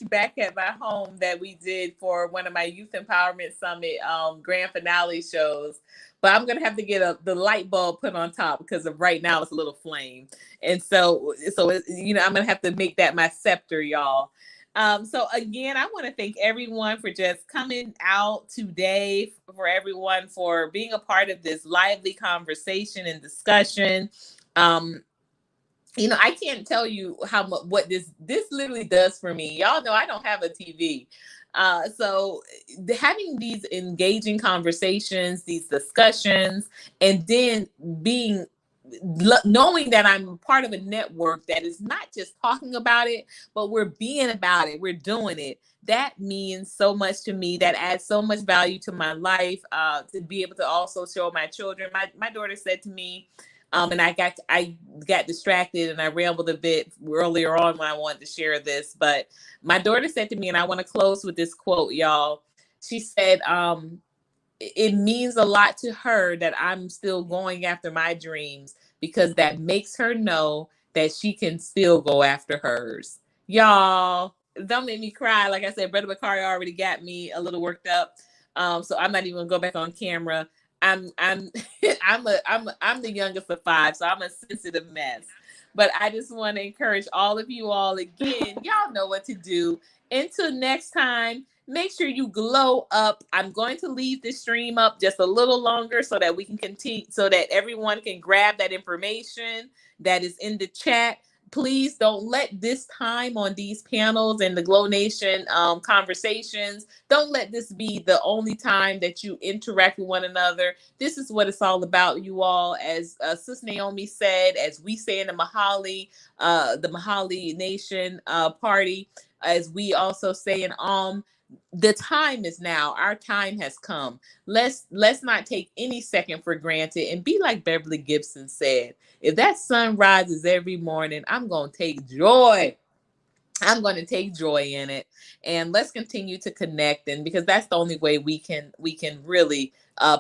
back at my home that we did for one of my Youth Empowerment Summit grand finale shows. But I'm gonna have to get the light bulb put on top because of right now it's a little flame, and I'm gonna have to make that my scepter, y'all. So again, I want to thank everyone for just coming out today, for everyone for being a part of this lively conversation and discussion. Um, I can't tell you how much what this literally does for me. Y'all know I don't have a TV. So having these engaging conversations, these discussions, and then being knowing that I'm part of a network that is not just talking about it, but we're being about it, we're doing it. That means so much to me. That adds so much value to my life. To be able to also show my children. My daughter said to me, and I got distracted and I rambled a bit earlier on when I wanted to share this. But my daughter said to me, and I want to close with this quote, y'all. She said, it means a lot to her that I'm still going after my dreams because that makes her know that she can still go after hers. Y'all, don't make me cry. Like I said, Brother Bakari already got me a little worked up. So I'm not even gonna go back on camera. I'm I'm the youngest of five, so I'm a sensitive mess. But I just want to encourage all of you all again. Y'all know what to do. Until next time, make sure you glow up. I'm going to leave this stream up just a little longer so that we can continue, so that everyone can grab that information that is in the chat. Please don't let this time on these panels and the Glow Nation conversations, don't let this be the only time that you interact with one another. This is what it's all about, you all. As Sis Naomi said, as we say in the Mahali Nation party, as we also say in the time is now. Our time has come. Let's not take any second for granted and be like Beverly Gibson said. If that sun rises every morning, I'm gonna take joy I'm going to take joy in it, and let's continue to connect. And because that's the only way we can really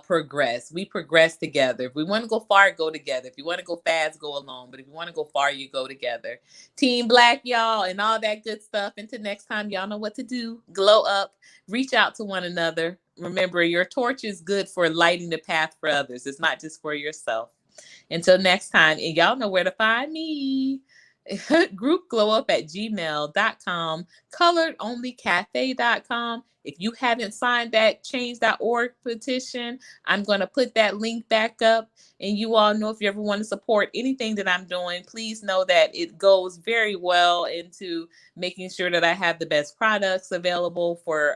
progress. We progress together. If we want to go far, go together. If you want to go fast, go alone. But if you want to go far, you go together. Team Black, y'all, and all that good stuff. Until next time, y'all know what to do. Glow up. Reach out to one another. Remember, your torch is good for lighting the path for others. It's not just for yourself. Until next time, and y'all know where to find me. groupglowup@gmail.com, coloredonlycafe.com. If you haven't signed that change.org petition, I'm going to put that link back up. And you all know, if you ever want to support anything that I'm doing, please know that it goes very well into making sure that I have the best products available for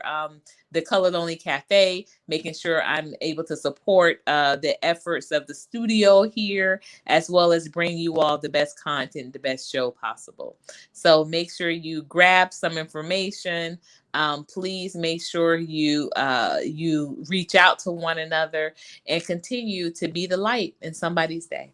the Colored Only Cafe, making sure I'm able to support the efforts of the studio here, as well as bring you all the best content, the best show possible. So make sure you grab some information. Please make sure you reach out to one another and continue to be the light in somebody's day.